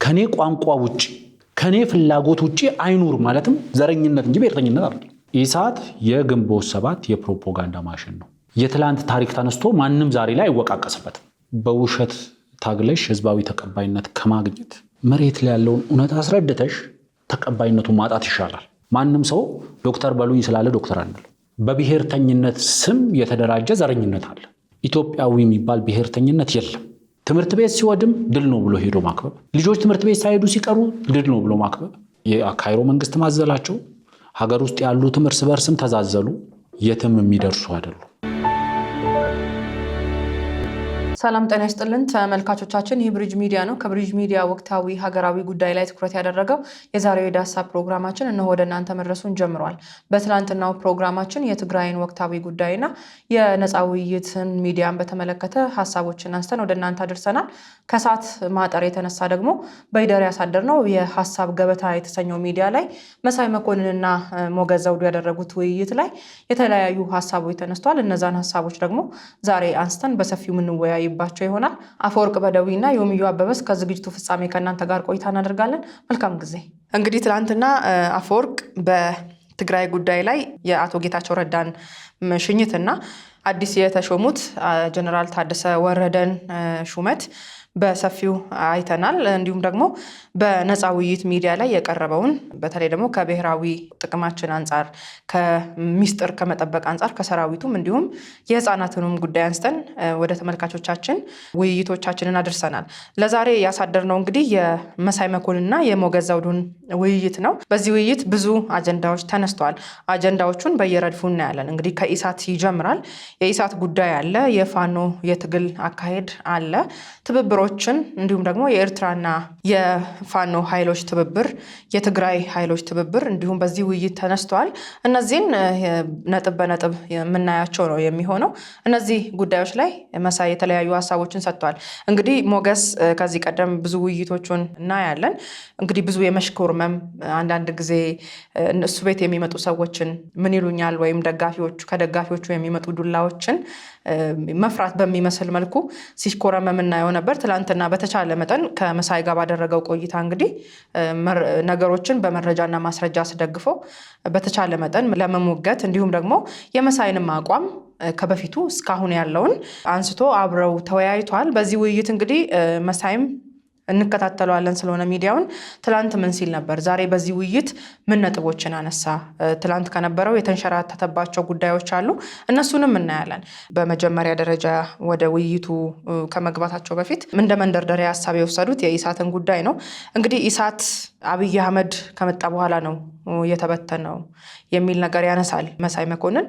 ከኔ ቋንቋ ውጪ ከኔ ፍላጎት ውጪ አይኑር ማለትም ዘረኝነት እንጂ ብሔርተኝነት አይደለም። ኢሳት የግንቦት ሰባት የፕሮፓጋንዳ ማሽን ነው። የትላንት ታሪክ ተነስቶ ማንም ዛሬ ላይ አይወቃቀስበትም። በውሸት ታግለሽ ህዝባዊ ተቀባይነት ከማግኘት መሬት ላይ ያለውን እውነት አስረድተሽ ተቀባይነቱን ማጣት ይሻላል። ማንም ሰው ዶክተር በሉኝ ስላለ ዶክተር አንል። በብሔርተኝነት ስም የተደራጀ ዘረኝነት አለ። ኢትዮጵያዊ የሚባል ብሔርተኝነት የለም። ትምህርት ቤት ሲወድም ድል ነው ብሎ ሄዶ ማክበብ፣ ልጆች ትምህርት ቤት ሳይሄዱ ሲቀሩ ድል ነው ብሎ ማክበብ። የካይሮ መንግስት ማዘላቸው፣ ሀገር ውስጥ ያሉትም እርስ በርስም ተዛዘሉ፣ የትም የሚደርሱ አይደሉም። ሰላም ጤና ይስጥልን ተመልካቾቻችን፣ ይህ ብሪጅ ሚዲያ ነው። ከብሪጅ ሚዲያ ወቅታዊ ሀገራዊ ጉዳይ ላይ ትኩረት ያደረገው የዛሬው የዳሳ ፕሮግራማችን እነሆ ወደ እናንተ መድረሱን ጀምሯል። በትናንትናው ፕሮግራማችን የትግራይን ወቅታዊ ጉዳይና የነፃ ውይይትን ሚዲያን በተመለከተ ሀሳቦችን አንስተን ወደ እናንተ አድርሰናል። ከሰዓት ማጠር የተነሳ ደግሞ በይደር ያሳደርነው የሀሳብ ገበታ የተሰኘው ሚዲያ ላይ መሳይ መኮንንና ሞገዝ ዘውዱ ያደረጉት ውይይት ላይ የተለያዩ ሀሳቦች ተነስተዋል። እነዛን ሀሳቦች ደግሞ ዛሬ አንስተን በሰፊው የምንወያይ ባቸው ይሆናል። አፈወርቅ በደዊና ዮሚዮ አበበስ ከዝግጅቱ ፍጻሜ ከእናንተ ጋር ቆይታ እናደርጋለን። መልካም ጊዜ። እንግዲህ ትላንትና አፈወርቅ በትግራይ ጉዳይ ላይ የአቶ ጌታቸው ረዳን ሽኝትና አዲስ የተሾሙት ጀነራል ታደሰ ወረደን ሹመት በሰፊው አይተናል። እንዲሁም ደግሞ በነፃ ውይይት ሚዲያ ላይ የቀረበውን በተለይ ደግሞ ከብሔራዊ ጥቅማችን አንጻር ከሚስጥር ከመጠበቅ አንጻር ከሰራዊቱም እንዲሁም የህፃናትንም ጉዳይ አንስተን ወደ ተመልካቾቻችን ውይይቶቻችንን አድርሰናል። ለዛሬ ያሳደርነው እንግዲህ የመሳይ መኮንንና የሞገዝ ዘውዱን ውይይት ነው። በዚህ ውይይት ብዙ አጀንዳዎች ተነስተዋል። አጀንዳዎቹን በየረድፉ እናያለን። እንግዲህ ከኢሳት ይጀምራል። የኢሳት ጉዳይ አለ፣ የፋኖ የትግል አካሄድ አለ፣ ትብብሮችን እንዲሁም ደግሞ የኤርትራና የፋኖ ኃይሎች ትብብር፣ የትግራይ ኃይሎች ትብብር እንዲሁም በዚህ ውይይት ተነስተዋል። እነዚህን ነጥብ በነጥብ የምናያቸው ነው የሚሆነው። እነዚህ ጉዳዮች ላይ መሳይ የተለያዩ ሀሳቦችን ሰጥቷል። እንግዲህ ሞገስ ከዚህ ቀደም ብዙ ውይይቶቹን እናያለን። እንግዲህ ብዙ የመሽኮርመም አንዳንድ ጊዜ እሱ ቤት የሚመጡ ሰዎችን ምን ይሉኛል ወይም ከደጋፊዎቹ የሚመጡ ዱላዎችን መፍራት በሚመስል መልኩ ሲሽኮረመም እናየው ነበር። ትላንትና በተቻለ መጠን ከመሳይ ጋር ባደረገው ቆይታ እንግዲህ ነገሮችን በመረጃና ማስረጃ አስደግፎ በተቻለ መጠን ለመሞገት እንዲሁም ደግሞ የመሳይንም አቋም ከበፊቱ እስካሁን ያለውን አንስቶ አብረው ተወያይቷል። በዚህ ውይይት እንግዲህ መሳይም እንከታተለዋለን ስለሆነ ሚዲያውን ትላንት ምን ሲል ነበር፣ ዛሬ በዚህ ውይይት ምን ነጥቦችን አነሳ፣ ትላንት ከነበረው የተንሸራተተባቸው ጉዳዮች አሉ፣ እነሱንም እናያለን። በመጀመሪያ ደረጃ ወደ ውይይቱ ከመግባታቸው በፊት እንደ መንደርደሪያ ሀሳብ የወሰዱት የኢሳትን ጉዳይ ነው። እንግዲህ ኢሳት አብይ አህመድ ከመጣ በኋላ ነው የተበተነው የሚል ነገር ያነሳል መሳይ መኮንን።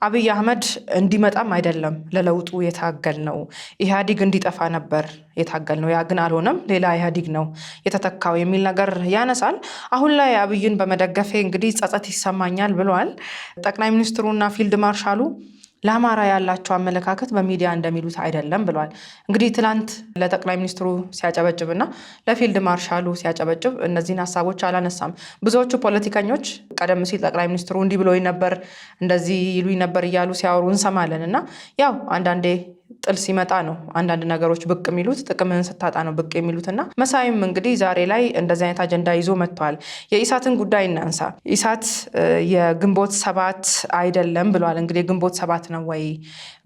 አብይ አህመድ እንዲመጣም አይደለም ለለውጡ የታገል ነው፣ ኢህአዲግ እንዲጠፋ ነበር የታገል ነው፣ ያ ግን አልሆነም፣ ሌላ ኢህአዲግ ነው የተተካው የሚል ነገር ያነሳል። አሁን ላይ አብይን በመደገፌ እንግዲህ ጸጸት ይሰማኛል ብለዋል። ጠቅላይ ሚኒስትሩና ፊልድ ማርሻሉ ለአማራ ያላቸው አመለካከት በሚዲያ እንደሚሉት አይደለም ብለዋል። እንግዲህ ትላንት ለጠቅላይ ሚኒስትሩ ሲያጨበጭብና ለፊልድ ማርሻሉ ሲያጨበጭብ እነዚህን ሀሳቦች አላነሳም። ብዙዎቹ ፖለቲከኞች ቀደም ሲል ጠቅላይ ሚኒስትሩ እንዲህ ብሎኝ ነበር፣ እንደዚህ ይሉኝ ነበር እያሉ ሲያወሩ እንሰማለን እና ያው አንዳንዴ ጥል ሲመጣ ነው አንዳንድ ነገሮች ብቅ የሚሉት፣ ጥቅምህን ስታጣ ነው ብቅ የሚሉትና መሳይም እንግዲህ ዛሬ ላይ እንደዚህ አይነት አጀንዳ ይዞ መጥቷል። የኢሳትን ጉዳይ እናንሳ። ኢሳት የግንቦት ሰባት አይደለም ብሏል። እንግዲህ ግንቦት ሰባት ነው ወይ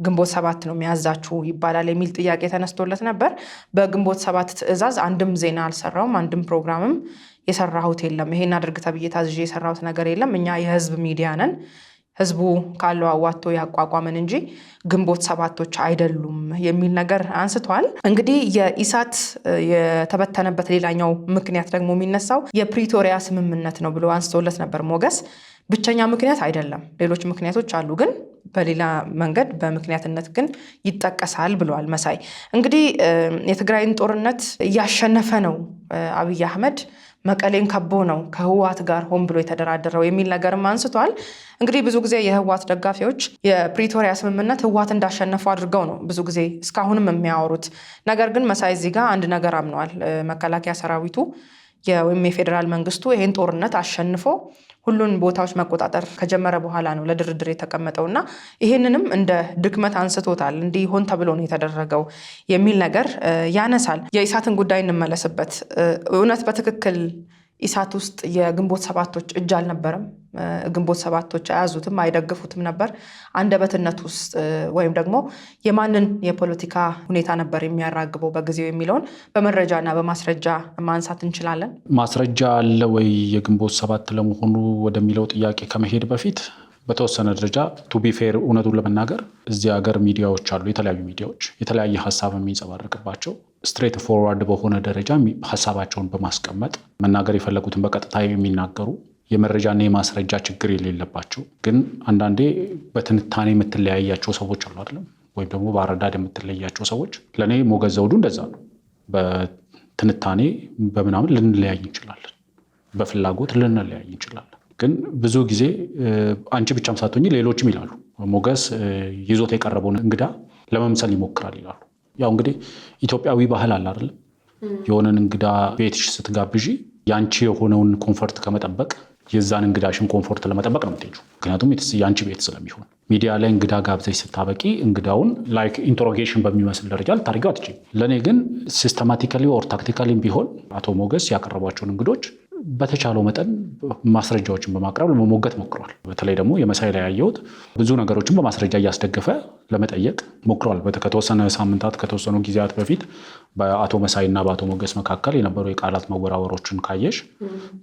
ግንቦት ሰባት ነው የሚያዛችሁ ይባላል የሚል ጥያቄ ተነስቶለት ነበር። በግንቦት ሰባት ትዕዛዝ አንድም ዜና አልሰራውም፣ አንድም ፕሮግራምም የሰራሁት የለም፣ ይሄን አድርግ ተብዬ ታዝዤ የሰራሁት ነገር የለም፣ እኛ የህዝብ ሚዲያ ነን፣ ህዝቡ ካለው አዋቶ ያቋቋመን እንጂ ግንቦት ሰባቶች አይደሉም የሚል ነገር አንስተዋል። እንግዲህ የኢሳት የተበተነበት ሌላኛው ምክንያት ደግሞ የሚነሳው የፕሪቶሪያ ስምምነት ነው ብሎ አንስቶለት ነበር ሞገስ። ብቸኛ ምክንያት አይደለም፣ ሌሎች ምክንያቶች አሉ፣ ግን በሌላ መንገድ በምክንያትነት ግን ይጠቀሳል ብለዋል መሳይ። እንግዲህ የትግራይን ጦርነት እያሸነፈ ነው አብይ አህመድ፣ መቀሌን ከቦ ነው ከህዋት ጋር ሆን ብሎ የተደራደረው የሚል ነገርም አንስቷል። እንግዲህ ብዙ ጊዜ የህዋት ደጋፊዎች የፕሪቶሪያ ስምምነት ህዋት እንዳሸነፉ አድርገው ነው ብዙ ጊዜ እስካሁንም የሚያወሩት። ነገር ግን መሳይ እዚህ ጋር አንድ ነገር አምነዋል። መከላከያ ሰራዊቱ ወይም የፌዴራል መንግስቱ ይሄን ጦርነት አሸንፎ ሁሉን ቦታዎች መቆጣጠር ከጀመረ በኋላ ነው ለድርድር የተቀመጠውና ይሄንንም እንደ ድክመት አንስቶታል። እንዲህ ሆን ተብሎ ነው የተደረገው የሚል ነገር ያነሳል። የኢሳትን ጉዳይ እንመለስበት። እውነት በትክክል ኢሳት ውስጥ የግንቦት ሰባቶች እጅ አልነበረም? ግንቦት ሰባቶች አያዙትም፣ አይደግፉትም ነበር? አንደበትነት ውስጥ ወይም ደግሞ የማንን የፖለቲካ ሁኔታ ነበር የሚያራግበው በጊዜው የሚለውን በመረጃና በማስረጃ ማንሳት እንችላለን። ማስረጃ አለ ወይ የግንቦት ሰባት ለመሆኑ ወደሚለው ጥያቄ ከመሄድ በፊት በተወሰነ ደረጃ ቱ ቢ ፌር እውነቱን ለመናገር እዚህ ሀገር ሚዲያዎች አሉ፣ የተለያዩ ሚዲያዎች የተለያየ ሀሳብ የሚንጸባረቅባቸው ስትሬት ፎርዋርድ በሆነ ደረጃ ሀሳባቸውን በማስቀመጥ መናገር የፈለጉትን በቀጥታ የሚናገሩ የመረጃና የማስረጃ ችግር የሌለባቸው ግን አንዳንዴ በትንታኔ የምትለያያቸው ሰዎች አሉ አይደለም፣ ወይም ደግሞ በአረዳድ የምትለያቸው ሰዎች። ለእኔ ሞገዝ ዘውዱ እንደዛ ነው። በትንታኔ በምናምን ልንለያይ እንችላለን፣ በፍላጎት ልንለያይ እንችላለን። ግን ብዙ ጊዜ አንቺ ብቻም ሳትሆኚ ሌሎችም ይላሉ ሞገስ ይዞት የቀረበውን እንግዳ ለመምሰል ይሞክራል ይላሉ። ያው እንግዲህ ኢትዮጵያዊ ባህል አለ አይደለም፣ የሆነን እንግዳ ቤትሽ ስትጋብዢ ያንቺ የሆነውን ኮምፎርት ከመጠበቅ የዛን እንግዳሽን ኮምፎርት ለመጠበቅ ነው የምትሄጂው። ምክንያቱም ያንቺ ቤት ስለሚሆን ሚዲያ ላይ እንግዳ ጋብዘሽ ስታበቂ እንግዳውን ላይክ ኢንትሮጌሽን በሚመስል ደረጃ ልታደርጊው አትችይም። ለእኔ ግን ሲስተማቲካሊ ኦር ታክቲካሊም ቢሆን አቶ ሞገስ ያቀረቧቸውን እንግዶች በተቻለው መጠን ማስረጃዎችን በማቅረብ ለመሞገት ሞክሯል። በተለይ ደግሞ የመሳይ ላይ ያየሁት ብዙ ነገሮችን በማስረጃ እያስደገፈ ለመጠየቅ ሞክሯል። ከተወሰነ ሳምንታት ከተወሰኑ ጊዜያት በፊት በአቶ መሳይ እና በአቶ ሞገስ መካከል የነበሩ የቃላት መወራወሮችን ካየሽ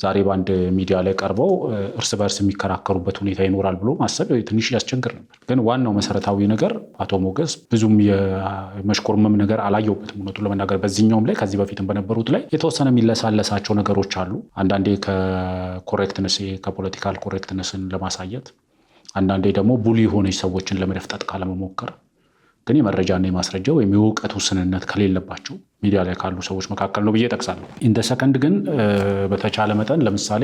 ዛሬ በአንድ ሚዲያ ላይ ቀርበው እርስ በርስ የሚከራከሩበት ሁኔታ ይኖራል ብሎ ማሰብ ትንሽ ያስቸግር ነበር። ግን ዋናው መሰረታዊ ነገር አቶ ሞገስ ብዙም የመሽኮርመም ነገር አላየሁበትም እውነቱን ለመናገር። በዚህኛውም ላይ ከዚህ በፊትም በነበሩት ላይ የተወሰነ የሚለሳለሳቸው ነገሮች አሉ። አንዳንዴ ከኮሬክትነስ ከፖለቲካል ኮሬክትነስን ለማሳየት፣ አንዳንዴ ደግሞ ቡሊ የሆነች ሰዎችን ለመደፍጠጥ ካለመሞከር፣ ግን የመረጃና የማስረጃ ወይም የእውቀት ውስንነት ከሌለባቸው ሚዲያ ላይ ካሉ ሰዎች መካከል ነው ብዬ ጠቅሳለሁ። ኢንደ ሰከንድ ግን በተቻለ መጠን ለምሳሌ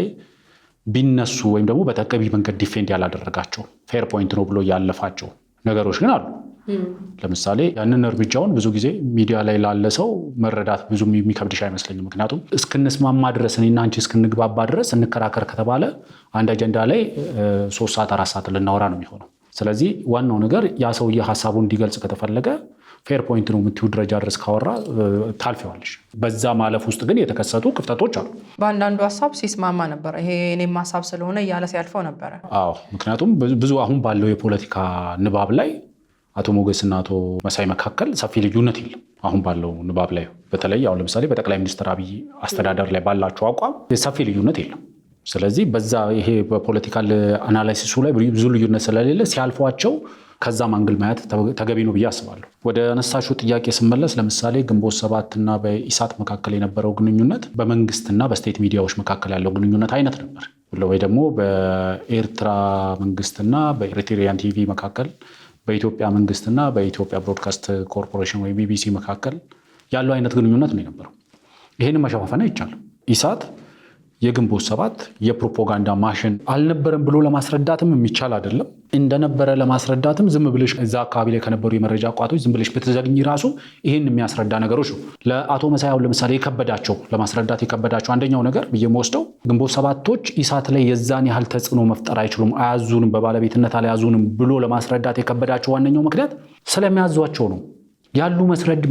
ቢነሱ ወይም ደግሞ በተገቢ መንገድ ዲፌንድ ያላደረጋቸው ፌር ፖይንት ነው ብሎ ያለፋቸው ነገሮች ግን አሉ። ለምሳሌ ያንን እርምጃውን ብዙ ጊዜ ሚዲያ ላይ ላለ ሰው መረዳት ብዙ የሚከብድሽ አይመስለኝም። ምክንያቱም እስክንስማማ ድረስ እኔና አንቺ እስክንግባባ ድረስ እንከራከር ከተባለ አንድ አጀንዳ ላይ 3 ሰዓት 4 ሰዓት ልናወራ ነው የሚሆነው። ስለዚህ ዋናው ነገር ያ ሰውዬ ሀሳቡን እንዲገልጽ ከተፈለገ ፌር ፖይንት ነው የምትይው ደረጃ ድረስ ካወራ ታልፊዋለሽ። በዛ ማለፍ ውስጥ ግን የተከሰቱ ክፍተቶች አሉ። በአንዳንዱ ሀሳብ ሲስማማ ነበረ፣ ይሄ እኔም ሀሳብ ስለሆነ እያለ ሲያልፈው ነበረ። አዎ፣ ምክንያቱም ብዙ አሁን ባለው የፖለቲካ ንባብ ላይ አቶ ሞገስና አቶ መሳይ መካከል ሰፊ ልዩነት የለም። አሁን ባለው ንባብ ላይ በተለይ አሁን ለምሳሌ በጠቅላይ ሚኒስትር አብይ አስተዳደር ላይ ባላቸው አቋም ሰፊ ልዩነት የለም። ስለዚህ በዛ ይሄ በፖለቲካል አናላይሲሱ ላይ ብዙ ልዩነት ስለሌለ ሲያልፏቸው ከዛም አንግል ማየት ተገቢ ነው ብዬ አስባለሁ። ወደ አነሳሹ ጥያቄ ስመለስ ለምሳሌ ግንቦት ሰባትና በኢሳት መካከል የነበረው ግንኙነት በመንግስትና በስቴት ሚዲያዎች መካከል ያለው ግንኙነት አይነት ነበር ወይ ደግሞ በኤርትራ መንግስትና በኤሪትሪያን ቲቪ መካከል በኢትዮጵያ መንግስትና በኢትዮጵያ ብሮድካስት ኮርፖሬሽን ወይ ቢቢሲ መካከል ያለው አይነት ግንኙነት ነው የነበረው። ይሄንን መሸፋፈን አይቻልም። ኢሳት የግንቦት ሰባት የፕሮፓጋንዳ ማሽን አልነበረም ብሎ ለማስረዳትም የሚቻል አይደለም። እንደነበረ ለማስረዳትም ዝም ብለሽ እዛ አካባቢ ላይ ከነበሩ የመረጃ ቋቶች ዝም ብለሽ ብትዘግኝ ራሱ ይህን የሚያስረዳ ነገሮች ነው። ለአቶ መሳይ ለምሳሌ ለማስረዳት የከበዳቸው አንደኛው ነገር ብዬ የምወስደው ግንቦት ሰባቶች ኢሳት ላይ የዛን ያህል ተጽዕኖ መፍጠር አይችሉም፣ አያዙንም፣ በባለቤትነት አልያዙንም ብሎ ለማስረዳት የከበዳቸው ዋነኛው ምክንያት ስለሚያዟቸው ነው። ያሉ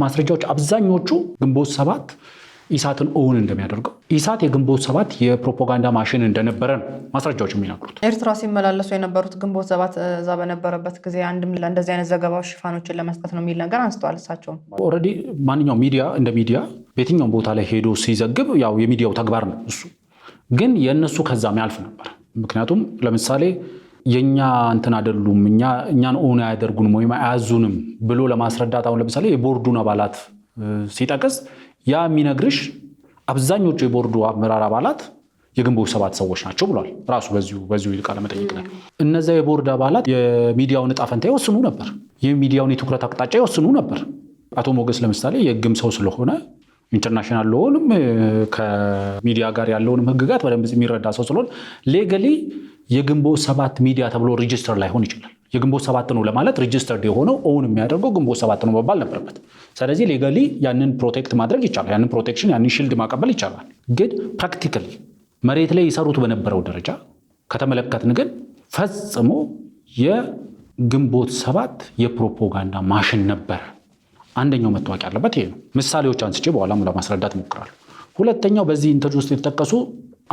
ማስረጃዎች አብዛኞቹ ግንቦት ሰባት ኢሳትን እውን እንደሚያደርገው ኢሳት የግንቦት ሰባት የፕሮፓጋንዳ ማሽን እንደነበረ ነው ማስረጃዎች የሚናገሩት። ኤርትራ ሲመላለሱ የነበሩት ግንቦት ሰባት እዛ በነበረበት ጊዜ አንድም ለእንደዚህ አይነት ዘገባዎች ሽፋኖችን ለመስጠት ነው የሚል ነገር አንስተዋል። እሳቸውም ኦልሬዲ ማንኛውም ሚዲያ እንደ ሚዲያ በየትኛውም ቦታ ላይ ሄዶ ሲዘግብ ያው የሚዲያው ተግባር ነው እሱ። ግን የእነሱ ከዛም ያልፍ ነበር። ምክንያቱም ለምሳሌ የኛ እንትን አይደሉም እኛን እውን አያደርጉንም ወይም አያዙንም ብሎ ለማስረዳት አሁን ለምሳሌ የቦርዱን አባላት ሲጠቅስ ያ የሚነግርሽ አብዛኞቹ የቦርዱ አመራር አባላት የግንቦት ሰባት ሰዎች ናቸው ብሏል ራሱ በዚሁ ቃለ መጠይቅ ላይ። እነዚያ የቦርድ አባላት የሚዲያውን ዕጣ ፈንታ ይወስኑ ነበር፣ የሚዲያውን የትኩረት አቅጣጫ ይወስኑ ነበር። አቶ ሞገስ ለምሳሌ የህግም ሰው ስለሆነ ኢንተርናሽናል ሎውንም ከሚዲያ ጋር ያለውንም ህግጋት በደንብ የሚረዳ ሰው ስለሆነ ሌገሊ የግንቦት ሰባት ሚዲያ ተብሎ ሬጅስተር ላይሆን ይችላል። የግንቦት ሰባት ነው ለማለት ሬጂስተርድ የሆነው ኦውን የሚያደርገው ግንቦት ሰባት ነው መባል ነበረበት። ስለዚህ ሌጋሊ ያንን ፕሮቴክት ማድረግ ይቻላል፣ ያንን ፕሮቴክሽን ያንን ሺልድ ማቀበል ይቻላል። ግን ፕራክቲካሊ መሬት ላይ ይሰሩት በነበረው ደረጃ ከተመለከትን ግን ፈጽሞ የግንቦት ሰባት የፕሮፓጋንዳ ማሽን ነበር። አንደኛው መታወቅ ያለበት ይሄ ነው። ምሳሌዎች አንስቼ በኋላም ለማስረዳት እሞክራለሁ። ሁለተኛው በዚህ ኢንተርቪው ውስጥ የተጠቀሱ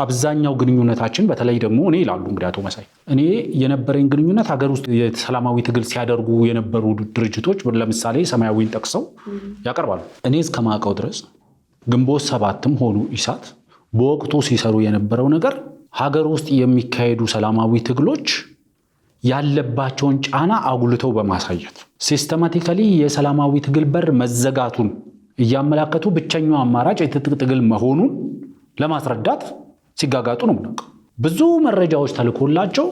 አብዛኛው ግንኙነታችን በተለይ ደግሞ እኔ ይላሉ እንግዲህ አቶ መሳይ እኔ የነበረኝ ግንኙነት ሀገር ውስጥ የሰላማዊ ትግል ሲያደርጉ የነበሩ ድርጅቶች ለምሳሌ ሰማያዊን ጠቅሰው ያቀርባሉ። እኔ እስከማውቀው ድረስ ግንቦት ሰባትም ሆኑ ኢሳት በወቅቱ ሲሰሩ የነበረው ነገር ሀገር ውስጥ የሚካሄዱ ሰላማዊ ትግሎች ያለባቸውን ጫና አጉልተው በማሳየት ሲስተማቲካሊ የሰላማዊ ትግል በር መዘጋቱን እያመላከቱ ብቸኛው አማራጭ የትጥቅ ትግል መሆኑን ለማስረዳት ሲጋጋጡ ነው የምናውቀው። ብዙ መረጃዎች ተልኮላቸው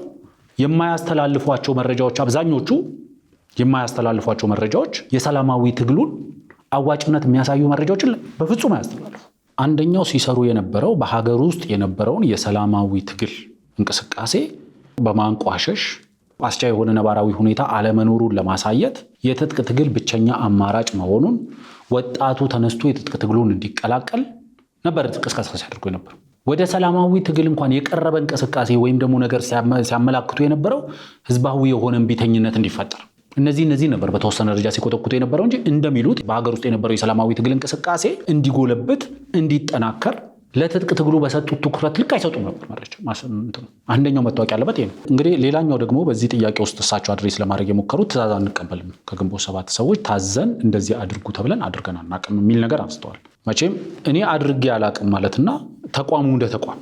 የማያስተላልፏቸው መረጃዎች አብዛኞቹ የማያስተላልፏቸው መረጃዎች የሰላማዊ ትግሉን አዋጭነት የሚያሳዩ መረጃዎችን በፍጹም አያስተላልፉ። አንደኛው ሲሰሩ የነበረው በሀገር ውስጥ የነበረውን የሰላማዊ ትግል እንቅስቃሴ በማንቋሸሽ አስቻይ የሆነ ነባራዊ ሁኔታ አለመኖሩን ለማሳየት የትጥቅ ትግል ብቸኛ አማራጭ መሆኑን ወጣቱ ተነስቶ የትጥቅ ትግሉን እንዲቀላቀል ነበር ቅስቀሳ ሲያደርጉ የነበረው። ወደ ሰላማዊ ትግል እንኳን የቀረበ እንቅስቃሴ ወይም ደግሞ ነገር ሲያመላክቱ የነበረው ህዝባዊ የሆነ እምቢተኝነት እንዲፈጠር እነዚህ ነበር በተወሰነ ደረጃ ሲቆጠቁጡ የነበረው እንጂ እንደሚሉት በሀገር ውስጥ የነበረው የሰላማዊ ትግል እንቅስቃሴ እንዲጎለብት እንዲጠናከር ለትጥቅ ትግሉ በሰጡት ትኩረት ልክ አይሰጡም ነበር ማለት ነው። አንደኛው መታወቅ ያለበት ይሄ ነው። እንግዲህ ሌላኛው ደግሞ በዚህ ጥያቄ ውስጥ እሳቸው አድሬስ ለማድረግ የሞከሩት ትእዛዝ አንቀበልም ከግንቦት ሰባት ሰዎች ታዘን እንደዚህ አድርጉ ተብለን አድርገን አናውቅም የሚል ነገር አንስተዋል። መቼም እኔ አድርጌ አላውቅም ማለትና ተቋሙ እንደ ተቋም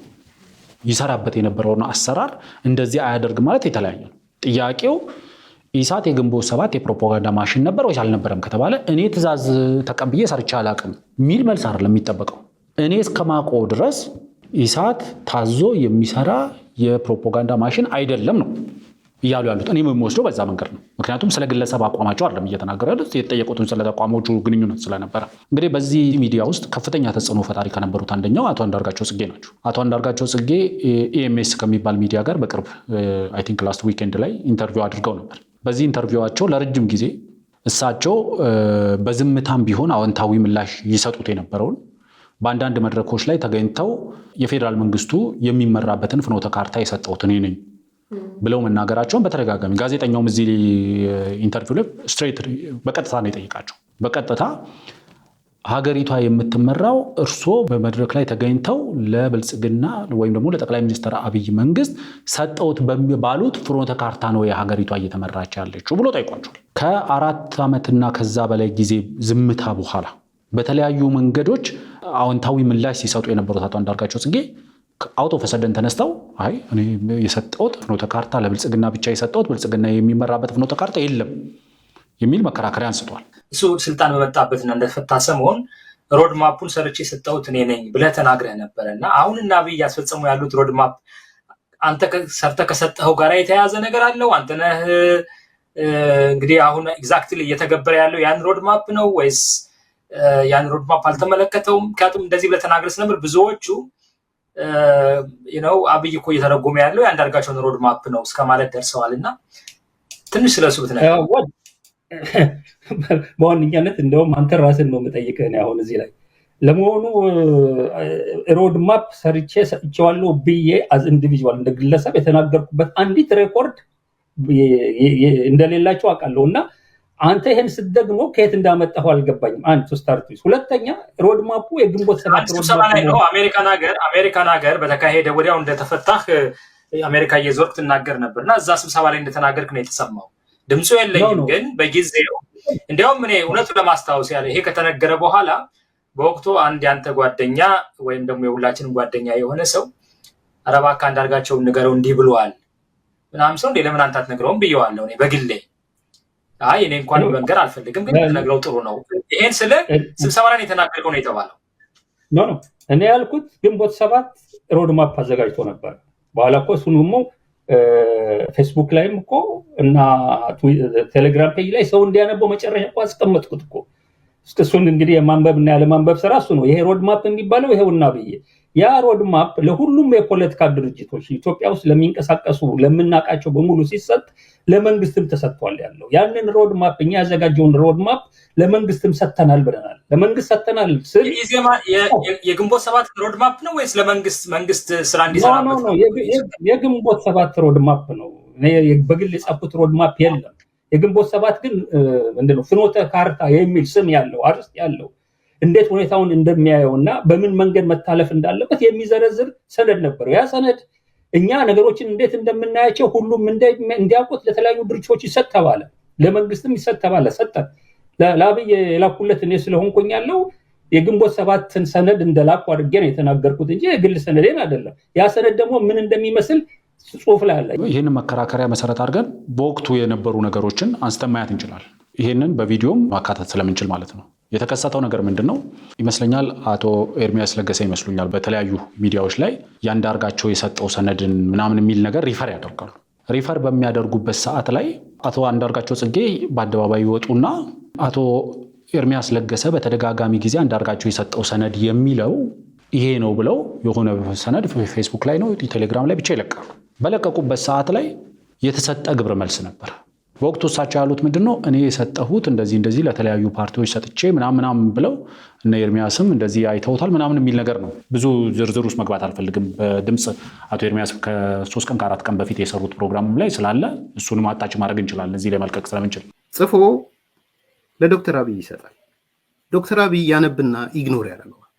ይሰራበት የነበረውን አሰራር እንደዚህ አያደርግም ማለት የተለያየ ነው። ጥያቄው ኢሳት የግንቦት ሰባት የፕሮፓጋንዳ ማሽን ነበር ወይስ አልነበረም ከተባለ እኔ ትእዛዝ ተቀብዬ ሰርቼ አላውቅም የሚል መልስ አይደለም የሚጠበቀው። እኔ እስከማውቀው ድረስ ኢሳት ታዞ የሚሰራ የፕሮፓጋንዳ ማሽን አይደለም ነው እያሉ ያሉት። እኔ የምወስደው በዛ መንገድ ነው። ምክንያቱም ስለ ግለሰብ አቋማቸው አይደለም እየተናገሩ ያሉት የተጠየቁትን ስለ ተቋሞቹ ግንኙነት ስለነበረ። እንግዲህ በዚህ ሚዲያ ውስጥ ከፍተኛ ተጽዕኖ ፈጣሪ ከነበሩት አንደኛው አቶ አንዳርጋቸው ጽጌ ናቸው። አቶ አንዳርጋቸው ጽጌ ኢኤምኤስ ከሚባል ሚዲያ ጋር በቅርብ አይ ቲንክ ላስት ዊኬንድ ላይ ኢንተርቪው አድርገው ነበር። በዚህ ኢንተርቪዋቸው ለረጅም ጊዜ እሳቸው በዝምታም ቢሆን አዎንታዊ ምላሽ ይሰጡት የነበረውን በአንዳንድ መድረኮች ላይ ተገኝተው የፌዴራል መንግስቱ የሚመራበትን ፍኖተ ካርታ የሰጠሁት እኔ ነኝ ብለው መናገራቸውን በተደጋጋሚ ጋዜጠኛውም እዚህ ኢንተርቪው ላይ ስትሬት በቀጥታ ነው የጠየቃቸው። በቀጥታ ሀገሪቷ የምትመራው እርስዎ በመድረክ ላይ ተገኝተው ለብልጽግና ወይም ደግሞ ለጠቅላይ ሚኒስትር አብይ መንግስት ሰጠውት ባሉት ፍኖተ ካርታ ነው የሀገሪቷ እየተመራች ያለችው ብሎ ጠይቋቸዋል። ከ4 ዓመትና ከዛ በላይ ጊዜ ዝምታ በኋላ በተለያዩ መንገዶች አዎንታዊ ምላሽ ሲሰጡ የነበሩት አቶ አንዳርጋቸው ጽጌ አውቶ ፈሰደን ተነስተው አይ እኔ የሰጠውት ፍኖተ ካርታ ለብልጽግና ብቻ የሰጠውት ብልጽግና የሚመራበት ፍኖተ ካርታ የለም የሚል መከራከሪያ አንስተዋል። እሱ ስልጣን በመጣበትና እንደተፈታ ሰሞን ሮድ ማፑን ሰርቼ የሰጠሁት እኔ ነኝ ብለህ ተናግረህ ነበረ እና አሁን እና አብይ እያስፈጸሙ ያሉት ሮድ ማፕ አንተ ሰርተህ ከሰጠኸው ጋር የተያያዘ ነገር አለው? አንተ ነህ እንግዲህ አሁን ኤግዛክትሊ እየተገበረ ያለው ያን ሮድ ማፕ ነው ወይስ ያን ሮድ ማፕ አልተመለከተውም? ምክንያቱም እንደዚህ ብለህ ተናግረህ ነበር። ብዙዎቹ አብይ እኮ እየተረጎመ ያለው የአንዳርጋቸውን ሮድ ማፕ ነው እስከማለት ደርሰዋል እና ትንሽ ስለሱ ብትነግረኝ። በዋነኛነት እንደውም አንተ ራስን ነው የምጠይቅህ አሁን እዚህ ላይ ለመሆኑ ሮድ ማፕ ሰርቼ ሰጥቼዋለሁ ብዬ አዝ ኢንዲቪጁዋል እንደ ግለሰብ የተናገርኩበት አንዲት ሬኮርድ እንደሌላቸው አውቃለሁ እና አንተ ይሄን ስትደግሞ ከየት እንዳመጣው አልገባኝም። አንድ ስታርት ሁለተኛ ሮድ ማፑ የግንቦት ሰባት ስብሰባ ላይ ነው አሜሪካን ሀገር በተካሄደ ወዲያው እንደተፈታህ አሜሪካ እየዞርክ ትናገር ነበርና እዛ ስብሰባ ላይ እንደተናገርክ ነው የተሰማው። ድምፁ የለኝም ግን በጊዜው እንዲያውም እኔ እውነቱን ለማስታወስ ያለ ይሄ ከተነገረ በኋላ በወቅቱ አንድ ያንተ ጓደኛ ወይም ደግሞ የሁላችንም ጓደኛ የሆነ ሰው ኧረ እባክህ አንዳርጋቸውን ንገረው እንዲህ ብለዋል ምናምን ሰው ለምን አንተ አትነግረውም ብየዋለሁ እኔ በግሌ። አይ እኔ እንኳን መንገር አልፈልግም ግን ተነግረው ጥሩ ነው። ይሄን ስለ ስብሰባ ላይ የተናገርከው ነው የተባለው። ኖ እኔ ያልኩት ግንቦት ሰባት ሮድ ማፕ አዘጋጅቶ ነበር። በኋላ እኮ እሱንም ፌስቡክ ላይም እኮ እና ቴሌግራም ፔጅ ላይ ሰው እንዲያነበው መጨረሻ እኮ አስቀመጥኩት እኮ። እሱን እንግዲህ የማንበብ እና ያለማንበብ ስራ እሱ ነው። ይሄ ሮድ ማፕ የሚባለው ይሄውና ብዬ ያ ሮድማፕ ለሁሉም የፖለቲካ ድርጅቶች ኢትዮጵያ ውስጥ ለሚንቀሳቀሱ ለምናውቃቸው በሙሉ ሲሰጥ ለመንግስትም ተሰጥቷል ያለው። ያንን ሮድማፕ እኛ ያዘጋጀውን ሮድማፕ ለመንግስትም ሰጥተናል ብለናል። ለመንግስት ሰጥተናል ስል የግንቦት ሰባት ሮድማፕ ነው ወይስ መንግስት ስራ እንዲሰራበት ነው? የግንቦት ሰባት ሮድማፕ ነው። በግል የጻፉት ሮድማፕ የለም። የግንቦት ሰባት ግን ምንድነው ፍኖተ ካርታ የሚል ስም ያለው አርስት ያለው እንዴት ሁኔታውን እንደሚያየውና በምን መንገድ መታለፍ እንዳለበት የሚዘረዝር ሰነድ ነበረው። ያ ሰነድ እኛ ነገሮችን እንዴት እንደምናያቸው ሁሉም እንዲያውቁት ለተለያዩ ድርጅቶች ይሰጥ ተባለ፣ ለመንግስትም ይሰጥ ተባለ። ሰጠን። ለአብይ የላኩለት እኔ ስለሆንኩኝ ያለው የግንቦት ሰባትን ሰነድ እንደላኩ አድርጌ ነው የተናገርኩት እንጂ የግል ሰነዴን አይደለም። ያ ሰነድ ደግሞ ምን እንደሚመስል ጽሁፍ ላይ አለ። ይህንን መከራከሪያ መሰረት አድርገን በወቅቱ የነበሩ ነገሮችን አንስተን ማየት እንችላለን። ይህንን በቪዲዮም ማካተት ስለምንችል ማለት ነው። የተከሰተው ነገር ምንድን ነው ይመስለኛል? አቶ ኤርሚያስ ለገሰ ይመስሉኛል በተለያዩ ሚዲያዎች ላይ ያንዳርጋቸው የሰጠው ሰነድን ምናምን የሚል ነገር ሪፈር ያደርጋሉ። ሪፈር በሚያደርጉበት ሰዓት ላይ አቶ አንዳርጋቸው ጽጌ በአደባባይ ይወጡና አቶ ኤርሚያስ ለገሰ በተደጋጋሚ ጊዜ አንዳርጋቸው የሰጠው ሰነድ የሚለው ይሄ ነው ብለው የሆነ ሰነድ ፌስቡክ ላይ ነው ቴሌግራም ላይ ብቻ ይለቃሉ። በለቀቁበት ሰዓት ላይ የተሰጠ ግብረ መልስ ነበር። በወቅቱ እሳቸው ያሉት ምንድነው? እኔ የሰጠሁት እንደዚህ ለተለያዩ ፓርቲዎች ሰጥቼ ምናምን ብለው እነ ኤርሚያስም እንደዚህ አይተውታል ምናምን የሚል ነገር ነው። ብዙ ዝርዝር ውስጥ መግባት አልፈልግም። በድምፅ አቶ ኤርሚያስ ከ3 ቀን ከ4 ቀን በፊት የሰሩት ፕሮግራም ላይ ስላለ እሱንም አጣጭ ማድረግ እንችላለን እዚህ ላይ መልቀቅ ስለምንችል። ጽፎ ለዶክተር አብይ ይሰጣል። ዶክተር አብይ ያነብና ኢግኖር ያደርገዋል።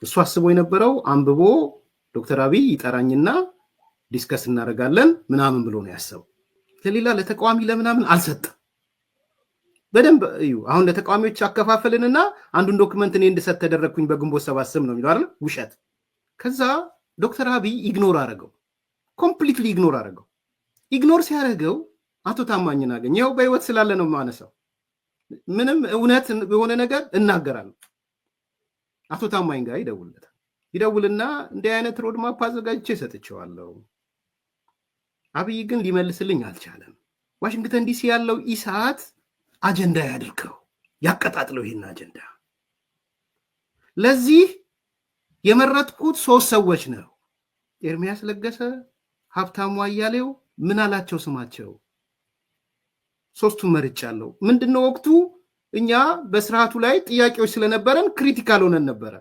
እሱ አስቦ የነበረው አንብቦ ዶክተር አብይ ይጠራኝና ዲስከስ እናደርጋለን ምናምን ብሎ ነው ያሰበው። ለሌላ ለተቃዋሚ ለምናምን አልሰጠም። በደንብ እዩ። አሁን ለተቃዋሚዎች አከፋፈልንና አንዱን ዶክመንት እኔ እንድሰጥ ተደረግኩኝ በግንቦት ሰባት ስም ነው የሚለው አይደል? ውሸት። ከዛ ዶክተር አብይ ኢግኖር አደረገው፣ ኮምፕሊትሊ ኢግኖር አደረገው። ኢግኖር ሲያደርገው አቶ ታማኝን አገኘ። ይኸው በህይወት ስላለ ነው የማነሳው። ምንም እውነት የሆነ ነገር እናገራለሁ። አቶ ታማኝ ጋር ይደውልና እንዲህ አይነት ሮድማፕ አዘጋጅቼ ሰጥቼዋለሁ፣ አብይ ግን ሊመልስልኝ አልቻለም። ዋሽንግተን ዲሲ ያለው ኢሳት አጀንዳ ያድርገው፣ ያቀጣጥለው ይሄን አጀንዳ። ለዚህ የመረጥኩት 3 ሰዎች ነው፣ ኤርሚያስ ለገሰ፣ ሀብታሙ አያሌው፣ ምን አላቸው ስማቸው፣ 3ቱን መርጫለሁ። ምንድነው ወቅቱ እኛ በስርዓቱ ላይ ጥያቄዎች ስለነበረን ክሪቲካል ሆነን ነበረ፣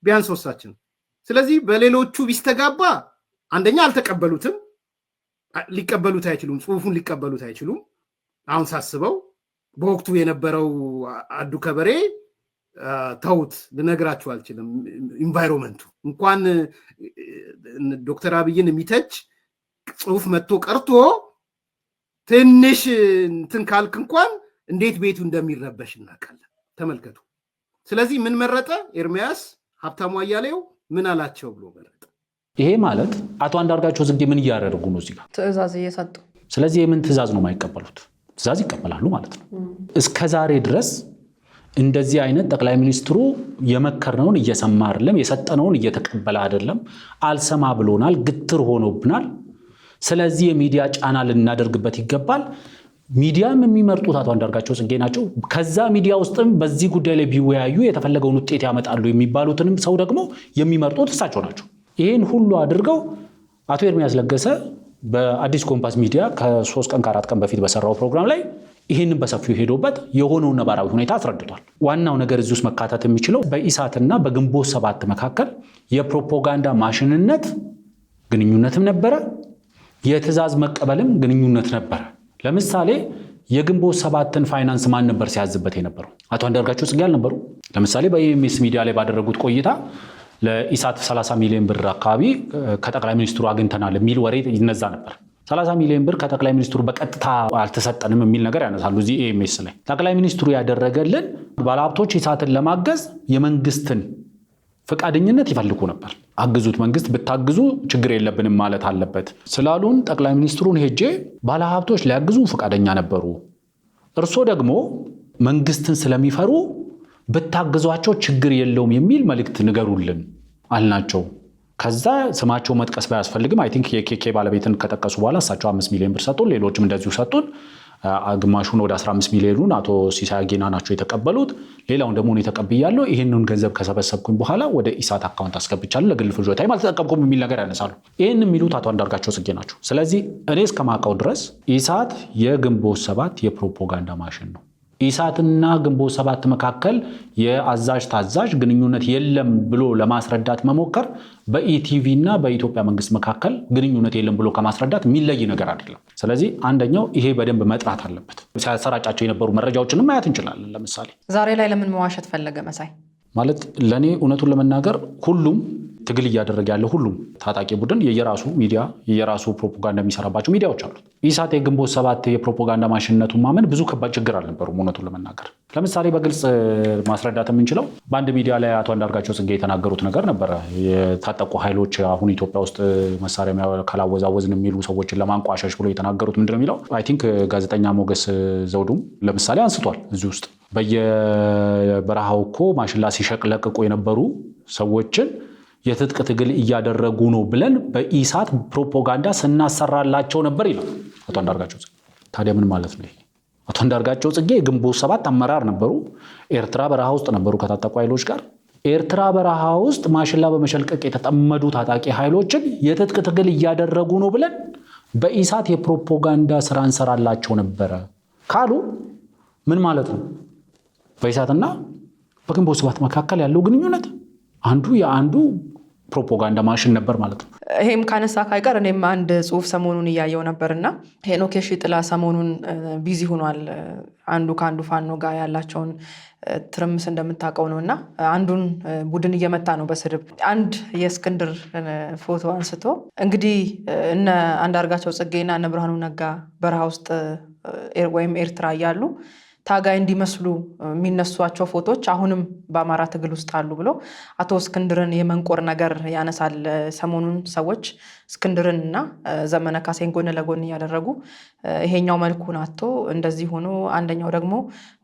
ቢያንስ 3ታችን። ስለዚህ በሌሎቹ ቢስተጋባ አንደኛ አልተቀበሉትም፣ ሊቀበሉት አይችሉም፣ ጽሁፉን ሊቀበሉት አይችሉም። አሁን ሳስበው በወቅቱ የነበረው አዱ ከበሬ ተውት፣ ልነግራችሁ አልችልም። ኢንቫይሮንመንቱ እንኳን ዶክተር አብይን የሚተች ጽሁፍ መጥቶ ቀርቶ ትንሽ እንትን ካልክ እንኳን እንዴት ቤቱ እንደሚረበሽ እናውቃለን። ተመልከቱ። ስለዚህ ምን መረጠ? ኤርሚያስ ሀብታሙ አያሌው ምን አላቸው ብሎ መረጠ። ይሄ ማለት አቶ አንዳርጋቸው ጽጌ ምን እያደረጉ ነው? እዚህ ጋር ትዕዛዝ እየሰጡ። ስለዚህ የምን ትዕዛዝ ነው የማይቀበሉት? ትዕዛዝ ይቀበላሉ ማለት ነው። እስከ ዛሬ ድረስ እንደዚህ አይነት ጠቅላይ ሚኒስትሩ የመከርነውን እየሰማ አይደለም፣ የሰጠነውን እየተቀበለ አይደለም፣ አልሰማ ብሎናል፣ ግትር ሆኖብናል። ስለዚህ የሚዲያ ጫና ልናደርግበት ይገባል። ሚዲያም የሚመርጡት አቶ አንዳርጋቸው ጽጌ ናቸው። ከዛ ሚዲያ ውስጥም በዚህ ጉዳይ ላይ ቢወያዩ የተፈለገውን ውጤት ያመጣሉ የሚባሉትንም ሰው ደግሞ የሚመርጡት እሳቸው ናቸው። ይህን ሁሉ አድርገው አቶ ኤርሚያስ ለገሰ በአዲስ ኮምፓስ ሚዲያ ከ3 ቀን ከ4 ቀን በፊት በሰራው ፕሮግራም ላይ ይህንን በሰፊው ሄዶበት የሆነውን ነባራዊ ሁኔታ አስረድቷል። ዋናው ነገር እዚህ ውስጥ መካተት የሚችለው በኢሳትና በግንቦት ሰባት መካከል የፕሮፓጋንዳ ማሽንነት ግንኙነትም ነበረ፣ የትዕዛዝ መቀበልም ግንኙነት ነበረ። ለምሳሌ የግንቦት ሰባትን ፋይናንስ ማን ነበር ሲያዝበት የነበረው? አቶ አንዳርጋቸው ጽጌ አልነበሩ? ለምሳሌ በኢኤምኤስ ሚዲያ ላይ ባደረጉት ቆይታ ለኢሳት 30 ሚሊዮን ብር አካባቢ ከጠቅላይ ሚኒስትሩ አግኝተናል የሚል ወሬ ይነዛ ነበር። 30 ሚሊዮን ብር ከጠቅላይ ሚኒስትሩ በቀጥታ አልተሰጠንም የሚል ነገር ያነሳሉ እዚህ ኢኤምኤስ ላይ። ጠቅላይ ሚኒስትሩ ያደረገልን ባለሀብቶች ኢሳትን ለማገዝ የመንግስትን ፈቃደኝነት ይፈልጉ ነበር። አግዙት፣ መንግስት ብታግዙ ችግር የለብንም ማለት አለበት ስላሉን ጠቅላይ ሚኒስትሩን ሄጄ ባለሀብቶች ሊያግዙ ፈቃደኛ ነበሩ፣ እርሶ ደግሞ መንግስትን ስለሚፈሩ ብታግዟቸው ችግር የለውም የሚል መልእክት ንገሩልን አልናቸው። ከዛ ስማቸው መጥቀስ ባያስፈልግም አይ ቲንክ የኬኬ ባለቤትን ከጠቀሱ በኋላ እሳቸው 5 ሚሊዮን ብር ሰጡን፣ ሌሎችም እንደዚሁ ሰጡን። ግማሹን ወደ 15 ሚሊዮኑን አቶ ሲሳይ አጌና ናቸው የተቀበሉት። ሌላውን ደግሞ እኔ ተቀብያለሁ። ይሄንን ገንዘብ ከሰበሰብኩኝ በኋላ ወደ ኢሳት አካውንት አስገብቻለሁ፣ ለግል ፍጆታዬ አልተጠቀምኩም የሚል ነገር ያነሳሉ። ይሄን የሚሉት አቶ አንዳርጋቸው ጽጌ ናቸው። ስለዚህ እኔ እስከማውቀው ድረስ ኢሳት የግንቦት 7 የፕሮፓጋንዳ ማሽን ነው። ኢሳትና ግንቦት 7 መካከል የአዛዥ ታዛዥ ግንኙነት የለም ብሎ ለማስረዳት መሞከር በኢቲቪ እና በኢትዮጵያ መንግስት መካከል ግንኙነት የለም ብሎ ከማስረዳት የሚለይ ነገር አይደለም። ስለዚህ አንደኛው ይሄ በደንብ መጥራት አለበት። ሲያሰራጫቸው የነበሩ መረጃዎችንም ማየት እንችላለን። ለምሳሌ ዛሬ ላይ ለምን መዋሸት ፈለገ መሳይ? ማለት ለኔ እውነቱን ለመናገር ሁሉም ትግል እያደረገ ያለ ሁሉም ታጣቂ ቡድን የየራሱ ሚዲያ የየራሱ ፕሮፓጋንዳ የሚሰራባቸው ሚዲያዎች አሉት። ኢሳት የግንቦት 7 የፕሮፓጋንዳ ማሽንነቱን ማመን ብዙ ከባድ ችግር አልነበሩም። እውነቱን ለመናገር ለምሳሌ በግልጽ ማስረዳት የምንችለው በአንድ ሚዲያ ላይ አቶ አንዳርጋቸው ጽጌ የተናገሩት ነገር ነበረ። የታጠቁ ኃይሎች አሁን ኢትዮጵያ ውስጥ መሳሪያ ካላወዛወዝን የሚሉ ሰዎችን ለማንቋሸሽ ብሎ የተናገሩት ምንድነው የሚለው አይ ቲንክ ጋዜጠኛ ሞገስ ዘውዱም ለምሳሌ አንስቷል። እዚህ ውስጥ በየበረሃው እኮ ማሽላ ሲሸቅለቅቁ የነበሩ ሰዎችን የትጥቅ ትግል እያደረጉ ነው ብለን በኢሳት ፕሮፓጋንዳ ስናሰራላቸው ነበር ይላል አቶ አንዳርጋቸው ጽጌ። ታዲያ ምን ማለት ነው? አቶ አንዳርጋቸው ጽጌ የግንቦት 7 አመራር ነበሩ። ኤርትራ በረሃ ውስጥ ነበሩ ከታጠቁ ኃይሎች ጋር። ኤርትራ በረሃ ውስጥ ማሽላ በመሸልቀቅ የተጠመዱ ታጣቂ ኃይሎችን የትጥቅ ትግል እያደረጉ ነው ብለን በኢሳት የፕሮፓጋንዳ ስራ እንሰራላቸው ነበረ ካሉ ምን ማለት ነው? በኢሳትና በግንቦት 7 መካከል ያለው ግንኙነት አንዱ የአንዱ ፕሮፓጋንዳ ማሽን ነበር ማለት ነው። ይሄም ካነሳ ካይቀር እኔም አንድ ጽሁፍ ሰሞኑን እያየው ነበርና ሄኖክ የሺጥላ ሰሞኑን ቢዚ ሆኗል። አንዱ ከአንዱ ፋኖ ጋር ያላቸውን ትርምስ እንደምታውቀው ነውና አንዱን ቡድን እየመታ ነው በስድብ። አንድ የእስክንድር ፎቶ አንስቶ እንግዲህ እነ አንዳርጋቸው ጽጌና እነ ብርሃኑ ነጋ በረሃ ውስጥ ወይም ኤርትራ እያሉ ታጋይ እንዲመስሉ የሚነሷቸው ፎቶች አሁንም በአማራ ትግል ውስጥ አሉ ብሎ አቶ እስክንድርን የመንቆር ነገር ያነሳል። ሰሞኑን ሰዎች እስክንድርን እና ዘመነ ካሴን ጎን ለጎን እያደረጉ ይሄኛው መልኩን አጥቶ እንደዚህ ሆኖ አንደኛው ደግሞ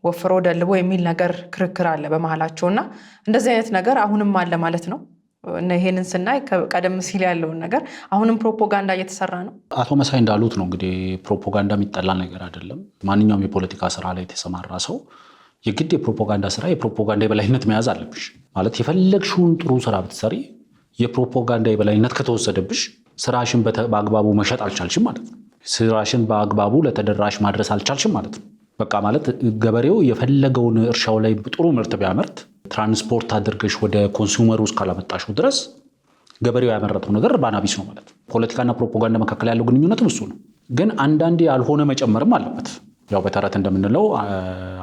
ወፍሮ ደልቦ የሚል ነገር ክርክር አለ በመሃላቸውና እንደዚህ አይነት ነገር አሁንም አለ ማለት ነው። ይሄንን ስናይ ቀደም ሲል ያለውን ነገር አሁንም ፕሮፓጋንዳ እየተሰራ ነው። አቶ መሳይ እንዳሉት ነው እንግዲህ ፕሮፓጋንዳ የሚጠላ ነገር አይደለም። ማንኛውም የፖለቲካ ስራ ላይ የተሰማራ ሰው የግድ የፕሮፓጋንዳ ስራ የፕሮፓጋንዳ የበላይነት መያዝ አለብሽ። ማለት የፈለግሽውን ጥሩ ስራ ብትሰሪ የፕሮፓጋንዳ የበላይነት ከተወሰደብሽ ስራሽን በአግባቡ መሸጥ አልቻልሽም ማለት ነው። ስራሽን በአግባቡ ለተደራሽ ማድረስ አልቻልሽም ማለት ነው። በቃ ማለት ገበሬው የፈለገውን እርሻው ላይ ጥሩ ምርት ቢያመርት ትራንስፖርት አድርገሽ ወደ ኮንሱመሩ ውስጥ ካላመጣሽው ድረስ ገበሬው ያመረተው ነገር ባናቢስ ነው ማለት ነው። ፖለቲካና ፕሮፓጋንዳ መካከል ያለው ግንኙነትም እሱ ነው። ግን አንዳንዴ ያልሆነ መጨመርም አለበት። ያው በተረት እንደምንለው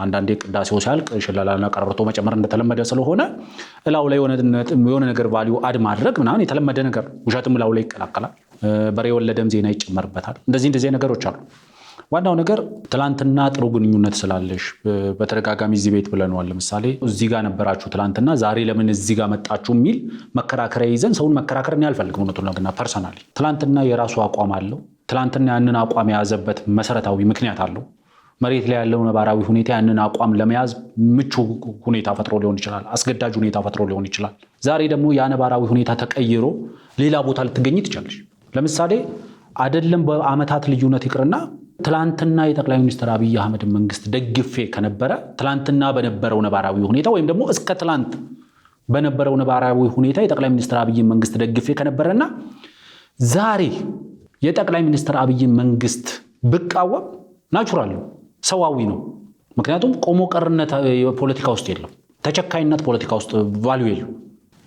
አንዳንዴ ቅዳሴው ሲያልቅ ሽላላና ቀረርቶ መጨመር እንደተለመደ ስለሆነ እላው ላይ የሆነ ነገር ቫልዩ አድ ማድረግ ምናምን የተለመደ ነገር፣ ውሸትም እላው ላይ ይቀላቀላል። በሬ የወለደም ዜና ይጨመርበታል። እንደዚህ ነገሮች አሉ። ዋናው ነገር ትላንትና ጥሩ ግንኙነት ስላለሽ በተደጋጋሚ እዚህ ቤት ብለነዋል። ለምሳሌ እዚህ ጋር ነበራችሁ ትላንትና፣ ዛሬ ለምን እዚህ ጋር መጣችሁ የሚል መከራከሪያ ይዘን ሰውን መከራከር እኔ አልፈልግም። እውነቱን ነው። ግን ፐርሰናሊ ትላንትና የራሱ አቋም አለው። ትላንትና ያንን አቋም የያዘበት መሰረታዊ ምክንያት አለው። መሬት ላይ ያለው ነባራዊ ሁኔታ ያንን አቋም ለመያዝ ምቹ ሁኔታ ፈጥሮ ሊሆን ይችላል፣ አስገዳጅ ሁኔታ ፈጥሮ ሊሆን ይችላል። ዛሬ ደግሞ ያ ነባራዊ ሁኔታ ተቀይሮ ሌላ ቦታ ልትገኝ ትችላለሽ። ለምሳሌ አይደለም በአመታት ልዩነት ይቅርና ትላንትና የጠቅላይ ሚኒስትር አብይ አህመድ መንግስት ደግፌ ከነበረ ትላንትና በነበረው ነባራዊ ሁኔታ ወይም ደግሞ እስከ ትላንት በነበረው ነባራዊ ሁኔታ የጠቅላይ ሚኒስትር አብይ መንግስት ደግፌ ከነበረና ዛሬ የጠቅላይ ሚኒስትር አብይ መንግስት ብቃወም ናቹራል ነው፣ ሰዋዊ ነው። ምክንያቱም ቆሞ ቀርነት ፖለቲካ ውስጥ የለም፣ ተቸካይነት ፖለቲካ ውስጥ ቫልዩ የለም።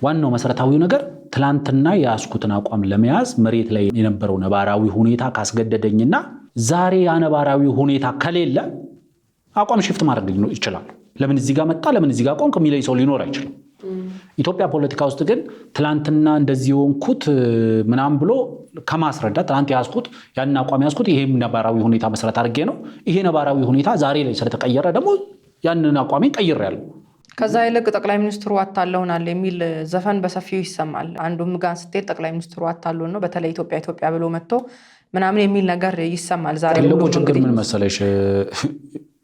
ዋናው መሰረታዊው ነገር ትላንትና የያዝኩትን አቋም ለመያዝ መሬት ላይ የነበረው ነባራዊ ሁኔታ ካስገደደኝና ዛሬ ያ ነባራዊ ሁኔታ ከሌለ አቋም ሽፍት ማድረግ ይችላል። ለምን እዚህ ጋር መጣ፣ ለምን እዚህ ጋር ቆም ከሚለይ ሰው ሊኖር አይችልም። ኢትዮጵያ ፖለቲካ ውስጥ ግን ትላንትና እንደዚህ ሆንኩት ምናምን ብሎ ከማስረዳት ትላንት ያዝኩት ያን አቋም ያዝኩት ይሄም ነባራዊ ሁኔታ መሰረት አድርጌ ነው፣ ይሄ ነባራዊ ሁኔታ ዛሬ ላይ ስለተቀየረ ደግሞ ያንን አቋሜን ቀይሬያለሁ። ከዛ ይልቅ ጠቅላይ ሚኒስትሩ አታለውናል የሚል ዘፈን በሰፊው ይሰማል። አንዱም ጋር ስትሄድ ጠቅላይ ሚኒስትሩ አታለውን ነው በተለይ ኢትዮጵያ ብሎ መጥቶ ምናምን የሚል ነገር ይሰማል። ዛሬ ትልቁ ችግር ምን መሰለሽ፣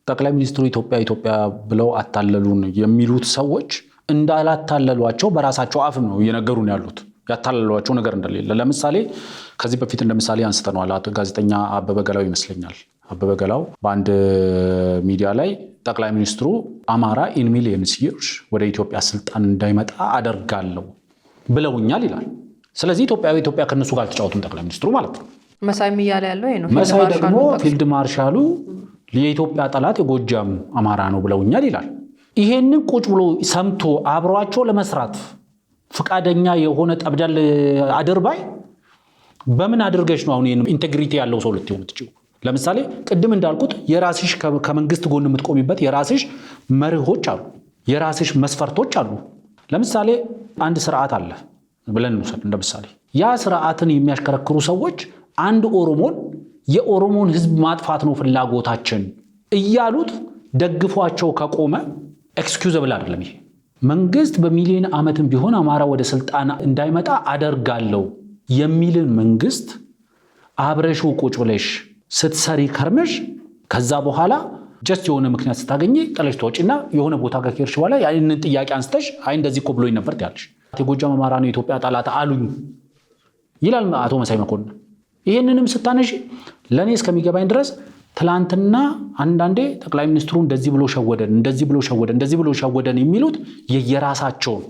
ጠቅላይ ሚኒስትሩ ኢትዮጵያ ብለው አታለሉን የሚሉት ሰዎች እንዳላታለሏቸው በራሳቸው አፍ ነው እየነገሩን ያሉት። ያታለሏቸው ነገር እንደሌለ ለምሳሌ ከዚህ በፊት እንደምሳሌ አንስተነዋል። ጋዜጠኛ አበበ ገላው ይመስለኛል አበበ ገላው በአንድ ሚዲያ ላይ ጠቅላይ ሚኒስትሩ አማራ ኢን ሚሊየንስ ይርስ ወደ ኢትዮጵያ ስልጣን እንዳይመጣ አደርጋለሁ ብለውኛል ይላል። ስለዚህ ኢትዮጵያ ከነሱ ጋር አልተጫወቱም ጠቅላይ ሚኒስትሩ ማለት ነው። መሳይም እያለ ያለው ይሄ ነው። መሳይ ደግሞ ፊልድ ማርሻሉ የኢትዮጵያ ጠላት የጎጃም አማራ ነው ብለውኛል ይላል። ይሄንን ቁጭ ብሎ ሰምቶ አብሯቸው ለመስራት ፍቃደኛ የሆነ ጠብዳል አድርባይ በምን አድርገሽ ነው አሁን ኢንቴግሪቲ ያለው ሰው ልትሆን ትችው? ለምሳሌ ቅድም እንዳልኩት የራስሽ ከመንግስት ጎን የምትቆሚበት የራስሽ መርሆች አሉ፣ የራስሽ መስፈርቶች አሉ። ለምሳሌ አንድ ስርዓት አለ ብለን እንውሰድ እንደ ምሳሌ። ያ ስርዓትን የሚያሽከረክሩ ሰዎች አንድ ኦሮሞን የኦሮሞን ህዝብ ማጥፋት ነው ፍላጎታችን እያሉት ደግፏቸው ከቆመ ኤክስኪዩዘብል አይደለም። ይሄ መንግስት በሚሊዮን ዓመትም ቢሆን አማራ ወደ ስልጣን እንዳይመጣ አደርጋለሁ የሚልን መንግስት አብረሹ ቁጭ ብለሽ ስትሰሪ ከርመሽ ከዛ በኋላ ጀስት የሆነ ምክንያት ስታገኝ ጥለሽ ትወጪና የሆነ ቦታ ጋር ከሄድሽ በኋላ ያንን ጥያቄ አንስተሽ አይ እንደዚህ እኮ ብሎኝ ነበር ትያለሽ። የጎጃም አማራ ነው የኢትዮጵያ ጠላት አሉኝ ይላል አቶ መሳይ መኮንን። ይህንንም ስታነሺ ለእኔ እስከሚገባኝ ድረስ ትላንትና አንዳንዴ ጠቅላይ ሚኒስትሩ እንደዚህ ብሎ ሸወደን የሚሉት የየራሳቸውን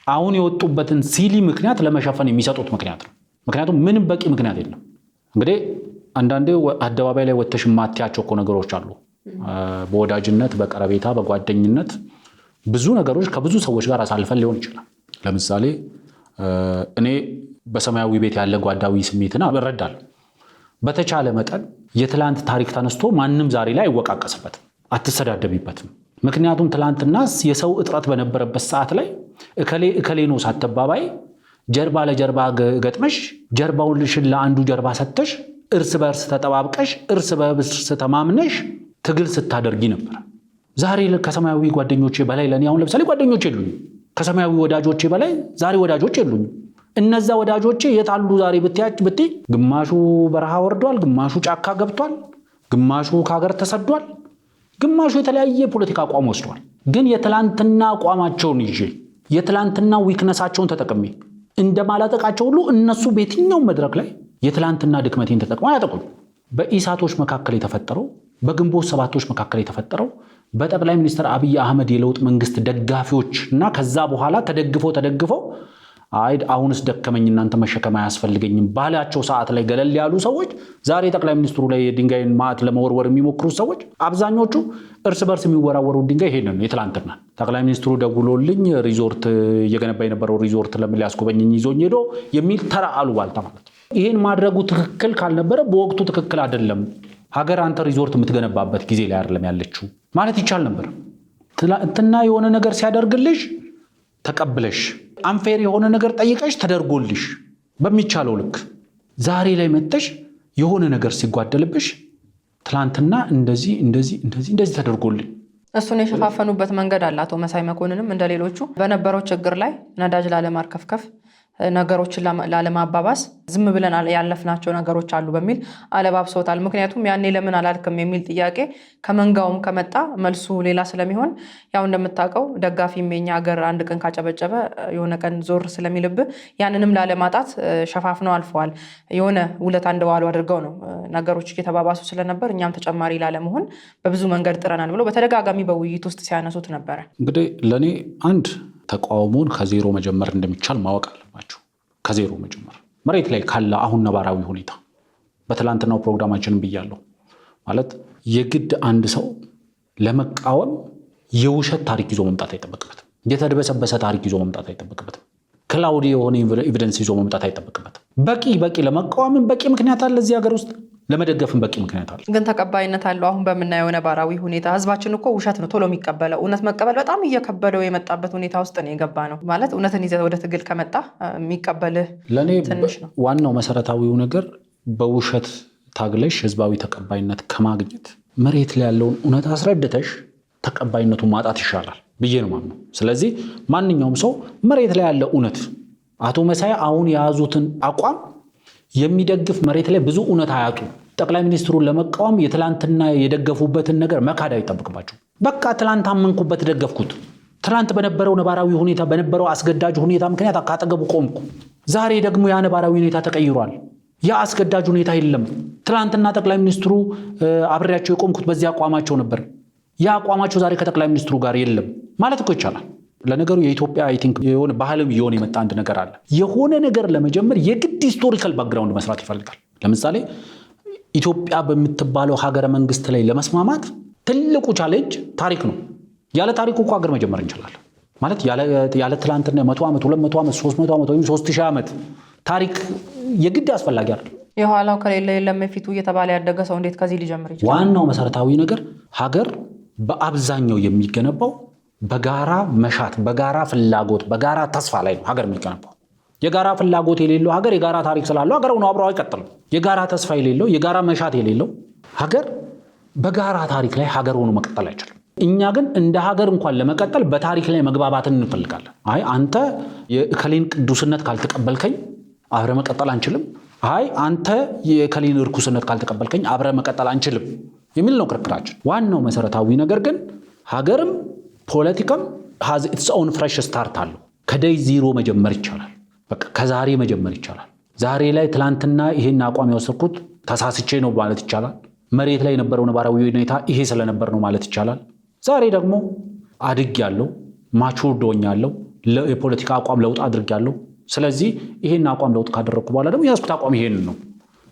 አሁን የወጡበትን ሲሊ ምክንያት ለመሸፈን የሚሰጡት ምክንያት ነው። ምክንያቱም ምንም በቂ ምክንያት የለም። እንግዲህ አንዳንዴ አደባባይ ላይ ወጥተሽ የማትያቸው እኮ ነገሮች አሉ። በወዳጅነት፣ በቀረቤታ፣ በጓደኝነት ብዙ ነገሮች ከብዙ ሰዎች ጋር አሳልፈን ሊሆን ይችላል። ለምሳሌ እኔ በሰማያዊ ቤት ያለ ጓዳዊ ስሜትን እረዳለሁ። በተቻለ መጠን የትላንት ታሪክ ተነስቶ ማንም ዛሬ ላይ አይወቃቀስበትም፣ አትሰዳደቢበትም። ምክንያቱም ትላንትና የሰው እጥረት በነበረበት ሰዓት ላይ እከሌ ነው ሳትባባይ ጀርባ ለጀርባ ገጥመሽ ጀርባውን ልሽን ለአንዱ ጀርባ ሰጥተሽ እርስ በእርስ ተጠባብቀሽ እርስ በእርስ ተማምነሽ ትግል ስታደርጊ ነበር። ዛሬ ከሰማያዊ ጓደኞቼ በላይ ለኔ አሁን ለምሳሌ ጓደኞቼ የሉኝም። ከሰማያዊ ወዳጆቼ በላይ ዛሬ ወዳጆች የሉኝም። እነዛ ወዳጆቼ የታሉ ዛሬ ብትይ ግማሹ በረሃ ወርዷል፣ ግማሹ ጫካ ገብቷል፣ ግማሹ ከሀገር ተሰዷል፣ ግማሹ የተለያየ ፖለቲካ አቋም ወስዷል። ግን የትላንትና አቋማቸውን ይዤ የትላንትና ዊክነሳቸውን ተጠቅሜ እንደማላጠቃቸው ሁሉ እነሱ በየትኛው መድረክ ላይ የትላንትና ድክመቴን ተጠቅመው አያጠቁኝ። በኢሳቶች መካከል የተፈጠረው በግንቦት ሰባቶች መካከል የተፈጠረው በጠቅላይ ሚኒስትር አብይ አህመድ የለውጥ መንግስት ደጋፊዎች እና ከዛ በኋላ ተደግፈው አይድ አሁንስ ደከመኝ እናንተ መሸከም አያስፈልገኝም ባላቸው ሰዓት ላይ ገለል ያሉ ሰዎች ዛሬ ጠቅላይ ሚኒስትሩ ላይ የድንጋይን ማዕት ለመወርወር የሚሞክሩ ሰዎች አብዛኞቹ እርስ በርስ የሚወራወሩ ድንጋይ ሄደን ነው የትላንትና ጠቅላይ ሚኒስትሩ ደውሎልኝ ሪዞርት እየገነባ የነበረው ሪዞርት ለምን ሊያስጎበኘኝ ይዞኝ ሄዶ የሚል ተራ አሉባልታ ማለት ነው። ይህን ማድረጉ ትክክል ካልነበረ በወቅቱ ትክክል አይደለም፣ ሀገር አንተ ሪዞርት የምትገነባበት ጊዜ ላይ አይደለም ያለችው ማለት ይቻል ነበር። ትላንትና የሆነ ነገር ሲያደርግልሽ ተቀብለሽ አንፌር የሆነ ነገር ጠይቀሽ ተደርጎልሽ በሚቻለው ልክ ዛሬ ላይ መጥተሽ የሆነ ነገር ሲጓደልብሽ ትላንትና እንደዚህ ተደርጎልኝ እሱን የሸፋፈኑበት መንገድ አለ። አቶ መሳይ መኮንንም እንደሌሎቹ በነበረው ችግር ላይ ነዳጅ ላለማርከፍከፍ ነገሮችን ላለማባባስ ዝም ብለን ያለፍናቸው ነገሮች አሉ በሚል አለባብሶታል። ምክንያቱም ያኔ ለምን አላልክም የሚል ጥያቄ ከመንጋውም ከመጣ መልሱ ሌላ ስለሚሆን ያው እንደምታውቀው ደጋፊም የኛ ሀገር አንድ ቀን ካጨበጨበ የሆነ ቀን ዞር ስለሚልብህ ያንንም ላለማጣት ሸፋፍነው አልፈዋል። የሆነ ውለታ እንደዋሉ አድርገው ነው ነገሮች እየተባባሱ ስለነበር እኛም ተጨማሪ ላለመሆን በብዙ መንገድ ጥረናል ብሎ በተደጋጋሚ በውይይት ውስጥ ሲያነሱት ነበረ። እንግዲህ ለእኔ አንድ ተቃውሞን ከዜሮ መጀመር እንደሚቻል ማወቅ አለባቸው። ከዜሮ መጀመር መሬት ላይ ካለ አሁን ነባራዊ ሁኔታ በትላንትናው ፕሮግራማችንን ብያለሁ። ማለት የግድ አንድ ሰው ለመቃወም የውሸት ታሪክ ይዞ መምጣት አይጠበቅበትም። የተደበሰበሰ ታሪክ ይዞ መምጣት አይጠበቅበትም። ክላውዲ የሆነ ኤቪደንስ ይዞ መምጣት አይጠበቅበትም። በቂ ለመቃወምን በቂ ምክንያት አለ እዚህ ሀገር ውስጥ፣ ለመደገፍም በቂ ምክንያት አለ። ግን ተቀባይነት አለው። አሁን በምናየው ነባራዊ ሁኔታ ህዝባችን እኮ ውሸት ነው ቶሎ የሚቀበለው። እውነት መቀበል በጣም እየከበደው የመጣበት ሁኔታ ውስጥ ነው የገባ ነው። ማለት እውነትን ይዘህ ወደ ትግል ከመጣ የሚቀበልህ ትንሽ ነው። ዋናው መሰረታዊው ነገር በውሸት ታግለሽ ህዝባዊ ተቀባይነት ከማግኘት መሬት ላይ ያለውን እውነት አስረድተሽ ተቀባይነቱን ማጣት ይሻላል ብዬ ነው የማምነው። ስለዚህ ማንኛውም ሰው መሬት ላይ ያለ እውነት አቶ መሳይ አሁን የያዙትን አቋም የሚደግፍ መሬት ላይ ብዙ እውነት አያጡ። ጠቅላይ ሚኒስትሩን ለመቃወም የትላንትና የደገፉበትን ነገር መካድ አይጠብቅባቸው። በቃ ትላንት አመንኩበት፣ ደገፍኩት። ትላንት በነበረው ነባራዊ ሁኔታ በነበረው አስገዳጅ ሁኔታ ምክንያት ካጠገቡ ቆምኩ። ዛሬ ደግሞ ያ ነባራዊ ሁኔታ ተቀይሯል። ያ አስገዳጅ ሁኔታ የለም። ትላንትና ጠቅላይ ሚኒስትሩ አብሬያቸው የቆምኩት በዚህ አቋማቸው ነበር። ያ አቋማቸው ዛሬ ከጠቅላይ ሚኒስትሩ ጋር የለም ማለት እኮ ይቻላል። ለነገሩ የኢትዮጵያ አይ ቲንክ የሆነ ባህልም የሆነ የመጣ አንድ ነገር አለ። የሆነ ነገር ለመጀመር የግድ ሂስቶሪካል ባክግራውንድ መስራት ይፈልጋል። ለምሳሌ ኢትዮጵያ በምትባለው ሀገረ መንግስት ላይ ለመስማማት ትልቁ ቻሌንጅ ታሪክ ነው። ያለ ታሪኩ እኮ ሀገር መጀመር እንችላለን ማለት ያለ ትላንትና 100 ዓመት 200 ዓመት 300 ዓመት ወይም 3000 ዓመት ታሪክ የግድ አስፈላጊ አይደል። የኋላው ከሌለ የለም የፊቱ እየተባለ ያደገ ሰው እንዴት ከዚህ ሊጀምር ይችላል? ዋናው መሰረታዊ ነገር ሀገር በአብዛኛው የሚገነባው በጋራ መሻት፣ በጋራ ፍላጎት፣ በጋራ ተስፋ ላይ ነው ሀገር የሚገነባው። የጋራ ፍላጎት የሌለው ሀገር የጋራ ታሪክ ስላለው ሀገር ነው አብረው አይቀጥልም። የጋራ ተስፋ የሌለው የጋራ መሻት የሌለው ሀገር በጋራ ታሪክ ላይ ሀገር ሆኖ መቀጠል አይችልም። እኛ ግን እንደ ሀገር እንኳን ለመቀጠል በታሪክ ላይ መግባባትን እንፈልጋለን። አይ አንተ የእከሌን ቅዱስነት ካልተቀበልከኝ አብረ መቀጠል አንችልም፣ አይ አንተ የእከሌን እርኩስነት ካልተቀበልከኝ አብረ መቀጠል አንችልም የሚል ነው ክርክራችን። ዋናው መሰረታዊ ነገር ግን ሀገርም ፖለቲካም has its own fresh start አለው። ከደይ ዚሮ መጀመር ይቻላል። በቃ ከዛሬ መጀመር ይቻላል። ዛሬ ላይ ትላንትና ይሄን አቋም ያወሰድኩት ተሳስቼ ነው ማለት ይቻላል። መሬት ላይ የነበረው ነባራዊ ሁኔታ ይሄ ስለነበር ነው ማለት ይቻላል። ዛሬ ደግሞ አድጌያለሁ፣ ማቹርድ ሆኛለሁ፣ የፖለቲካ አቋም ለውጥ አድርጌያለሁ። ስለዚህ ይሄን አቋም ለውጥ ካደረግኩ በኋላ ደግሞ የያዝኩት አቋም ይሄን ነው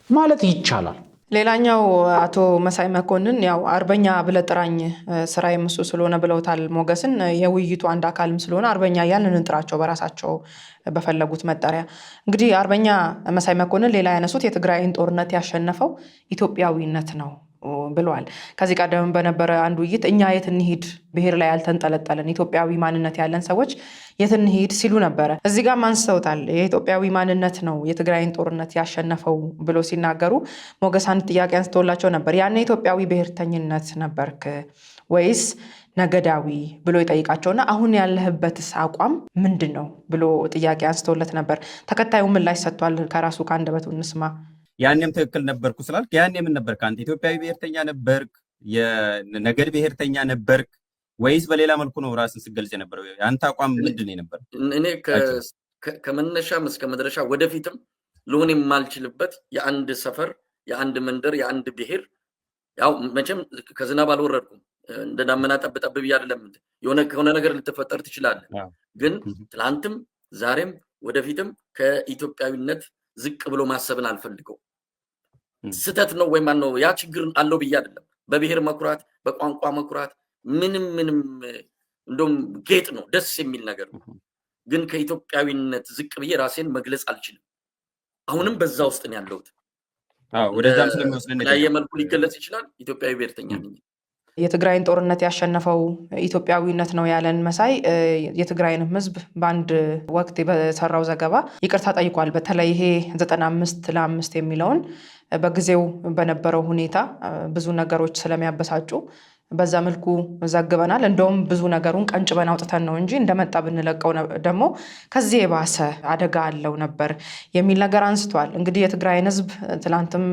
ማለት ይቻላል። ሌላኛው አቶ መሳይ መኮንን ያው አርበኛ ብለህ ጥራኝ ስራዬ እሱ ስለሆነ ብለውታል ሞገስን። የውይይቱ አንድ አካልም ስለሆነ አርበኛ እያልን እንጥራቸው በራሳቸው በፈለጉት መጠሪያ። እንግዲህ አርበኛ መሳይ መኮንን ሌላ ያነሱት የትግራይን ጦርነት ያሸነፈው ኢትዮጵያዊነት ነው ብለዋል። ከዚህ ቀደም በነበረ አንድ ውይይት እኛ የት እንሂድ ብሔር ላይ ያልተንጠለጠለን ኢትዮጵያዊ ማንነት ያለን ሰዎች የት እንሂድ ሲሉ ነበረ። እዚህ ጋር አንስተውታል። የኢትዮጵያዊ ማንነት ነው የትግራይን ጦርነት ያሸነፈው ብሎ ሲናገሩ ሞገስ አንድ ጥያቄ አንስተውላቸው ነበር። ያኔ ኢትዮጵያዊ ብሔርተኝነት ነበርክ ወይስ ነገዳዊ ብሎ ይጠይቃቸውና አሁን ያለህበትስ አቋም ምንድን ነው ብሎ ጥያቄ አንስተውለት ነበር። ተከታዩ ምላሽ ሰጥቷል። ከራሱ ከአንደበቱ እንስማ። ያኔም ትክክል ነበርኩ ስላልክ ያኔ ምን ነበርክ አንተ? ኢትዮጵያዊ ብሔርተኛ ነበርክ? የነገድ ብሔርተኛ ነበርክ? ወይስ በሌላ መልኩ ነው ራስን ስትገልጽ የነበረው? አንተ አቋም ምንድን ነበር? እኔ ከመነሻም እስከ መድረሻ ወደፊትም ልሆን የማልችልበት የአንድ ሰፈር፣ የአንድ መንደር፣ የአንድ ብሔር ያው መቼም ከዝናብ አልወረድኩም እንደ ዳመና ጠብጠብ ብዬ አይደለም። ከሆነ ነገር ልትፈጠር ትችላለህ። ግን ትላንትም ዛሬም ወደፊትም ከኢትዮጵያዊነት ዝቅ ብሎ ማሰብን አልፈልገው። ስተት ነው ወይ ማን ነው ያ ችግር አለው ብዬ አይደለም። በብሔር መኩራት፣ በቋንቋ መኩራት ምንም እንደውም ጌጥ ነው፣ ደስ የሚል ነገር ነው። ግን ከኢትዮጵያዊነት ዝቅ ብዬ ራሴን መግለጽ አልችልም። አሁንም በዛ ውስጥ ነው ያለሁት። ወደዛም ስለሚወስደን መልኩ ሊገለጽ ይችላል። ኢትዮጵያዊ ብሔርተኛ ነኝ። የትግራይን ጦርነት ያሸነፈው ኢትዮጵያዊነት ነው ያለን መሳይ የትግራይንም ሕዝብ በአንድ ወቅት በሰራው ዘገባ ይቅርታ ጠይቋል። በተለይ ይሄ 95-5 የሚለውን በጊዜው በነበረው ሁኔታ ብዙ ነገሮች ስለሚያበሳጩ በዛ መልኩ ዘግበናል። እንደውም ብዙ ነገሩን ቀንጭበን አውጥተን ነው እንጂ እንደመጣ ብንለቀው ደግሞ ከዚህ የባሰ አደጋ አለው ነበር የሚል ነገር አንስቷል። እንግዲህ የትግራይን ሕዝብ ትላንትም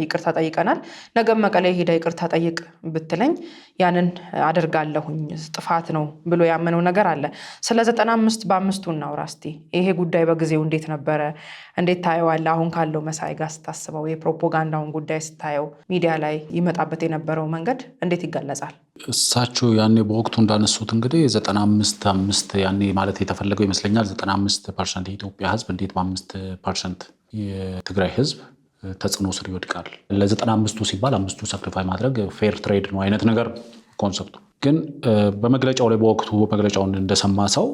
ይቅርታ ጠይቀናል። ነገም መቀሌ ሄዳ ይቅርታ ጠይቅ ብትለኝ ያንን አደርጋለሁኝ ጥፋት ነው ብሎ ያመነው ነገር አለ። ስለ 95-5 እናውራ እስቲ። ይሄ ጉዳይ በጊዜው እንዴት ነበረ? እንዴት ታየዋለህ? አሁን ካለው መሳይ ጋር ስታስበው የፕሮፓጋንዳውን ጉዳይ ስታየው ሚዲያ ላይ ይመጣበት የነበረው መንገድ እንዴት ይገለጻል? እሳቸው ያኔ በወቅቱ እንዳነሱት እንግዲህ 95-5 ያኔ ማለት የተፈለገው ይመስለኛል 95% የኢትዮጵያ ህዝብ እንዴት በ5% የትግራይ ህዝብ ተጽዕኖ ስር ይወድቃል። ለ95ቱ ሲባል 5ቱ ሳክሪፋይ ማድረግ ፌር ትሬድ ነው አይነት ነገር ኮንሰፕቱ። ግን በመግለጫው ላይ በወቅቱ መግለጫውን እንደሰማ ሰው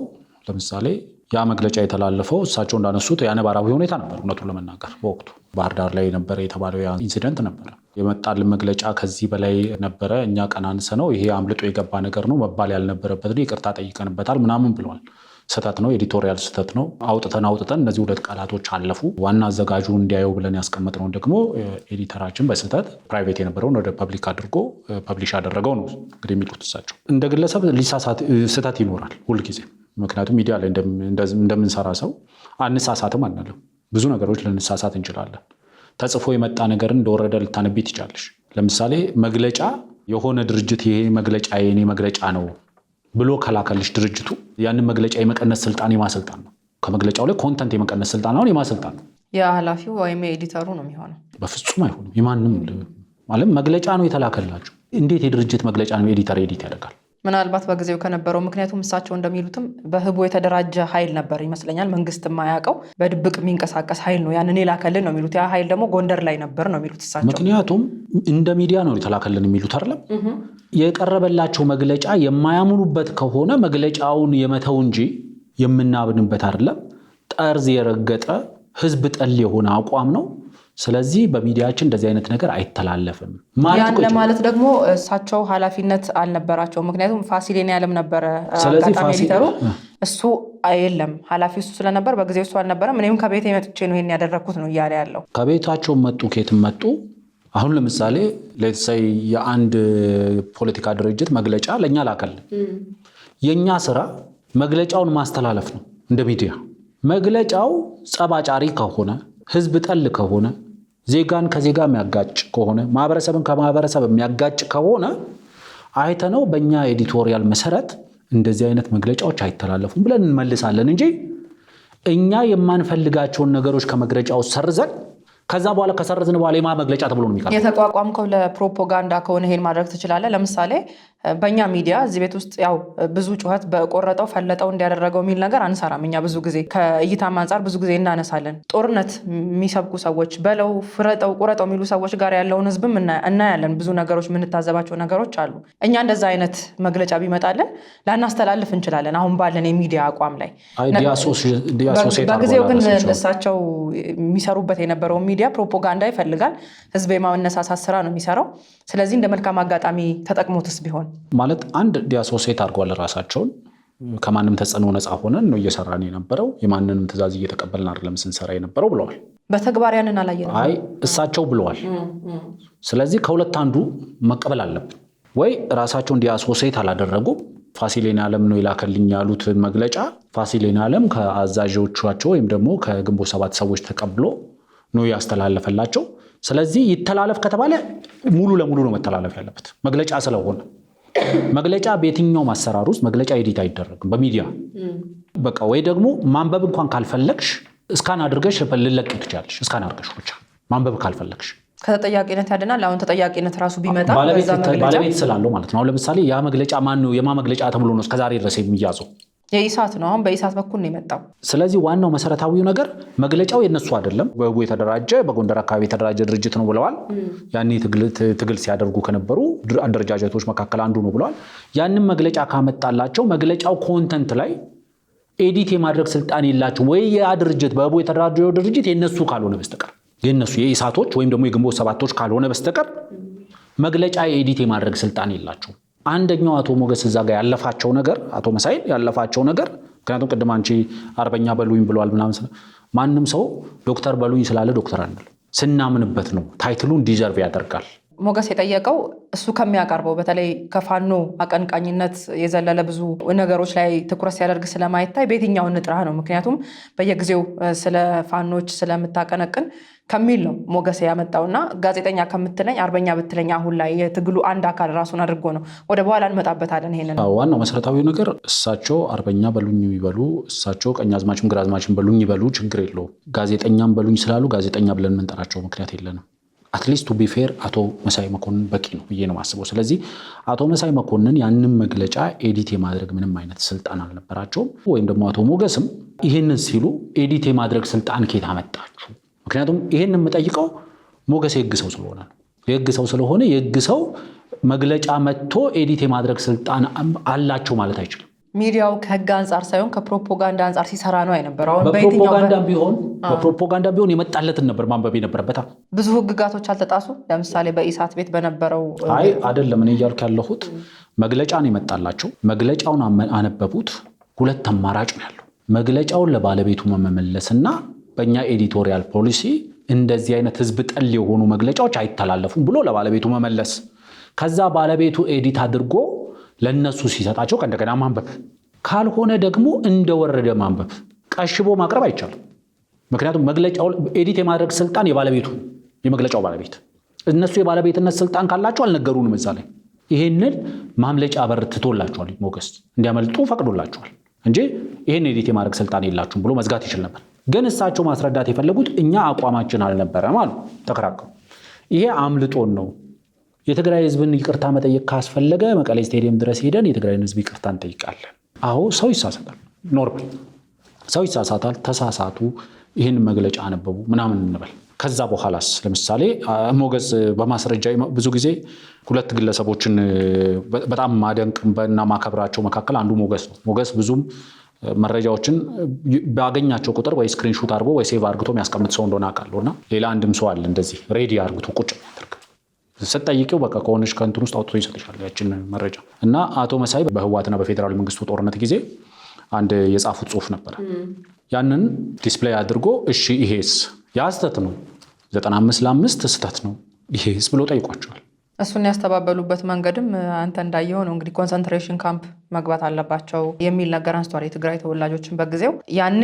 ለምሳሌ ያ መግለጫ የተላለፈው እሳቸው እንዳነሱት ያነባራዊ ሁኔታ ነበር። እውነቱን ለመናገር በወቅቱ ባህር ዳር ላይ ነበረ የተባለው ኢንሲደንት ነበረ። የመጣልን መግለጫ ከዚህ በላይ ነበረ፣ እኛ ቀናንሰ ነው፣ ይሄ አምልጦ የገባ ነገር ነው፣ መባል ያልነበረበት ነው፣ ይቅርታ ጠይቀንበታል ምናምን ብለዋል። ስህተት ነው፣ ኤዲቶሪያል ስህተት ነው። አውጥተን እነዚህ ሁለት ቃላቶች አለፉ። ዋና አዘጋጁ እንዲያየው ብለን ያስቀመጥነውን ደግሞ ኤዲተራችን በስህተት ፕራይቬት የነበረውን ወደ ፐብሊክ አድርጎ ፐብሊሽ ያደረገው ነው እንግዲህ የሚሉት እሳቸው። እንደ ግለሰብ ስህተት ይኖራል ሁልጊዜ። ምክንያቱም ሚዲያ ላይ እንደምንሰራ ሰው አንሳሳትም አንልም። ብዙ ነገሮች ልንሳሳት እንችላለን። ተጽፎ የመጣ ነገርን እንደወረደ ልታነቢ ትችላለሽ። ለምሳሌ መግለጫ የሆነ ድርጅት ይሄ መግለጫ የኔ መግለጫ ነው ብሎ ከላከልሽ ድርጅቱ ያንን መግለጫ የመቀነስ ስልጣን የማሰልጣን ነው። ከመግለጫው ላይ ኮንተንት የመቀነስ ስልጣን አሁን የማሰልጣን ነው። የኃላፊው ወይም የኤዲተሩ ነው የሚሆነው? በፍጹም አይሆንም። የማንም ማለት መግለጫ ነው የተላከላቸው። እንዴት የድርጅት መግለጫ ነው ኤዲተር ኤዲት ያደርጋል? ምናልባት በጊዜው ከነበረው ምክንያቱም እሳቸው እንደሚሉትም በህቡ የተደራጀ ኃይል ነበር ይመስለኛል፣ መንግስት የማያውቀው በድብቅ የሚንቀሳቀስ ኃይል ነው ያንን የላከልን ነው የሚሉት። ያ ኃይል ደግሞ ጎንደር ላይ ነበር ነው የሚሉት እሳቸው። ምክንያቱም እንደ ሚዲያ ነው የተላከልን የሚሉት አይደለም። የቀረበላቸው መግለጫ የማያምኑበት ከሆነ መግለጫውን የመተው እንጂ የምናብንበት አይደለም። ጠርዝ የረገጠ ህዝብ ጠል የሆነ አቋም ነው። ስለዚህ በሚዲያችን እንደዚህ አይነት ነገር አይተላለፍም ያን ለማለት ደግሞ እሳቸው ኃላፊነት አልነበራቸው። ምክንያቱም ፋሲሌን ያለም ነበረ አጋጣሚ ኤዲተሩ፣ እሱ የለም ኃላፊው እሱ ስለነበር በጊዜው እሱ አልነበረም። እኔም ከቤቴ መጥቼ ነው ይሄን ያደረኩት ነው እያለ ያለው። ከቤታቸው መጡ ከየትም መጡ። አሁን ለምሳሌ ለተሰይ የአንድ ፖለቲካ ድርጅት መግለጫ ለኛ ላከልን። የኛ ስራ መግለጫውን ማስተላለፍ ነው እንደ ሚዲያ። መግለጫው ጸባጫሪ ከሆነ ህዝብ ጠል ከሆነ ዜጋን ከዜጋ የሚያጋጭ ከሆነ ማህበረሰብን ከማህበረሰብ የሚያጋጭ ከሆነ አይተነው በእኛ ኤዲቶሪያል መሰረት እንደዚህ አይነት መግለጫዎች አይተላለፉም ብለን እንመልሳለን እንጂ እኛ የማንፈልጋቸውን ነገሮች ከመግለጫው ሰርዘን ከዛ በኋላ ከሰርዝን በኋላ የማ መግለጫ ተብሎ ነው የሚቀርበው። የተቋቋምከው ለፕሮፓጋንዳ ከሆነ ይሄን ማድረግ ትችላለህ። ለምሳሌ በእኛ ሚዲያ እዚህ ቤት ውስጥ ያው ብዙ ጩኸት በቆረጠው ፈለጠው እንዲያደረገው የሚል ነገር አንሰራም። እኛ ብዙ ጊዜ ከእይታም አንጻር ብዙ ጊዜ እናነሳለን። ጦርነት የሚሰብኩ ሰዎች በለው ፍረጠው ቁረጠው የሚሉ ሰዎች ጋር ያለውን ህዝብም እናያለን። ብዙ ነገሮች የምንታዘባቸው ነገሮች አሉ። እኛ እንደዛ አይነት መግለጫ ቢመጣለን ላናስተላልፍ እንችላለን አሁን ባለን የሚዲያ አቋም ላይ። በጊዜው ግን እሳቸው የሚሰሩበት የነበረው ሚዲያ ፕሮፓጋንዳ ይፈልጋል። ህዝብ የማነሳሳት ስራ ነው የሚሰራው። ስለዚህ እንደ መልካም አጋጣሚ ተጠቅሞትስ ቢሆን ማለት አንድ ዲያሶሴት አድርጓል ራሳቸውን። ከማንም ተጽዕኖ ነፃ ሆነን ነው እየሰራን የነበረው፣ የማንንም ትእዛዝ እየተቀበልን አይደለም ስንሰራ የነበረው ብለዋል። በተግባር ያንን አላየንም። አይ እሳቸው ብለዋል። ስለዚህ ከሁለት አንዱ መቀበል አለብን። ወይ ራሳቸውን ዲያሶሴት አላደረጉም። ፋሲሌን ዓለም ነው የላከልኝ ያሉትን መግለጫ ፋሲሌን ዓለም ከአዛዦቻቸው ወይም ደግሞ ከግንቦት ሰባት ሰዎች ተቀብሎ ነው ያስተላለፈላቸው። ስለዚህ ይተላለፍ ከተባለ ሙሉ ለሙሉ ነው መተላለፍ ያለበት መግለጫ ስለሆነ። መግለጫ በየትኛው ማሰራር ውስጥ መግለጫ ኤዲት አይደረግም በሚዲያ በቃ። ወይ ደግሞ ማንበብ እንኳን ካልፈለግሽ እስካን አድርገሽ ልለቅ ትችላለሽ። እስካን አድርገሽ ብቻ ማንበብ ካልፈለግሽ ከተጠያቂነት ያድናል። አሁን ተጠያቂነት ራሱ ቢመጣ ባለቤት ስላለው ማለት ነው። ለምሳሌ ያ መግለጫ ማን ነው የማ መግለጫ ተብሎ ነው እስከዛሬ ድረስ የሚያዘው? የኢሳት ነው። አሁን በኢሳት በኩል ነው የመጣው። ስለዚህ ዋናው መሰረታዊው ነገር መግለጫው የነሱ አይደለም። በህቡ የተደራጀ በጎንደር አካባቢ የተደራጀ ድርጅት ነው ብለዋል። ያኔ ትግል ሲያደርጉ ከነበሩ አደረጃጀቶች መካከል አንዱ ነው ብለዋል። ያንን መግለጫ ካመጣላቸው መግለጫው ኮንተንት ላይ ኤዲት የማድረግ ስልጣን የላቸው ወይ ያ ድርጅት በህቡ የተደራጀው ድርጅት የነሱ ካልሆነ በስተቀር የነሱ የኢሳቶች ወይም ደግሞ የግንቦት ሰባቶች ካልሆነ በስተቀር መግለጫ ኤዲት የማድረግ ስልጣን የላቸው። አንደኛው አቶ ሞገስ እዛ ጋር ያለፋቸው ነገር አቶ መሳይል ያለፋቸው ነገር ምክንያቱም ቅድም አንቺ አርበኛ በሉኝ ብለዋል ምናምን ማንም ሰው ዶክተር በሉኝ ስላለ ዶክተር አንል ስናምንበት ነው ታይትሉን ዲዘርቭ ያደርጋል። ሞገስ የጠየቀው እሱ ከሚያቀርበው በተለይ ከፋኖ አቀንቃኝነት የዘለለ ብዙ ነገሮች ላይ ትኩረት ሲያደርግ ስለማይታይ በየትኛው እንጥራህ ነው። ምክንያቱም በየጊዜው ስለ ፋኖች ስለምታቀነቅን ከሚል ነው ሞገስ ያመጣውና ጋዜጠኛ ከምትለኝ አርበኛ ብትለኝ አሁን ላይ የትግሉ አንድ አካል ራሱን አድርጎ ነው። ወደ በኋላ እንመጣበታለን። ይሄንን ዋናው መሰረታዊ ነገር እሳቸው አርበኛ በሉኝ ይበሉ፣ እሳቸው ቀኛዝማችም ግራዝማችም በሉኝ ይበሉ፣ ችግር የለውም። ጋዜጠኛም በሉኝ ስላሉ ጋዜጠኛ ብለን የምንጠራቸው ምክንያት የለንም። አትሊስት ቱ ቢ ፌር አቶ መሳይ መኮንን በቂ ነው ብዬ ነው የማስበው። ስለዚህ አቶ መሳይ መኮንን ያንን መግለጫ ኤዲት የማድረግ ምንም አይነት ስልጣን አልነበራቸውም። ወይም ደግሞ አቶ ሞገስም ይህንን ሲሉ ኤዲት የማድረግ ስልጣን ከየት አመጣችሁ? ምክንያቱም ይህን የምጠይቀው ሞገስ የህግ ሰው ስለሆነ ነው። የህግ ሰው ስለሆነ የህግ ሰው መግለጫ መጥቶ ኤዲት የማድረግ ስልጣን አላቸው ማለት አይችልም። ሚዲያው ከህግ አንጻር ሳይሆን ከፕሮፓጋንዳ አንጻር ሲሰራ ነው አይነበረው። በፕሮፓጋንዳ ቢሆን የመጣለትን ነበር ማንበብ የነበረበት። ብዙ ህግጋቶች አልተጣሱ። ለምሳሌ በኢሳት ቤት በነበረው አይ አይደለም። እኔ እያልኩ ያለሁት መግለጫ ነው የመጣላቸው። መግለጫውን አነበቡት። ሁለት አማራጭ ነው ያለው። መግለጫውን ለባለቤቱ መመለስና በእኛ ኤዲቶሪያል ፖሊሲ እንደዚህ አይነት ህዝብ ጠል የሆኑ መግለጫዎች አይተላለፉም ብሎ ለባለቤቱ መመለስ፣ ከዛ ባለቤቱ ኤዲት አድርጎ ለነሱ ሲሰጣቸው ከእንደገና ማንበብ፣ ካልሆነ ደግሞ እንደወረደ ማንበብ። ቀሽቦ ማቅረብ አይቻልም። ምክንያቱም መግለጫው ኤዲት የማድረግ ስልጣን የባለቤቱ የመግለጫው ባለቤት፣ እነሱ የባለቤትነት ስልጣን ካላቸው አልነገሩንም። እዛ ላይ ይሄንን ማምለጫ በር ትቶላቸዋል። ሞገስ እንዲያመልጡ ፈቅዶላቸዋል እንጂ ይሄን ኤዲት የማድረግ ስልጣን የላችሁም ብሎ መዝጋት ይችል ነበር። ግን እሳቸው ማስረዳት የፈለጉት እኛ አቋማችን አልነበረም አሉ፣ ተከራከሩ። ይሄ አምልጦን ነው። የትግራይ ህዝብን ይቅርታ መጠየቅ ካስፈለገ መቀሌ ስቴዲየም ድረስ ሄደን የትግራይን ህዝብ ይቅርታ እንጠይቃለን። አዎ ሰው ይሳሳታል፣ ኖርማል ሰው ይሳሳታል። ተሳሳቱ፣ ይህን መግለጫ አነበቡ ምናምን እንበል። ከዛ በኋላስ ለምሳሌ ሞገስ በማስረጃ ብዙ ጊዜ ሁለት ግለሰቦችን በጣም ማደንቅና ማከብራቸው መካከል አንዱ ሞገስ ነው። ሞገስ ብዙም መረጃዎችን ባገኛቸው ቁጥር ወይ ስክሪንሾት አድርጎ ወይ ሴቭ አድርግቶ የሚያስቀምጥ ሰው እንደሆነ አውቃለሁና ሌላ አንድም ሰው አለ እንደዚህ ሬዲ አድርግቶ ቁጭ የሚያደርግ ስትጠይቂው በቃ ከሆነች ከእንትን ውስጥ አውጥቶ ይሰጥሻል ያችን መረጃ። እና አቶ መሳይ በህወሓትና በፌዴራል መንግስቱ ጦርነት ጊዜ አንድ የጻፉት ጽሁፍ ነበረ። ያንን ዲስፕሌይ አድርጎ እሺ ይሄስ ያ ስህተት ነው 95 ስህተት ነው ይሄስ ብሎ ጠይቋቸዋል። እሱን ያስተባበሉበት መንገድም አንተ እንዳየው ነው። እንግዲህ ኮንሰንትሬሽን ካምፕ መግባት አለባቸው የሚል ነገር አንስቷል የትግራይ ተወላጆችን በጊዜው። ያኔ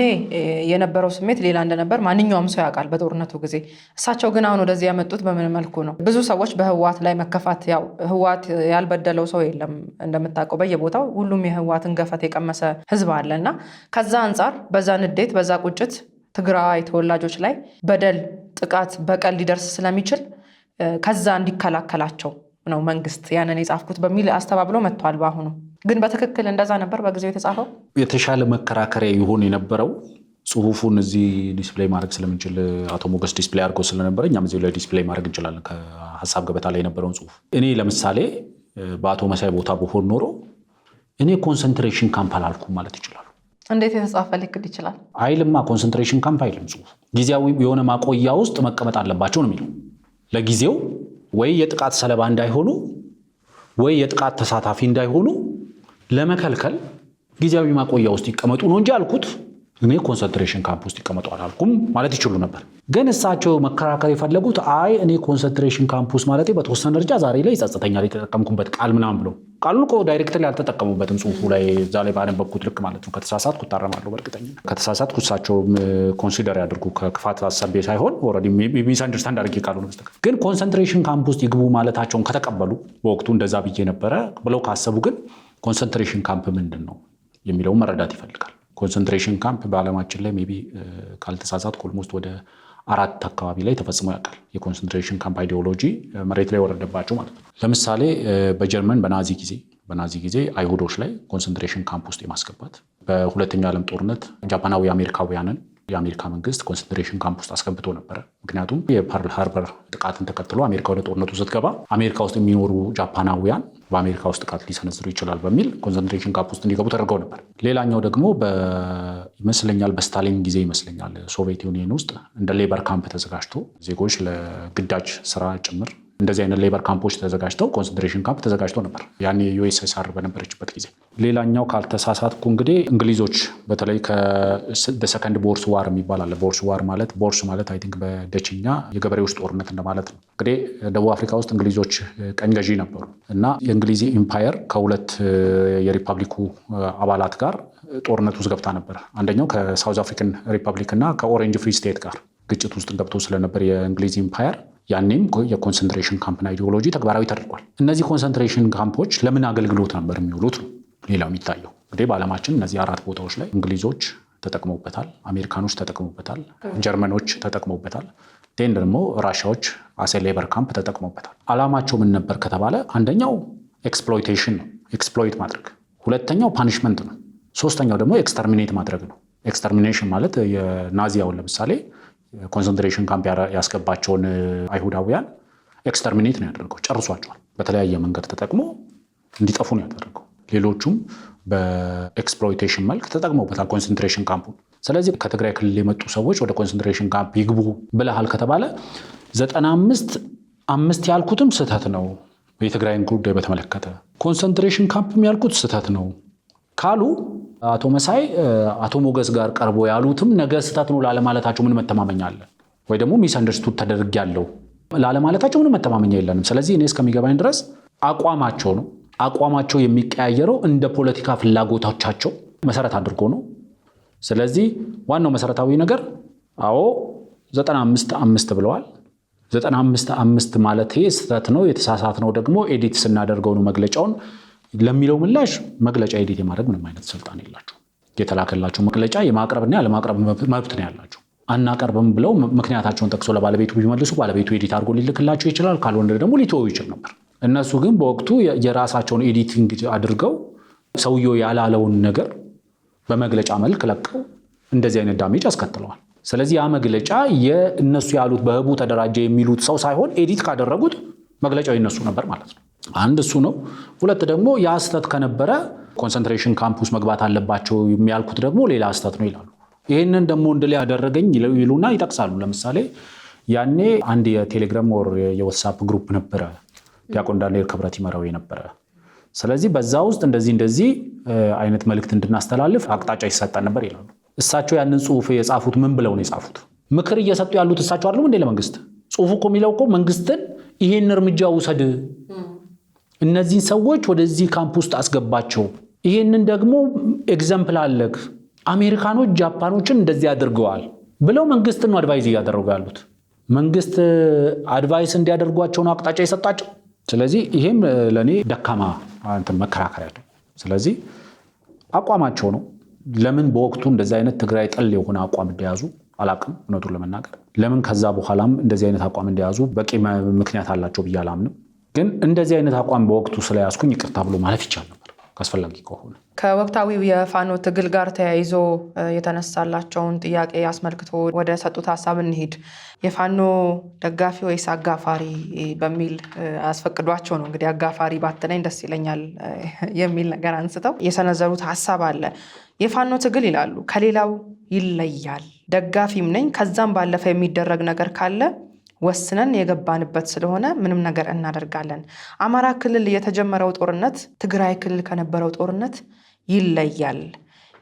የነበረው ስሜት ሌላ እንደነበር ማንኛውም ሰው ያውቃል በጦርነቱ ጊዜ። እሳቸው ግን አሁን ወደዚህ ያመጡት በምን መልኩ ነው? ብዙ ሰዎች በህወሓት ላይ መከፋት፣ ያው ህወሓት ያልበደለው ሰው የለም እንደምታውቀው፣ በየቦታው ሁሉም የህወሓትን ገፈት የቀመሰ ህዝብ አለ እና ከዛ አንጻር በዛ ንዴት በዛ ቁጭት ትግራይ ተወላጆች ላይ በደል፣ ጥቃት፣ በቀል ሊደርስ ስለሚችል ከዛ እንዲከላከላቸው ነው መንግስት ያንን የጻፍኩት በሚል አስተባብሎ መጥቷል። በአሁኑ ግን በትክክል እንደዛ ነበር በጊዜው የተጻፈው? የተሻለ መከራከሪያ ይሆን የነበረው ጽሁፉን እዚህ ዲስፕሌይ ማድረግ ስለምንችል አቶ ሞገስ ዲስፕሌይ አድርጎ ስለነበረ እኛም እዚህ ላይ ዲስፕሌይ ማድረግ እንችላለን ከሀሳብ ገበታ ላይ የነበረውን ጽሁፍ። እኔ ለምሳሌ በአቶ መሳይ ቦታ ብሆን ኖሮ እኔ ኮንሰንትሬሽን ካምፕ አላልኩም ማለት ይችላሉ። እንዴት የተጻፈ ሊክድ ይችላል? አይልማ፣ ኮንሰንትሬሽን ካምፕ አይልም ጽሁፍ። ጊዜያዊ የሆነ ማቆያ ውስጥ መቀመጥ አለባቸው ነው የሚለው። ለጊዜው ወይ የጥቃት ሰለባ እንዳይሆኑ ወይ የጥቃት ተሳታፊ እንዳይሆኑ ለመከልከል ጊዜያዊ ማቆያ ውስጥ ይቀመጡ ነው እንጂ አልኩት እኔ ኮንሰንትሬሽን ካምፕ ውስጥ ይቀመጡ አላልኩም ማለት ይችሉ ነበር። ግን እሳቸው መከራከር የፈለጉት አይ እኔ ኮንሰንትሬሽን ካምፕ ውስጥ ማለት በተወሰነ ደረጃ ዛሬ ላይ ይጸጽተኛል የተጠቀምኩበት ቃል ምናምን ብሎ ቃሉን እኮ ዳይሬክትሊ አልተጠቀሙበትም ጽሁፉ ላይ እዛ ላይ ባነበብኩት ልክ ማለት ነው። ከተሳሳትኩ እታረማለሁ በእርግጠኝነት። ከተሳሳትኩ እሳቸው ኮንሲደር ያድርጉ ከክፋት አሳቤ ሳይሆን ኦልሬዲ ሚስ አንደርስታንድ አድርጌ ቃሉ ነው በስተቀር። ግን ኮንሰንትሬሽን ካምፕ ውስጥ ይግቡ ማለታቸውን ከተቀበሉ በወቅቱ እንደዛ ብዬ ነበረ ብለው ካሰቡ ግን ኮንሰንትሬሽን ካምፕ ምንድን ነው የሚለውን መረዳት ይፈልጋል። ኮንሰንትሬሽን ካምፕ በዓለማችን ላይ ሜይ ቢ ካልተሳሳትኩ ኦልሞስት ወደ 4 አካባቢ ላይ ተፈጽሞ ያውቃል። የኮንሰንትሬሽን ካምፕ አይዲዮሎጂ መሬት ላይ ወረደባቸው ማለት ነው። ለምሳሌ በጀርመን በናዚ ጊዜ አይሁዶች ላይ ኮንሰንትሬሽን ካምፕ ውስጥ የማስገባት፣ በሁለተኛው ዓለም ጦርነት ጃፓናዊ አሜሪካውያንን የአሜሪካ መንግስት ኮንሰንትሬሽን ካምፕ ውስጥ አስገብቶ ነበረ። ምክንያቱም የፐርል ሃርበር ጥቃትን ተከትሎ አሜሪካ ወደ ጦርነቱ ስትገባ አሜሪካ ውስጥ የሚኖሩ ጃፓናውያን በአሜሪካ ውስጥ ጥቃት ሊሰነዝሩ ይችላል በሚል ኮንሰንትሬሽን ካምፕ ውስጥ እንዲገቡ ተደርገው ነበር። ሌላኛው ደግሞ ይመስለኛል በስታሊን ጊዜ ይመስለኛል ሶቪየት ዩኒየን ውስጥ እንደ ሌበር ካምፕ ተዘጋጅቶ ዜጎች ለግዳጅ ስራ ጭምር እንደዚህ አይነት ሌበር ካምፖች ተዘጋጅተው ኮንሰንትሬሽን ካምፕ ተዘጋጅተው ነበር ያኔ ዩኤስኤስአር በነበረችበት ጊዜ። ሌላኛው ካልተሳሳትኩ እንግዲህ እንግሊዞች በተለይ ከሰከንድ ቦርስ ዋር የሚባል አለ። ቦርስ ዋር ማለት አይ ቲንክ በደችኛ የገበሬዎች ጦርነት እንደማለት ነው። እንግዲህ ደቡብ አፍሪካ ውስጥ እንግሊዞች ቀኝ ገዢ ነበሩ እና የእንግሊዝ ኢምፓየር ከሁለት የሪፐብሊኩ አባላት ጋር ጦርነት ውስጥ ገብታ ነበር። አንደኛው ከሳውዝ አፍሪካን ሪፐብሊክ እና ከኦሬንጅ ፍሪ ስቴት ጋር ግጭት ውስጥ ገብቶ ስለነበር የእንግሊዝ ኢምፓየር ያኔም የኮንሰንትሬሽን ካምፕን አይዲዮሎጂ ተግባራዊ ተደርጓል። እነዚህ ኮንሰንትሬሽን ካምፖች ለምን አገልግሎት ነበር የሚውሉት ነው ሌላው የሚታየው። እንግዲህ በዓለማችን እነዚህ 4 ቦታዎች ላይ እንግሊዞች ተጠቅመውበታል፣ አሜሪካኖች ተጠቅመውበታል፣ ጀርመኖች ተጠቅመውበታል፣ ደግሞ ራሻዎች አሴ ሌበር ካምፕ ተጠቅመውበታል። ዓላማቸው ምን ነበር ከተባለ አንደኛው ኤክስፕሎይቴሽን ነው፣ ኤክስፕሎይት ማድረግ። ሁለተኛው ፓኒሽመንት ነው። ሶስተኛው ደግሞ ኤክስተርሚኔት ማድረግ ነው። ኤክስተርሚኔሽን ማለት የናዚያውን ለምሳሌ ኮንሰንትሬሽን ካምፕ ያስገባቸውን አይሁዳውያን ኤክስተርሚኔት ነው ያደረገው፣ ጨርሷቸዋል። በተለያየ መንገድ ተጠቅሞ እንዲጠፉ ነው ያደረገው። ሌሎቹም በኤክስፕሎይቴሽን መልክ ተጠቅመውበታል ኮንሰንትሬሽን ካምፑን። ስለዚህ ከትግራይ ክልል የመጡ ሰዎች ወደ ኮንሰንትሬሽን ካምፕ ይግቡ ብለሃል ከተባለ 95 ያልኩትም ስህተት ነው። የትግራይን ጉዳይ በተመለከተ ኮንሰንትሬሽን ካምፕም ያልኩት ስህተት ነው ካሉ አቶ መሳይ አቶ ሞገስ ጋር ቀርቦ ያሉትም ነገ ስህተት ነው ላለማለታቸው ምን መተማመኛ አለ? ወይ ደግሞ ሚስ አንደርስቱድ ተደርጊያለሁ ላለማለታቸው ምን መተማመኛ የለንም። ስለዚህ እኔ እስከሚገባኝ ድረስ አቋማቸው ነው። አቋማቸው የሚቀያየረው እንደ ፖለቲካ ፍላጎቶቻቸው መሰረት አድርጎ ነው። ስለዚህ ዋናው መሰረታዊ ነገር አዎ 95 ብለዋል። 95 ማለት ስህተት ነው፣ የተሳሳት ነው ደግሞ ኤዲት ስናደርገው ነው መግለጫውን ለሚለው ምላሽ መግለጫ ኤዲት የማድረግ ምንም አይነት ስልጣን የላቸው። የተላከላቸው መግለጫ የማቅረብና ያለማቅረብ መብት ነው ያላቸው። አናቀርብም ብለው ምክንያታቸውን ጠቅሶ ለባለቤቱ ቢመልሱ ባለቤቱ ኤዲት አድርጎ ሊልክላቸው ይችላል። ካልወንደ ደግሞ ሊተው ይችል ነበር። እነሱ ግን በወቅቱ የራሳቸውን ኤዲቲንግ አድርገው ሰውየው ያላለውን ነገር በመግለጫ መልክ ለቀው እንደዚህ አይነት ዳሜጅ አስከትለዋል። ስለዚህ ያ መግለጫ የእነሱ ያሉት በህቡ ተደራጀ የሚሉት ሰው ሳይሆን ኤዲት ካደረጉት መግለጫው የነሱ ነበር ማለት ነው። አንድ እሱ ነው። ሁለት ደግሞ ያ ስተት ከነበረ ኮንሰንትሬሽን ካምፕ ውስጥ መግባት አለባቸው የሚያልኩት ደግሞ ሌላ ስተት ነው ይላሉ። ይህንን ደግሞ እንድል ያደረገኝ ይሉና ይጠቅሳሉ። ለምሳሌ ያኔ አንድ የቴሌግራም ወር የዋትስአፕ ግሩፕ ነበረ ዲያቆን ዳንኤል ክብረት ይመራው የነበረ። ስለዚህ በዛ ውስጥ እንደዚህ አይነት መልእክት እንድናስተላልፍ አቅጣጫ ይሰጣል ነበር ይላሉ። እሳቸው ያንን ጽሁፍ የጻፉት ምን ብለው ነው የጻፉት? ምክር እየሰጡ ያሉት እሳቸው አይደሉም እንዴ ለመንግስት? ጽሁፉ እኮ የሚለው እኮ መንግስትን ይሄን እርምጃ ውሰድ፣ እነዚህን ሰዎች ወደዚህ ካምፕ ውስጥ አስገባቸው፣ ይሄንን ደግሞ ኤግዛምፕል አለክ፣ አሜሪካኖች ጃፓኖችን እንደዚህ አድርገዋል ብለው መንግስትን ነው አድቫይዝ እያደረጉ ያሉት። መንግስት አድቫይስ እንዲያደርጓቸው ነው አቅጣጫ የሰጣቸው። ስለዚህ ይሄም ለኔ ደካማ መከራከሪያ ነው። ስለዚህ አቋማቸው ነው። ለምን በወቅቱ እንደዚህ አይነት ትግራይ ጠል የሆነ አቋም እንደያዙ አላቅም። እውነቱን ለመናገር ለምን ከዛ በኋላም እንደዚህ አይነት አቋም እንደያዙ በቂ ምክንያት አላቸው ብዬ አላምንም። ግን እንደዚህ አይነት አቋም በወቅቱ ስለያዝኩኝ ይቅርታ ብሎ ማለፍ ይቻል ነበር አስፈላጊ ከሆነ። ከወቅታዊው የፋኖ ትግል ጋር ተያይዞ የተነሳላቸውን ጥያቄ አስመልክቶ ወደ ሰጡት ሀሳብ እንሂድ። የፋኖ ደጋፊ ወይስ አጋፋሪ በሚል አስፈቅዷቸው ነው እንግዲህ አጋፋሪ ባትለኝ ደስ ይለኛል የሚል ነገር አንስተው የሰነዘሩት ሀሳብ አለ። የፋኖ ትግል ይላሉ ከሌላው ይለያል፣ ደጋፊም ነኝ፣ ከዛም ባለፈ የሚደረግ ነገር ካለ ወስነን የገባንበት ስለሆነ ምንም ነገር እናደርጋለን። አማራ ክልል የተጀመረው ጦርነት ትግራይ ክልል ከነበረው ጦርነት ይለያል።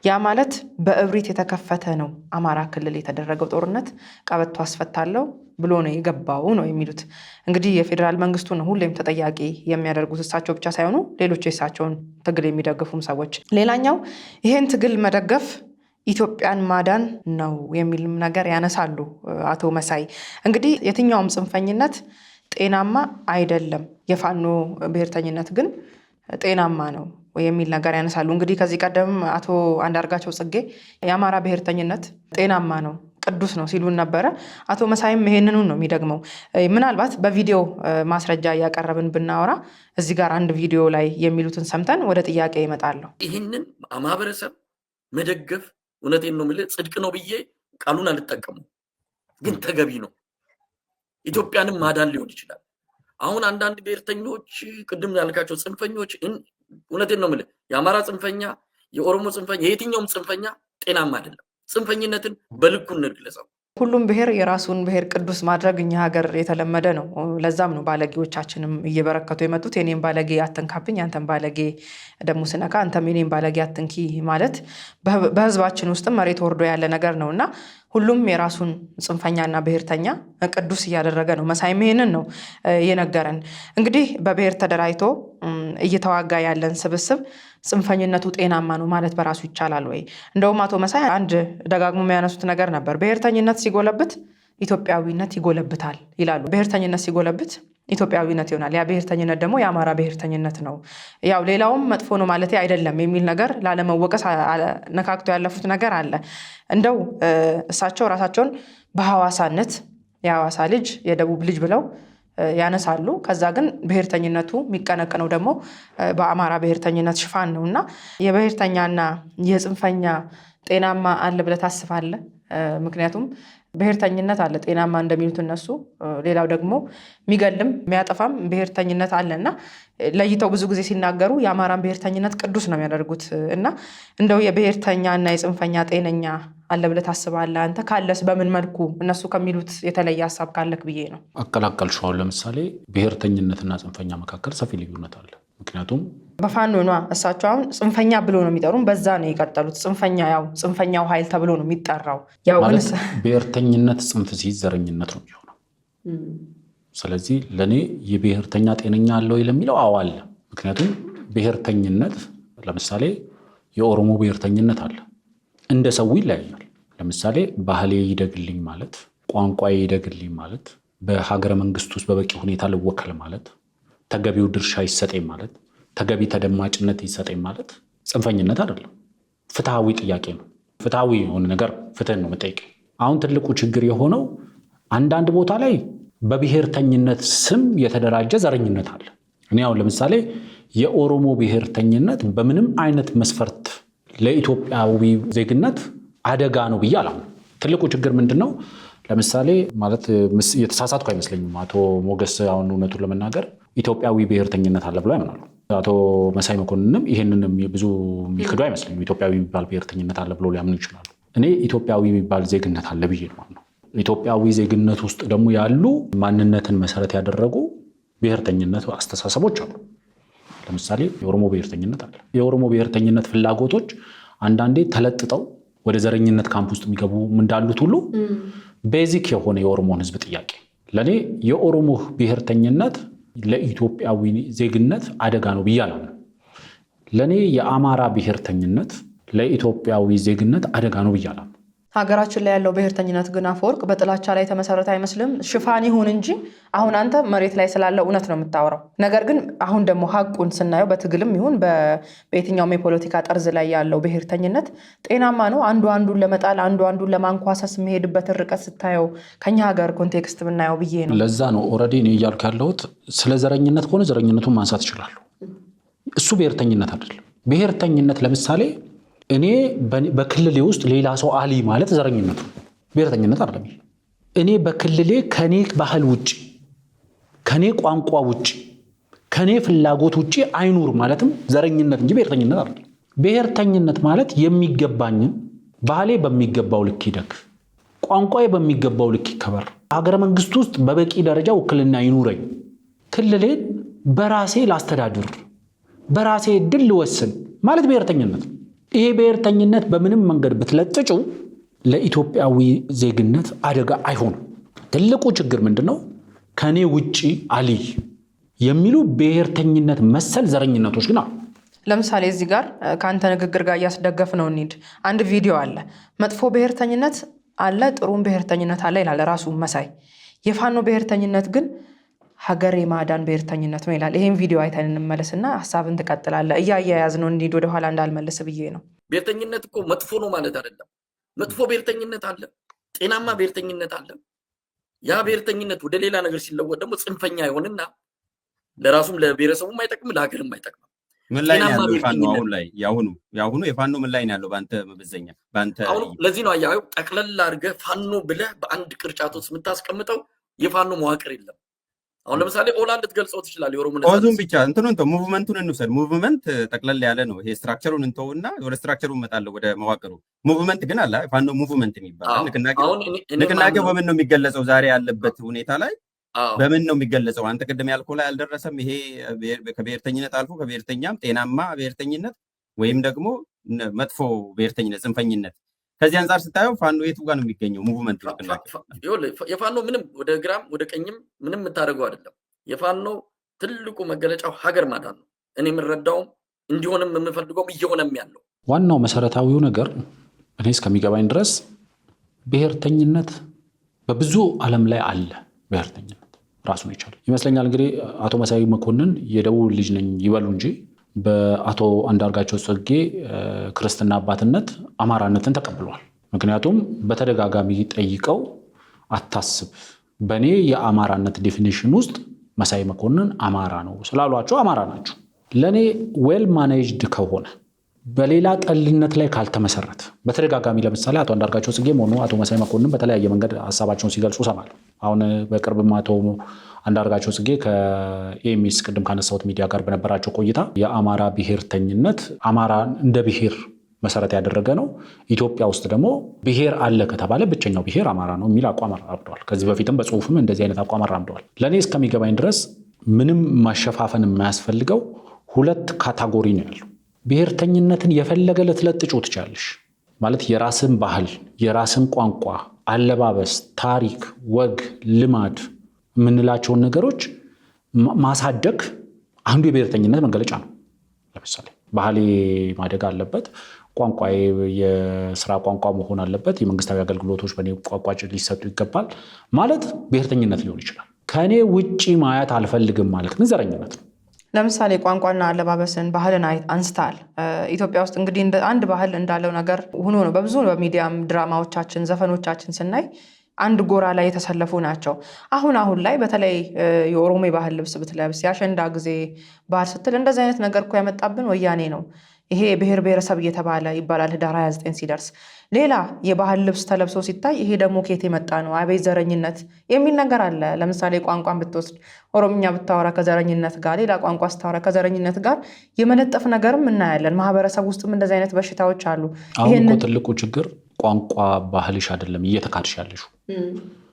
ያ ማለት በእብሪት የተከፈተ ነው። አማራ ክልል የተደረገው ጦርነት ቀበቶ አስፈታለሁ ብሎ ነው የገባው ነው የሚሉት። እንግዲህ የፌዴራል መንግስቱ ነው ሁሌም ተጠያቂ የሚያደርጉት እሳቸው ብቻ ሳይሆኑ ሌሎች የእሳቸውን ትግል የሚደግፉም ሰዎች። ሌላኛው ይሄን ትግል መደገፍ ኢትዮጵያን ማዳን ነው የሚልም ነገር ያነሳሉ አቶ መሳይ። እንግዲህ የትኛውም ጽንፈኝነት ጤናማ አይደለም፣ የፋኖ ብሔርተኝነት ግን ጤናማ ነው የሚል ነገር ያነሳሉ። እንግዲህ ከዚህ ቀደም አቶ አንዳርጋቸው ጽጌ የአማራ ብሔርተኝነት ጤናማ ነው፣ ቅዱስ ነው ሲሉን ነበረ። አቶ መሳይም ይሄንኑ ነው የሚደግመው። ምናልባት በቪዲዮ ማስረጃ እያቀረብን ብናወራ እዚህ ጋር አንድ ቪዲዮ ላይ የሚሉትን ሰምተን ወደ ጥያቄ ይመጣለሁ። ይህንን ማህበረሰብ መደገፍ እውነቴን ነው የምልህ ጽድቅ ነው ብዬ ቃሉን አልጠቀሙ፣ ግን ተገቢ ነው። ኢትዮጵያንም ማዳን ሊሆን ይችላል። አሁን አንዳንድ ብሔርተኞች ቅድም ያልካቸው ጽንፈኞች እውነቴን ነው የምልህ የአማራ ጽንፈኛ፣ የኦሮሞ ጽንፈኛ፣ የየትኛውም ጽንፈኛ ጤናማ አይደለም። ጽንፈኝነትን በልኩ እንግለጸው። ሁሉም ብሔር የራሱን ብሔር ቅዱስ ማድረግ እኛ ሀገር የተለመደ ነው። ለዛም ነው ባለጌዎቻችንም እየበረከቱ የመጡት። የኔም ባለጌ አትንካብኝ፣ አንተም ባለጌ ደግሞ ስነካ አንተም የኔም ባለጌ አትንኪ ማለት በህዝባችን ውስጥም መሬት ወርዶ ያለ ነገር ነው እና ሁሉም የራሱን ጽንፈኛና ብሔርተኛ ቅዱስ እያደረገ ነው። መሳይም ይሄንን ነው የነገረን። እንግዲህ በብሔር ተደራጅቶ እየተዋጋ ያለን ስብስብ ጽንፈኝነቱ ጤናማ ነው ማለት በራሱ ይቻላል ወይ? እንደውም አቶ መሳይ አንድ ደጋግሞ የሚያነሱት ነገር ነበር። ብሔርተኝነት ሲጎለብት ኢትዮጵያዊነት ይጎለብታል ይላሉ። ብሔርተኝነት ሲጎለብት ኢትዮጵያዊነት ይሆናል። ያ ብሔርተኝነት ደግሞ የአማራ ብሔርተኝነት ነው። ያው ሌላውም መጥፎ ነው ማለት አይደለም የሚል ነገር ላለመወቀስ ነካክቶ ያለፉት ነገር አለ። እንደው እሳቸው ራሳቸውን በሐዋሳነት የሐዋሳ ልጅ የደቡብ ልጅ ብለው ያነሳሉ። ከዛ ግን ብሔርተኝነቱ የሚቀነቀነው ደግሞ በአማራ ብሔርተኝነት ሽፋን ነው እና የብሔርተኛና የጽንፈኛ ጤናማ አለ ብለህ ታስባለህ? ምክንያቱም ብሔርተኝነት አለ ጤናማ እንደሚሉት እነሱ፣ ሌላው ደግሞ የሚገልም የሚያጠፋም ብሔርተኝነት አለ እና ለይተው ብዙ ጊዜ ሲናገሩ የአማራን ብሔርተኝነት ቅዱስ ነው የሚያደርጉት እና እንደው የብሔርተኛ እና የጽንፈኛ ጤነኛ አለ ብለህ ታስባለህ አንተ? ካለስ በምን መልኩ? እነሱ ከሚሉት የተለየ ሀሳብ ካለክ ብዬ ነው። አቀላቀልሽው። ለምሳሌ ብሔርተኝነትና ጽንፈኛ መካከል ሰፊ ልዩነት አለ። ምክንያቱም በፋኖ ነው እሳቸው አሁን ጽንፈኛ ብሎ ነው የሚጠሩን፣ በዛ ነው የቀጠሉት። ጽንፈኛው ኃይል ተብሎ ነው የሚጠራው። ማለት ብሔርተኝነት ጽንፍ ሲይዝ ዘረኝነት ነው የሚሆነው። ስለዚህ ለእኔ የብሔርተኛ ጤነኛ አለው ለሚለው አዎ አለ። ምክንያቱም ብሔርተኝነት ለምሳሌ የኦሮሞ ብሔርተኝነት አለ፣ እንደ ሰው ይለያያል። ለምሳሌ ባህሌ ይደግልኝ ማለት፣ ቋንቋዬ ይደግልኝ ማለት፣ በሀገረ መንግስት ውስጥ በበቂ ሁኔታ ልወከል ማለት፣ ተገቢው ድርሻ ይሰጠኝ ማለት፣ ተገቢ ተደማጭነት ይሰጠኝ ማለት ጽንፈኝነት አይደለም። ፍትሃዊ ጥያቄ ነው። ፍትሃዊ የሆነ ነገር ፍትህን ነው የምጠይቀው። አሁን ትልቁ ችግር የሆነው አንዳንድ ቦታ ላይ በብሔርተኝነት ስም የተደራጀ ዘረኝነት አለ። እኔ አሁን ለምሳሌ የኦሮሞ ብሔርተኝነት በምንም አይነት መስፈርት ለኢትዮጵያዊ ዜግነት አደጋ ነው ብዬ አላምንም። ትልቁ ችግር ምንድን ነው? ለምሳሌ ማለት የተሳሳትኩ አይመስለኝም። አቶ ሞገስ አሁን እውነቱን ለመናገር ኢትዮጵያዊ ብሔርተኝነት አለ ብሎ ያምናሉ። አቶ መሳይ መኮንንም ይህንንም ብዙ የሚክዱ አይመስለኝም። ኢትዮጵያዊ የሚባል ብሔርተኝነት አለ ብሎ ሊያምኑ ይችላሉ። እኔ ኢትዮጵያዊ የሚባል ዜግነት አለ ብዬ ነው። ኢትዮጵያዊ ዜግነት ውስጥ ደግሞ ያሉ ማንነትን መሰረት ያደረጉ ብሔርተኝነት አስተሳሰቦች አሉ። ለምሳሌ የኦሮሞ ብሔርተኝነት አለ። የኦሮሞ ብሔርተኝነት ፍላጎቶች አንዳንዴ ተለጥጠው ወደ ዘረኝነት ካምፕ ውስጥ የሚገቡ እንዳሉት ሁሉ ቤዚክ የሆነ የኦሮሞን ሕዝብ ጥያቄ ለእኔ የኦሮሞ ብሔርተኝነት ለኢትዮጵያዊ ዜግነት አደጋ ነው ብዬ አላምንም። ለእኔ የአማራ ብሔርተኝነት ለኢትዮጵያዊ ዜግነት አደጋ ነው ብዬ አላምንም። ሀገራችን ላይ ያለው ብሔርተኝነት ግን አፈወርቅ በጥላቻ ላይ የተመሰረተ አይመስልም። ሽፋን ይሁን እንጂ አሁን አንተ መሬት ላይ ስላለው እውነት ነው የምታወራው። ነገር ግን አሁን ደግሞ ሀቁን ስናየው በትግልም ይሁን በየትኛውም የፖለቲካ ጠርዝ ላይ ያለው ብሔርተኝነት ጤናማ ነው? አንዱ አንዱን ለመጣል አንዱ አንዱን ለማንኳሰስ የሚሄድበትን ርቀት ስታየው ከኛ ሀገር ኮንቴክስት ብናየው ብዬ ነው። ለዛ ነው ኦልሬዲ እኔ እያልኩ ያለሁት ስለ ዘረኝነት ከሆነ ዘረኝነቱን ማንሳት ይችላሉ። እሱ ብሔርተኝነት አይደለም። ብሔርተኝነት ለምሳሌ እኔ በክልሌ ውስጥ ሌላ ሰው አሊ ማለት ዘረኝነቱ ብሔርተኝነት አይደለም። እኔ በክልሌ ከኔ ባህል ውጭ፣ ከኔ ቋንቋ ውጭ፣ ከኔ ፍላጎት ውጭ አይኑር ማለትም ዘረኝነት እንጂ ብሔርተኝነት አይደለም። ብሔርተኝነት ማለት የሚገባኝን ባህሌ በሚገባው ልክ ይደግ፣ ቋንቋዬ በሚገባው ልክ ይከበር፣ ሀገረ መንግስት ውስጥ በበቂ ደረጃ ውክልና ይኑረኝ፣ ክልሌን በራሴ ላስተዳድር፣ በራሴ እድል ልወስን ማለት ብሔርተኝነት ነው። ይሄ ብሔርተኝነት በምንም መንገድ ብትለጥጩ ለኢትዮጵያዊ ዜግነት አደጋ አይሆንም። ትልቁ ችግር ምንድነው? ከኔ ውጪ አልይ የሚሉ ብሔርተኝነት መሰል ዘረኝነቶች ግን አሉ። ለምሳሌ እዚህ ጋር ከአንተ ንግግር ጋር እያስደገፍ ነው እንሂድ። አንድ ቪዲዮ አለ፣ መጥፎ ብሔርተኝነት አለ፣ ጥሩም ብሔርተኝነት አለ ይላል ራሱ መሳይ። የፋኖ ብሔርተኝነት ግን ሀገር የማዳን ብሔርተኝነት ነው ይላል። ይሄን ቪዲዮ አይተን እንመለስና ሀሳብን ትቀጥላለህ። እያያያዝ ነው እንሂድ፣ ወደኋላ እንዳልመልስ ብዬ ነው። ብሔርተኝነት እኮ መጥፎ ነው ማለት አይደለም። መጥፎ ብሔርተኝነት አለ፣ ጤናማ ብሔርተኝነት አለ። ያ ብሔርተኝነት ወደ ሌላ ነገር ሲለወጥ ደግሞ ጽንፈኛ ይሆንና ለራሱም ለብሔረሰቡም አይጠቅም፣ ለሀገርም አይጠቅም። ምን ላይ ነው ያለው ፋኖ? አሁን ላይ ያሁኑ የፋኖ ምን ላይ ነው ያለው? ባንተ መበዘኛ ባንተ አሁን ለዚህ ነው አያው ጠቅለል አድርገህ ፋኖ ብለህ በአንድ ቅርጫት ውስጥ የምታስቀምጠው የፋኖ መዋቅር የለም። አሁን ለምሳሌ ኦላንድ ትገልጸው ትችላለህ። የኦሮሞ ኦዙም ብቻ እንትኑን ተው፣ ሙቭመንቱን እንውሰድ። ሙቭመንት ጠቅለል ያለ ነው። ይሄ ስትራክቸሩን እንተውና ወደ ስትራክቸሩ እንመጣለን፣ ወደ መዋቅሩ። ሙቭመንት ግን አለ፣ ፋኖ ሙቭመንት የሚባል ንቅናቄው በምን ነው የሚገለጸው? ዛሬ ያለበት ሁኔታ ላይ በምን ነው የሚገለጸው? አንተ ቅድም ያልከው ላይ አልደረሰም። ይሄ ከብሔርተኝነት አልፎ ከብሔርተኛም ጤናማ ብሔርተኝነት ወይም ደግሞ መጥፎ ብሔርተኝነት፣ ጽንፈኝነት ከዚህ አንጻር ስታየው ፋኖ የቱ ጋር ነው የሚገኘው? ሙቭመንት የፋኖ ምንም ወደ ግራም ወደ ቀኝም ምንም የምታደርገው አይደለም። የፋኖ ትልቁ መገለጫው ሀገር ማዳን ነው። እኔ የምረዳውም እንዲሆንም የምፈልገውም እየሆነም ያለው ዋናው መሰረታዊው ነገር እኔ እስከሚገባኝ ድረስ ብሔርተኝነት በብዙ ዓለም ላይ አለ። ብሔርተኝነት ራሱን ይቻላል ይመስለኛል። እንግዲህ አቶ መሳይ መኮንን የደቡብ ልጅ ነኝ ይበሉ እንጂ በአቶ አንዳርጋቸው ጽጌ ክርስትና አባትነት አማራነትን ተቀብሏል። ምክንያቱም በተደጋጋሚ ጠይቀው አታስብ፣ በእኔ የአማራነት ዴፊኒሽን ውስጥ መሳይ መኮንን አማራ ነው ስላሏቸው አማራ ናቸው። ለእኔ ዌል ማኔጅድ ከሆነ በሌላ ጠልነት ላይ ካልተመሰረተ በተደጋጋሚ ለምሳሌ አቶ አንዳርጋቸው ጽጌም ሆኑ አቶ መሳይ መኮንን በተለያየ መንገድ ሀሳባቸውን ሲገልጹ ሰማለሁ። አሁን በቅርብም አቶ አንዳርጋቸው ጽጌ ከኤሚስ ቅድም ካነሳሁት ሚዲያ ጋር በነበራቸው ቆይታ የአማራ ብሔርተኝነት አማራ እንደ ብሔር መሰረት ያደረገ ነው፣ ኢትዮጵያ ውስጥ ደግሞ ብሔር አለ ከተባለ ብቸኛው ብሔር አማራ ነው የሚል አቋም አራምደዋል። ከዚህ በፊትም በጽሁፍም እንደዚህ አይነት አቋም አራምደዋል። ለእኔ እስከሚገባኝ ድረስ ምንም ማሸፋፈን የማያስፈልገው ሁለት ካታጎሪ ነው ያለው። ብሔርተኝነትን የፈለገ ልትለጥጩ ትችላለሽ ማለት የራስን ባህል፣ የራስን ቋንቋ፣ አለባበስ፣ ታሪክ፣ ወግ፣ ልማድ የምንላቸውን ነገሮች ማሳደግ አንዱ የብሔርተኝነት መገለጫ ነው። ለምሳሌ ባህሌ ማደግ አለበት፣ ቋንቋዬ የስራ ቋንቋ መሆን አለበት፣ የመንግስታዊ አገልግሎቶች በእኔ ቋንቋ ሊሰጡ ይገባል ማለት ብሔርተኝነት ሊሆን ይችላል። ከእኔ ውጪ ማየት አልፈልግም ማለት ግን ዘረኝነት ነው። ለምሳሌ ቋንቋና አለባበስን ባህልን አንስታል። ኢትዮጵያ ውስጥ እንግዲህ አንድ ባህል እንዳለው ነገር ሆኖ ነው በብዙ በሚዲያም ድራማዎቻችን፣ ዘፈኖቻችን ስናይ አንድ ጎራ ላይ የተሰለፉ ናቸው። አሁን ላይ በተለይ የኦሮሞ ባህል ልብስ ብትለብስ የአሸንዳ ጊዜ ባህል ስትል እንደዚህ አይነት ነገር እኮ ያመጣብን ወያኔ ነው። ይሄ ብሔር ብሔረሰብ እየተባለ ይባላል ህዳር 29 ሲደርስ ሌላ የባህል ልብስ ተለብሶ ሲታይ ይሄ ደግሞ ከየት የመጣ ነው አቤት ዘረኝነት የሚል ነገር አለ። ለምሳሌ ቋንቋን ብትወስድ ኦሮምኛ ብታወራ ከዘረኝነት ጋር፣ ሌላ ቋንቋ ስታወራ ከዘረኝነት ጋር የመለጠፍ ነገርም እናያለን። ማህበረሰብ ውስጥም እንደዚህ አይነት በሽታዎች አሉ። አሁን እኮ ትልቁ ችግር ቋንቋ ባህልሽ አይደለም እየተካድሽ ያለሽው፣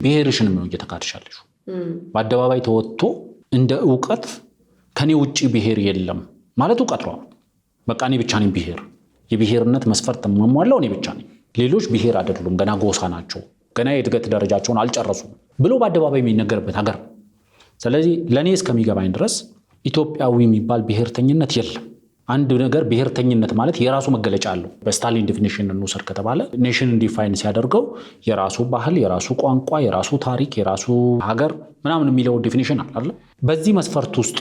ብሔርሽንም ነው እየተካድሽ ያለሽው። በአደባባይ ተወጥቶ እንደ እውቀት ከኔ ውጪ ብሔር የለም ማለት እውቀት ነው። በቃ እኔ ብቻ ነኝ ብሔር፣ የብሔርነት መስፈርት የማሟላው እኔ ብቻ ነኝ፣ ሌሎች ብሔር አይደሉም፣ ገና ጎሳ ናቸው፣ ገና የእድገት ደረጃቸውን አልጨረሱም ብሎ በአደባባይ የሚነገርበት ሀገር። ስለዚህ ለእኔ እስከሚገባኝ ድረስ ኢትዮጵያዊ የሚባል ብሔርተኝነት የለም። አንድ ነገር ብሔርተኝነት ማለት የራሱ መገለጫ አለው። በስታሊን ዲፊኒሽን እንውሰድ ከተባለ ኔሽንን ዲፋይን ሲያደርገው የራሱ ባህል፣ የራሱ ቋንቋ፣ የራሱ ታሪክ፣ የራሱ ሀገር ምናምን የሚለው ዲፊኒሽን አለ። በዚህ መስፈርት ውስጥ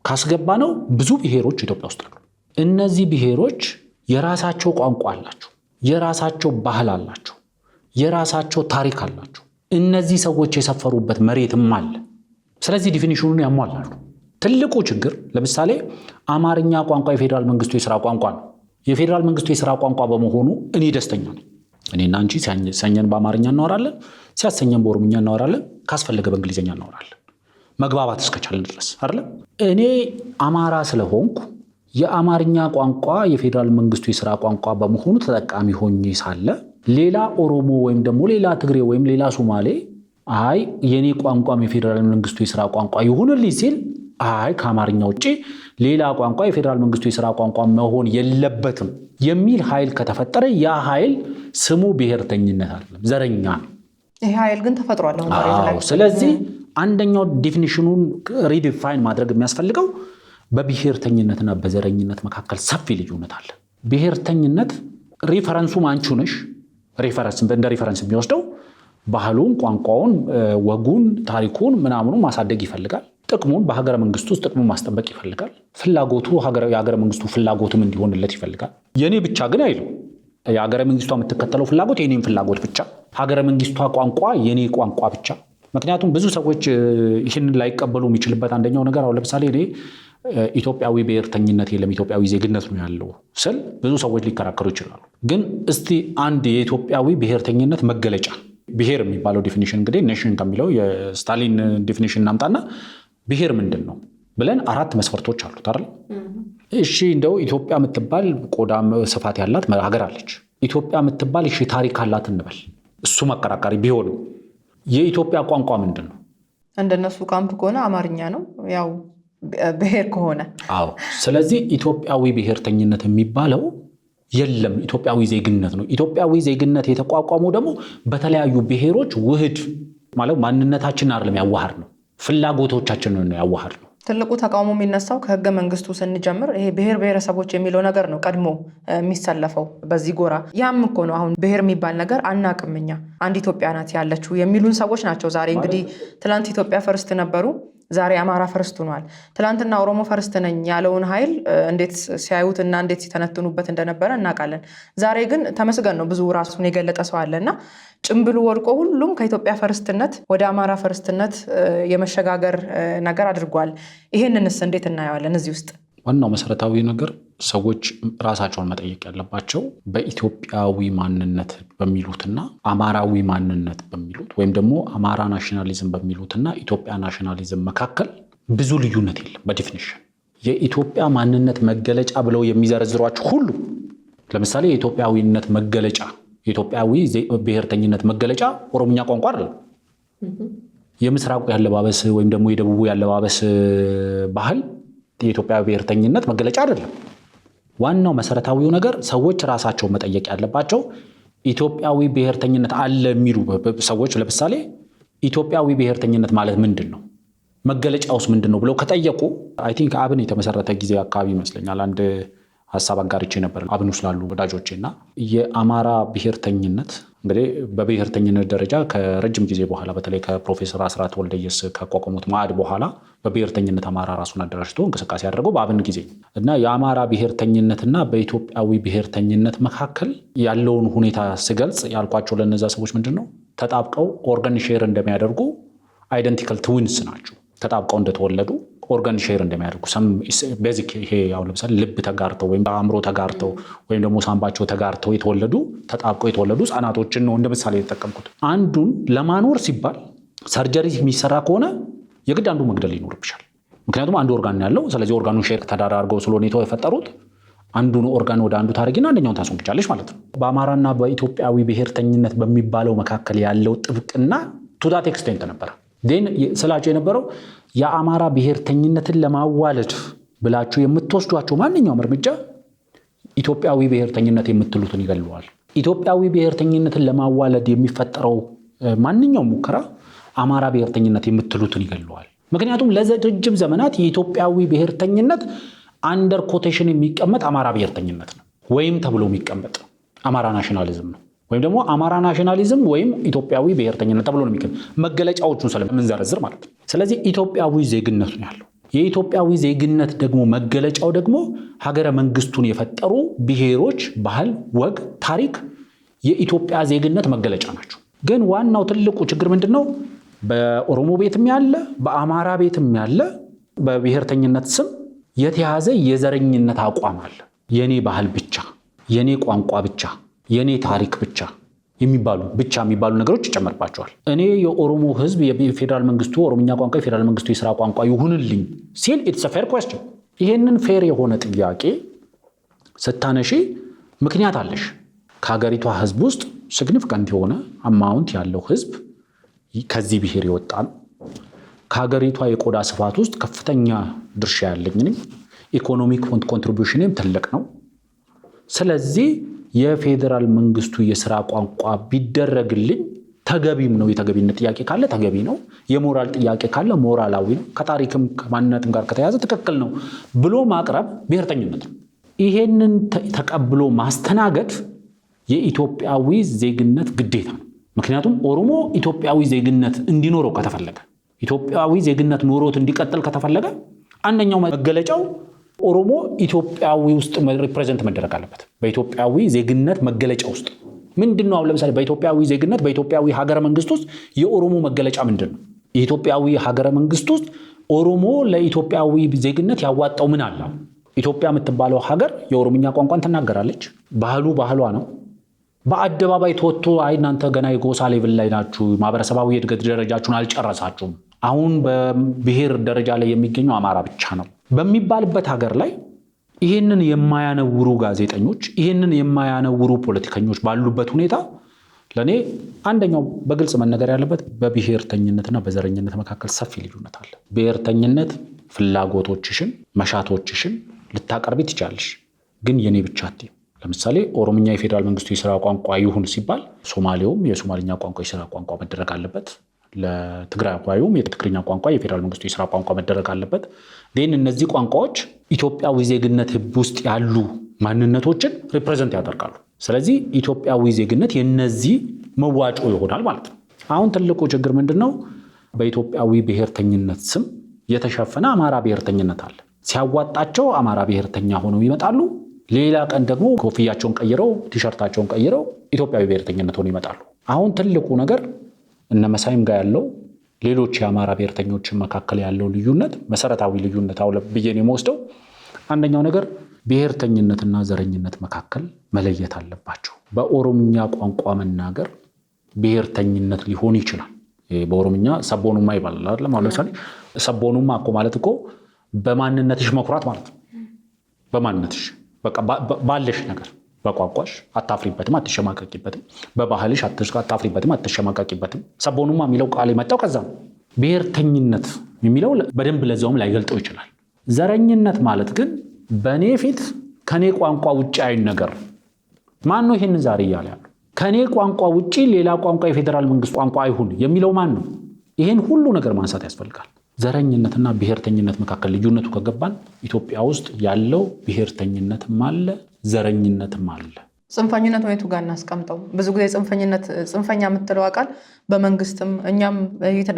ካስገባ ነው ብዙ ብሔሮች ኢትዮጵያ ውስጥ አሉ። እነዚህ ብሔሮች የራሳቸው ቋንቋ አላቸው፣ የራሳቸው ባህል አላቸው፣ የራሳቸው ታሪክ አላቸው። እነዚህ ሰዎች የሰፈሩበት መሬትም አለ። ስለዚህ ዲፊኒሽኑን ያሟላሉ። ትልቁ ችግር ለምሳሌ አማርኛ ቋንቋ የፌዴራል መንግስቱ የሥራ ቋንቋ ነው። የፌዴራል መንግስቱ የሥራ ቋንቋ በመሆኑ እኔ ደስተኛ ነኝ። እኔና አንቺ ሲያሰኘን በአማርኛ እናወራለን፣ ሲያሰኘን በኦሮምኛ እናወራለን፣ ካስፈለገ በእንግሊዝኛ እናወራለን፣ መግባባት እስከቻለን ድረስ አይደለም። እኔ አማራ ስለሆንኩ የአማርኛ ቋንቋ የፌዴራል መንግስቱ የሥራ ቋንቋ በመሆኑ ተጠቃሚ ሆኜ ሳለ ሌላ ኦሮሞ ወይም ደግሞ ሌላ ትግሬ ወይም ሌላ ሶማሌ አይ የኔ ቋንቋም የፌዴራል መንግስቱ የሥራ ቋንቋ ይሁንልኝ ሲል አይ ከአማርኛ ውጪ ሌላ ቋንቋ የፌዴራል መንግስቱ የሥራ ቋንቋ መሆን የለበትም የሚል ኃይል ከተፈጠረ ያ ኃይል ስሙ ብሔርተኝነት አይደለም፣ ዘረኛ ነው። ይሄ ኃይል ግን ተፈጥሯል። ስለዚህ አንደኛው ዲፊኒሽኑን ሪዲፋይን ማድረግ የሚያስፈልገው በብሔርተኝነትና በዘረኝነት መካከል ሰፊ ልዩነት አለ። ብሔርተኝነት ሪፈረንሱ አንቺ ነሽ። እንደ ሪፈረንስ የሚወስደው ባህሉን፣ ቋንቋውን፣ ወጉን፣ ታሪኩን ምናምኑን ማሳደግ ይፈልጋል። ጥቅሙን በሀገረ መንግስቱ ውስጥ ጥቅሙን ማስጠበቅ ይፈልጋል። ፍላጎቱ የሀገረ መንግስቱ ፍላጎትም እንዲሆንለት ይፈልጋል። የኔ ብቻ ግን አይልም። የሀገረ መንግስቷ የምትከተለው ፍላጎት የኔም ፍላጎት ብቻ፣ ሀገረ መንግስቷ ቋንቋ የኔ ቋንቋ ብቻ። ምክንያቱም ብዙ ሰዎች ይህንን ላይቀበሉ የሚችልበት አንደኛው ነገር አሁን ለምሳሌ እኔ ኢትዮጵያዊ ብሔርተኝነት የለም ኢትዮጵያዊ ዜግነት ነው ያለው ስል ብዙ ሰዎች ሊከራከሩ ይችላሉ። ግን እስቲ አንድ የኢትዮጵያዊ ብሔርተኝነት መገለጫ ብሔር የሚባለው ዲፊኒሽን እንግዲህ ኔሽን ከሚለው የስታሊን ዲፊኒሽን እናምጣና ብሔር ምንድን ነው ብለን 4 መስፈርቶች አሉት አይደል? እሺ እንደው ኢትዮጵያ የምትባል ቆዳ ስፋት ያላት ሀገር አለች። ኢትዮጵያ የምትባል እሺ ታሪክ አላት እንበል። እሱ መከራከሪ ቢሆንም የኢትዮጵያ ቋንቋ ምንድን ነው? እንደነሱ ካምፕ ከሆነ አማርኛ ነው ያው ብሔር ከሆነ። አዎ። ስለዚህ ኢትዮጵያዊ ብሔርተኝነት የሚባለው የለም፣ ኢትዮጵያዊ ዜግነት ነው። ኢትዮጵያዊ ዜግነት የተቋቋመው ደግሞ በተለያዩ ብሔሮች ውህድ ማለት ማንነታችንን አይደለም ያዋሃድ ነው፣ ፍላጎቶቻችንን ነው ያዋሃድ ነው። ትልቁ ተቃውሞ የሚነሳው ከህገ መንግስቱ ስንጀምር ይሄ ብሔር ብሔረሰቦች የሚለው ነገር ነው ቀድሞ የሚሰለፈው በዚህ ጎራ። ያም እኮ ነው አሁን ብሔር የሚባል ነገር አናቅም እኛ አንድ ኢትዮጵያ ናት ያለችው የሚሉን ሰዎች ናቸው። ዛሬ እንግዲህ ትላንት ኢትዮጵያ ፈርስት ነበሩ፣ ዛሬ አማራ ፈርስት ሆኗል። ትላንትና ኦሮሞ ፈርስት ነኝ ያለውን ኃይል እንዴት ሲያዩትና እንዴት ሲተነትኑበት እንደነበረ እናውቃለን። ዛሬ ግን ተመስገን ነው ብዙ ራሱን የገለጠ ሰው አለና ጭምብሉ ወድቆ ሁሉም ከኢትዮጵያ ፈርስትነት ወደ አማራ ፈርስትነት የመሸጋገር ነገር አድርጓል። ይህንንስ እንዴት እናየዋለን? እዚህ ውስጥ ዋናው መሰረታዊ ነገር ሰዎች ራሳቸውን መጠየቅ ያለባቸው በኢትዮጵያዊ ማንነት በሚሉትና አማራዊ ማንነት በሚሉት ወይም ደግሞ አማራ ናሽናሊዝም በሚሉትና ኢትዮጵያ ናሽናሊዝም መካከል ብዙ ልዩነት የለም። በዲፊኒሽን የኢትዮጵያ ማንነት መገለጫ ብለው የሚዘረዝሯቸው ሁሉ ለምሳሌ የኢትዮጵያዊነት መገለጫ የኢትዮጵያዊ ብሔርተኝነት መገለጫ ኦሮምኛ ቋንቋ አይደለም። የምስራቁ ያለባበስ ወይም ደግሞ የደቡቡ ያለባበስ ባህል የኢትዮጵያ ብሔርተኝነት መገለጫ አይደለም። ዋናው መሰረታዊው ነገር ሰዎች ራሳቸው መጠየቅ ያለባቸው ኢትዮጵያዊ ብሔርተኝነት አለ የሚሉ ሰዎች ለምሳሌ ኢትዮጵያዊ ብሔርተኝነት ማለት ምንድን ነው? መገለጫውስ ምንድን ነው ብለው ከጠየቁ አይ ቲንክ አብን የተመሰረተ ጊዜ አካባቢ ይመስለኛል ሀሳብ አጋርቼ ነበር አብን ውስጥ ላሉ ወዳጆቼና የአማራ ብሔርተኝነት እንግዲህ በብሔርተኝነት ደረጃ ከረጅም ጊዜ በኋላ በተለይ ከፕሮፌሰር አስራት ወልደየስ ካቋቋሙት ማዕድ በኋላ በብሔርተኝነት አማራ ራሱን አደራጅቶ እንቅስቃሴ ያደረገው በአብን ጊዜ እና የአማራ ብሔርተኝነትና በኢትዮጵያዊ ብሔርተኝነት መካከል ያለውን ሁኔታ ስገልጽ ያልኳቸው ለነዛ ሰዎች ምንድነው ተጣብቀው ኦርጋን ሼር እንደሚያደርጉ አይደንቲካል ትዊንስ ናቸው። ተጣብቀው እንደተወለዱ ኦርጋን ሼር እንደሚያደርጉ ቤዚክ ይሄ ያው ለምሳሌ ልብ ተጋርተው ወይም አእምሮ ተጋርተው ወይም ደግሞ ሳምባቸው ተጋርተው የተወለዱ ተጣብቀው የተወለዱ ህጻናቶችን ነው እንደ ምሳሌ የተጠቀምኩት። አንዱን ለማኖር ሲባል ሰርጀሪ የሚሰራ ከሆነ የግድ አንዱ መግደል ይኖርብሻል። ምክንያቱም አንዱ ኦርጋን ያለው ስለዚህ ኦርጋኑን ሼር ተዳራርገው ስለሆነ የፈጠሩት አንዱን ኦርጋን ወደ አንዱ ታረጊና አንደኛውን ታስወግጃለሽ ማለት ነው። በአማራና በኢትዮጵያዊ ብሔርተኝነት በሚባለው መካከል ያለው ጥብቅና ቱ ዳት ኤክስቴንት ነበር። ስላቸው የነበረው የአማራ ብሔርተኝነትን ለማዋለድ ብላችሁ የምትወስዷቸው ማንኛውም እርምጃ ኢትዮጵያዊ ብሔርተኝነት የምትሉትን ይገለዋል። ኢትዮጵያዊ ብሔርተኝነትን ለማዋለድ የሚፈጠረው ማንኛውም ሙከራ አማራ ብሔርተኝነት የምትሉትን ይገለዋል። ምክንያቱም ለረጅም ዘመናት የኢትዮጵያዊ ብሔርተኝነት አንደር ኮቴሽን የሚቀመጥ አማራ ብሔርተኝነት ነው ወይም ተብሎ የሚቀመጥ አማራ ናሽናሊዝም ነው ወይም ደግሞ አማራ ናሽናሊዝም ወይም ኢትዮጵያዊ ብሔርተኝነት ተብሎ ነው የሚቀመጥ መገለጫዎቹን ስለምንዘረዝር ማለት ነው። ስለዚህ ኢትዮጵያዊ ዜግነት ነው ያለው። የኢትዮጵያዊ ዜግነት ደግሞ መገለጫው ደግሞ ሀገረ መንግስቱን የፈጠሩ ብሔሮች ባህል፣ ወግ፣ ታሪክ የኢትዮጵያ ዜግነት መገለጫ ናቸው። ግን ዋናው ትልቁ ችግር ምንድነው? በኦሮሞ ቤትም ያለ በአማራ ቤትም ያለ በብሔርተኝነት ስም የተያዘ የዘረኝነት አቋም አለ። የኔ ባህል ብቻ፣ የኔ ቋንቋ ብቻ፣ የኔ ታሪክ ብቻ የሚባሉ ነገሮች ይጨመርባቸዋል። እኔ የኦሮሞ ህዝብ የፌደራል መንግስቱ ኦሮምኛ ቋንቋ የፌደራል መንግስቱ የሥራ ቋንቋ ይሁንልኝ ሲል ኢትስ አ ፌር ኩዌስችን። ይሄንን ፌር የሆነ ጥያቄ ስታነሺ ምክንያት አለሽ። ከሀገሪቷ ህዝብ ውስጥ ሲግኒፊካንት የሆነ አማውንት ያለው ህዝብ ከዚህ ብሔር የወጣ ነው። ከሀገሪቷ የቆዳ ስፋት ውስጥ ከፍተኛ ድርሻ ያለኝ ነኝ። ኢኮኖሚክ ኮንትሪቢዩሽንም ትልቅ ነው። ስለዚህ የፌደራል መንግስቱ የሥራ ቋንቋ ቢደረግልኝ ተገቢም ነው። የተገቢነት ጥያቄ ካለ ተገቢ ነው። የሞራል ጥያቄ ካለ ሞራላዊ ነው። ከታሪክም ከማንነትም ጋር ከተያዘ ትክክል ነው ብሎ ማቅረብ ብሔርተኝነት ነው። ይሄንን ተቀብሎ ማስተናገድ የኢትዮጵያዊ ዜግነት ግዴታ ነው። ምክንያቱም ኦሮሞ ኢትዮጵያዊ ዜግነት እንዲኖረው ከተፈለገ ኢትዮጵያዊ ዜግነት ኖሮት እንዲቀጥል ከተፈለገ አንደኛው መገለጫው ኦሮሞ ኢትዮጵያዊ ውስጥ ሪፕሬዘንት መደረግ አለበት። በኢትዮጵያዊ ዜግነት መገለጫ ውስጥ ምንድነው? አሁን ለምሳሌ በኢትዮጵያዊ ዜግነት በኢትዮጵያዊ ሀገረ መንግስት ውስጥ የኦሮሞ መገለጫ ምንድነው? የኢትዮጵያዊ ሀገረ መንግስት ውስጥ ኦሮሞ ለኢትዮጵያዊ ዜግነት ያዋጣው ምን አለ? ኢትዮጵያ የምትባለው ሀገር የኦሮምኛ ቋንቋን ትናገራለች። ባህሏ ነው። በአደባባይ ተወጥቶ አይ እናንተ ገና የጎሳ ሌቭል ላይ ናችሁ፣ ማህበረሰባዊ የእድገት ደረጃችሁን አልጨረሳችሁም፣ አሁን በብሔር ደረጃ ላይ የሚገኘው አማራ ብቻ ነው በሚባልበት ሀገር ላይ ይህንን የማያነውሩ ጋዜጠኞች፣ ይህንን የማያነውሩ ፖለቲከኞች ባሉበት ሁኔታ ለኔ አንደኛው በግልጽ መነገር ያለበት በብሔርተኝነትና በዘረኝነት መካከል ሰፊ ልዩነት አለ። ብሔርተኝነት ፍላጎቶችሽን፣ መሻቶችሽን ልታቀርቢ ትችላለሽ፣ ግን የኔ ብቻ አትይም። ለምሳሌ ኦሮምኛ የፌደራል መንግስቱ የሥራ ቋንቋ ይሁን ሲባል ሶማሌውም የሶማሊኛ ቋንቋ የሥራ ቋንቋ መደረግ አለበት። ለትግራይም የትግርኛ ቋንቋ የፌደራል መንግስቱ የሥራ ቋንቋ መደረግ አለበት። ግን እነዚህ ቋንቋዎች ኢትዮጵያዊ ዜግነት ህብ ውስጥ ያሉ ማንነቶችን ሪፕሬዘንት ያደርጋሉ። ስለዚህ ኢትዮጵያዊ ዜግነት የነዚህ መዋጮ ይሆናል ማለት ነው። አሁን ትልቁ ችግር ምንድነው? በኢትዮጵያዊ ብሔርተኝነት ስም የተሸፈነ አማራ ብሔርተኝነት አለ። ሲያዋጣቸው አማራ ብሔርተኛ ሆነው ይመጣሉ። ሌላ ቀን ደግሞ ኮፍያቸውን ቀይረው ቲሸርታቸውን ቀይረው ኢትዮጵያዊ ብሔርተኝነት ሆነው ይመጣሉ። አሁን ትልቁ ነገር እነ መሳይም ጋር ያለው ሌሎች የአማራ ብሔርተኞች መካከል ያለው ልዩነት መሰረታዊ ልዩነት አውለ ብዬን የምወስደው አንደኛው ነገር ብሔርተኝነትና ዘረኝነት መካከል መለየት አለባቸው። በኦሮምኛ ቋንቋ መናገር ብሔርተኝነት ሊሆን ይችላል። በኦሮምኛ ሰቦኑማ ይባላል አይደል? ማለት ለምሳሌ ሰቦኑማ እኮ ማለት እኮ በማንነትሽ መኩራት ማለት ነው። በማንነትሽ በቃ ባለሽ ነገር በቋንቋሽ አታፍሪበትም፣ አትሸማቀቂበትም። በባህልሽ አታፍሪበትም፣ አትሸማቀቂበትም። ሰቦኑማ የሚለው ቃል የመጣው ከዛ ነው። ብሔርተኝነት የሚለው በደንብ ለዛውም ላይገልጠው ይችላል። ዘረኝነት ማለት ግን በእኔ ፊት ከኔ ቋንቋ ውጭ አይን ነገር ማን ነው? ይሄንን ዛሬ እያለ ያለው ከኔ ቋንቋ ውጭ ሌላ ቋንቋ የፌደራል መንግስት ቋንቋ አይሁን የሚለው ማን ነው? ይሄን ሁሉ ነገር ማንሳት ያስፈልጋል። ዘረኝነትና ብሔርተኝነት መካከል ልዩነቱ ከገባን ኢትዮጵያ ውስጥ ያለው ብሔርተኝነትም አለ ዘረኝነትም አለ። ጽንፈኝነት ወይቱ ጋር እናስቀምጠው። ብዙ ጊዜ ጽንፈኛ የምትለው ቃል በመንግስትም እኛም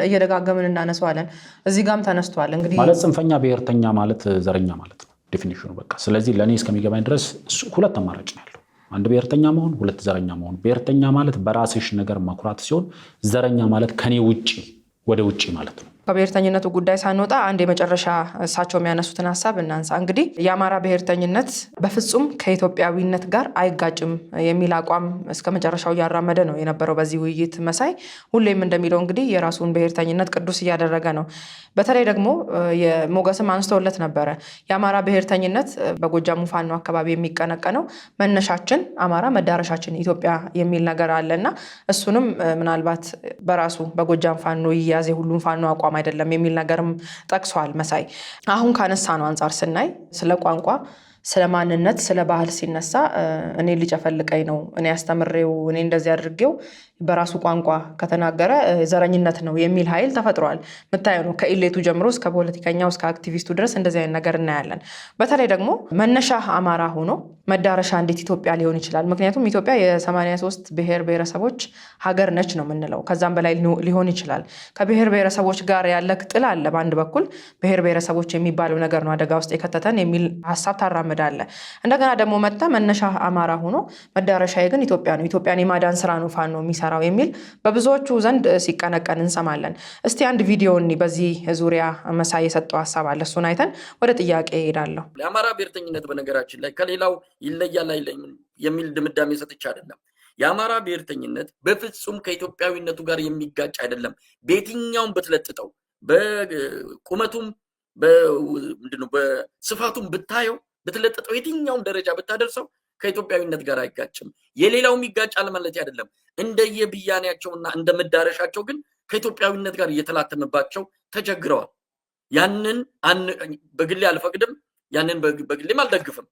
እየደጋገምን እናነሳዋለን። እዚህ ጋርም ተነስቷል። እንግዲህ ማለት ጽንፈኛ ብሔርተኛ ማለት ዘረኛ ማለት ነው ዴፊኒሽኑ በቃ። ስለዚህ ለኔ እስከሚገባኝ ድረስ ሁለት አማራጭ ነው ያለው። አንድ ብሔርተኛ መሆን፣ ሁለት ዘረኛ መሆን። ብሔርተኛ ማለት በራስሽ ነገር መኩራት ሲሆን ዘረኛ ማለት ከኔ ውጪ ወደ ውጪ ማለት ነው። ከብሔርተኝነቱ ጉዳይ ሳንወጣ አንድ የመጨረሻ እሳቸው የሚያነሱትን ሀሳብ እናንሳ። እንግዲህ የአማራ ብሔርተኝነት በፍጹም ከኢትዮጵያዊነት ጋር አይጋጭም የሚል አቋም እስከ መጨረሻው እያራመደ ነው የነበረው በዚህ ውይይት። መሳይ ሁሌም እንደሚለው እንግዲህ የራሱን ብሔርተኝነት ቅዱስ እያደረገ ነው። በተለይ ደግሞ የሞገስም አንስተውለት ነበረ። የአማራ ብሔርተኝነት በጎጃሙ ፋኖ አካባቢ የሚቀነቀነው መነሻችን አማራ መዳረሻችን ኢትዮጵያ የሚል ነገር አለና እሱንም ምናልባት በራሱ በጎጃም ፋኖ ይያዝ የሁሉም ፋኖ አቋም አይደለም የሚል ነገርም ጠቅሷል። መሳይ አሁን ካነሳ ነው አንጻር ስናይ ስለ ቋንቋ፣ ስለ ማንነት፣ ስለ ባህል ሲነሳ እኔ ሊጨፈልቀኝ ነው፣ እኔ አስተምሬው፣ እኔ እንደዚህ አድርጌው በራሱ ቋንቋ ከተናገረ ዘረኝነት ነው የሚል ኃይል ተፈጥሯል። ምታየው ነው ከኢሌቱ ጀምሮ እስከ ፖለቲከኛው እስከ አክቲቪስቱ ድረስ እንደዚህ አይነት ነገር እናያለን። በተለይ ደግሞ መነሻ አማራ ሆኖ መዳረሻ እንዴት ኢትዮጵያ ሊሆን ይችላል? ምክንያቱም ኢትዮጵያ የ83 ብሔር ብሔረሰቦች ሀገር ነች ነው የምንለው። ከዛም በላይ ሊሆን ይችላል። ከብሔር ብሔረሰቦች ጋር ያለ ጥል አለ። በአንድ በኩል ብሔር ብሔረሰቦች የሚባለው ነገር ነው አደጋ ውስጥ የከተተን የሚል ሀሳብ ታራምዳለ። እንደገና ደግሞ መጣ መነሻ አማራ ሆኖ መዳረሻዬ ግን ኢትዮጵያ ነው፣ ኢትዮጵያን የማዳን ስራ ነው ፋኖ የሚሰራው የሚል በብዙዎቹ ዘንድ ሲቀነቀን እንሰማለን። እስቲ አንድ ቪዲዮ በዚህ ዙሪያ መሳይ የሰጠው ሀሳብ አለ። እሱን አይተን ወደ ጥያቄ እሄዳለሁ። የአማራ ብሔርተኝነት በነገራችን ላይ ከሌላው ይለያል አይለይም የሚል ድምዳሜ ሰጥቼ አይደለም። የአማራ ብሔርተኝነት በፍጹም ከኢትዮጵያዊነቱ ጋር የሚጋጭ አይደለም። በየትኛውም ብትለጥጠው በቁመቱም ምንድነው በስፋቱም ብታየው ብትለጥጠው የትኛውም ደረጃ ብታደርሰው ከኢትዮጵያዊነት ጋር አይጋጭም። የሌላው የሚጋጫል ማለት አይደለም። እንደየብያኔያቸውና እንደመዳረሻቸው ግን ከኢትዮጵያዊነት ጋር እየተላተመባቸው ተቸግረዋል። ያንን በግሌ አልፈቅድም፣ ያንን በግሌም አልደግፍም።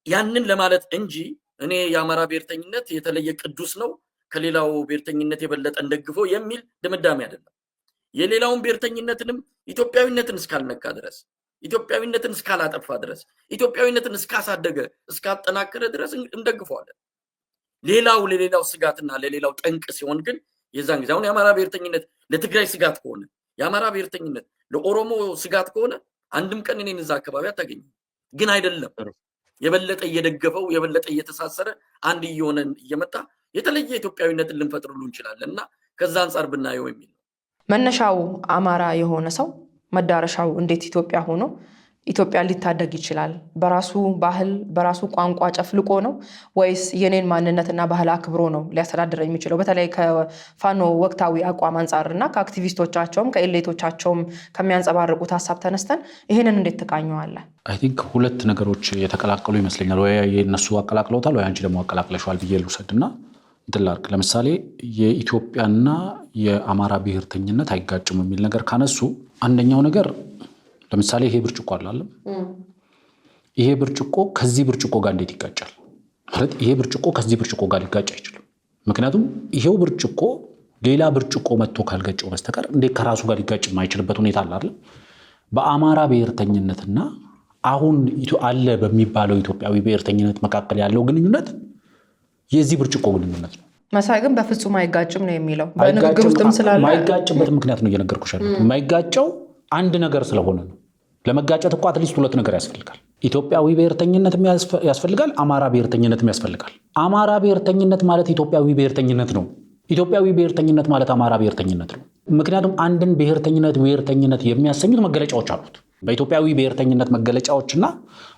ያንን ለማለት እንጂ እኔ የአማራ ብሔርተኝነት የተለየ ቅዱስ ነው ከሌላው ብሔርተኝነት የበለጠ እንደግፈው የሚል ድምዳሜ አይደለም። የሌላውን ብሔርተኝነትንም ኢትዮጵያዊነትን እስካልነካ ድረስ፣ ኢትዮጵያዊነትን እስካላጠፋ ድረስ፣ ኢትዮጵያዊነትን እስካሳደገ እስካጠናከረ ድረስ እንደግፈዋለን። ሌላው ለሌላው ስጋትና ለሌላው ጠንቅ ሲሆን ግን የዛን ጊዜ አሁን የአማራ ብሔርተኝነት ለትግራይ ስጋት ከሆነ፣ የአማራ ብሔርተኝነት ለኦሮሞ ስጋት ከሆነ አንድም ቀን እኔን እዛ አካባቢ አታገኝም። ግን አይደለም የበለጠ እየደገፈው የበለጠ እየተሳሰረ አንድ እየሆነ እየመጣ የተለየ ኢትዮጵያዊነትን ልንፈጥርሉ እንችላለን እና ከዛ አንጻር ብናየው የሚል ነው። መነሻው አማራ የሆነ ሰው መዳረሻው እንዴት ኢትዮጵያ ሆኖ ኢትዮጵያ ሊታደግ ይችላል? በራሱ ባህል በራሱ ቋንቋ ጨፍልቆ ነው ወይስ የኔን ማንነትና ባህል አክብሮ ነው ሊያስተዳድር የሚችለው? በተለይ ከፋኖ ወቅታዊ አቋም አንጻርና ከአክቲቪስቶቻቸውም ከኤሌቶቻቸውም ከሚያንጸባርቁት ሀሳብ ተነስተን ይህንን እንዴት ትቃኘዋለህ? አይ ቲንክ ሁለት ነገሮች የተቀላቀሉ ይመስለኛል። ወይ የነሱ አቀላቅለውታል ወይ አንቺ ደግሞ አቀላቅለሽዋል ብዬ ልውሰድና እንትን ላድርግ። ለምሳሌ የኢትዮጵያና የአማራ ብሔርተኝነት አይጋጭም የሚል ነገር ካነሱ አንደኛው ነገር ለምሳሌ ይሄ ብርጭቆ አላለም። ይሄ ብርጭቆ ከዚህ ብርጭቆ ጋር እንዴት ይጋጫል? ማለት ይሄ ብርጭቆ ከዚህ ብርጭቆ ጋር ሊጋጭ አይችልም። ምክንያቱም ይሄው ብርጭቆ ሌላ ብርጭቆ መጥቶ ካልገጨው በስተቀር እንዴት ከራሱ ጋር ሊጋጭ የማይችልበት ሁኔታ አለ አይደል? በአማራ ብሔርተኝነትና አሁን አለ በሚባለው ኢትዮጵያዊ ብሔርተኝነት መካከል ያለው ግንኙነት የዚህ ብርጭቆ ግንኙነት ነው። መሳይ ግን በፍጹም አይጋጭም ነው የሚለው። በንግግር ውስጥም ስላለ የማይጋጭበት ምክንያት ነው እየነገርኩሽ ያለሁት። የማይጋጨው አንድ ነገር ስለሆነ ነው። ለመጋጨት እኮ አትሊስት ሁለት ነገር ያስፈልጋል። ኢትዮጵያዊ ብሔርተኝነት ያስፈልጋል፣ አማራ ብሔርተኝነት ያስፈልጋል። አማራ ብሔርተኝነት ማለት ኢትዮጵያዊ ብሔርተኝነት ነው። ኢትዮጵያዊ ብሔርተኝነት ማለት አማራ ብሔርተኝነት ነው። ምክንያቱም አንድን ብሔርተኝነት የሚያሰኙት መገለጫዎች አሉት። በኢትዮጵያዊ ብሔርተኝነት መገለጫዎችና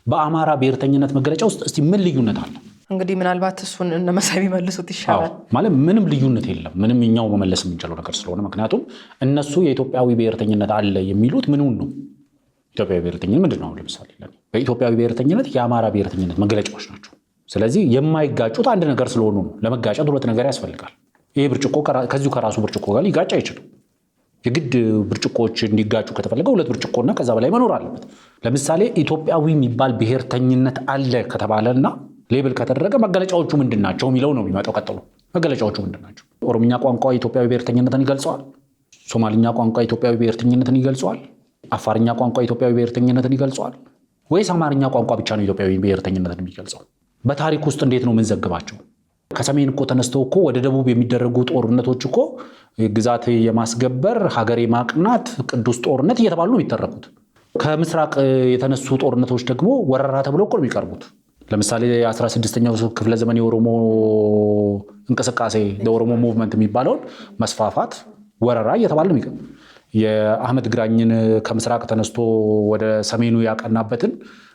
በአማራ ብሔርተኝነት መገለጫ ውስጥ እስቲ ምን ልዩነት አለ? እንግዲህ ምናልባት እሱን እነ መሳይ ቢመልሱት ይሻላል። ማለት ምንም ልዩነት የለም። ምንም እኛው መመለስ የምንችለው ነገር ስለሆነ፣ ምክንያቱም እነሱ የኢትዮጵያዊ ብሔርተኝነት አለ የሚሉት ምንውን ነው? ኢትዮጵያዊ ብሔርተኝነት ምንድን ነው? ለምሳሌ በኢትዮጵያዊ ብሔርተኝነት የአማራ ብሔርተኝነት መገለጫዎች ናቸው። ስለዚህ የማይጋጩት አንድ ነገር ስለሆኑ ነው። ለመጋጨት ሁለት ነገር ያስፈልጋል። ይሄ ብርጭቆ ከዚሁ ከራሱ ብርጭቆ ጋር ሊጋጭ አይችልም። የግድ ብርጭቆዎች እንዲጋጩ ከተፈለገ ሁለት ብርጭቆና ከዛ በላይ መኖር አለበት። ለምሳሌ ኢትዮጵያዊ የሚባል ብሔርተኝነት አለ ከተባለና ሌብል ከተደረገ መገለጫዎቹ ምንድን ናቸው የሚለው ነው የሚመጣው። ቀጥሎ መገለጫዎቹ ምንድን ናቸው? ኦሮምኛ ቋንቋ የኢትዮጵያዊ ብሔርተኝነትን ይገልጸዋል። ሶማሊኛ ቋንቋ ኢትዮጵያዊ ብሔርተኝነትን ይገልጸዋል? አፋርኛ ቋንቋ ኢትዮጵያዊ ብሔርተኝነትን ይገልጸዋል? ወይስ አማርኛ ቋንቋ ብቻ ነው ኢትዮጵያዊ ብሔርተኝነትን የሚገልጸው? በታሪክ ውስጥ እንዴት ነው የምንዘግባቸው? ከሰሜን እኮ ተነስተው እኮ ወደ ደቡብ የሚደረጉ ጦርነቶች እኮ ግዛት የማስገበር ሀገር የማቅናት ቅዱስ ጦርነት እየተባሉ ነው የሚተረኩት። ከምስራቅ የተነሱ ጦርነቶች ደግሞ ወረራ ተብሎ እኮ ነው የሚቀርቡት። ለምሳሌ 16ኛው ክፍለ ዘመን የኦሮሞ እንቅስቃሴ የኦሮሞ ሙቭመንት የሚባለውን መስፋፋት ወረራ እየተባለ ነው የሚቀርቡ። የአህመድ ግራኝን ከምስራቅ ተነስቶ ወደ ሰሜኑ ያቀናበትን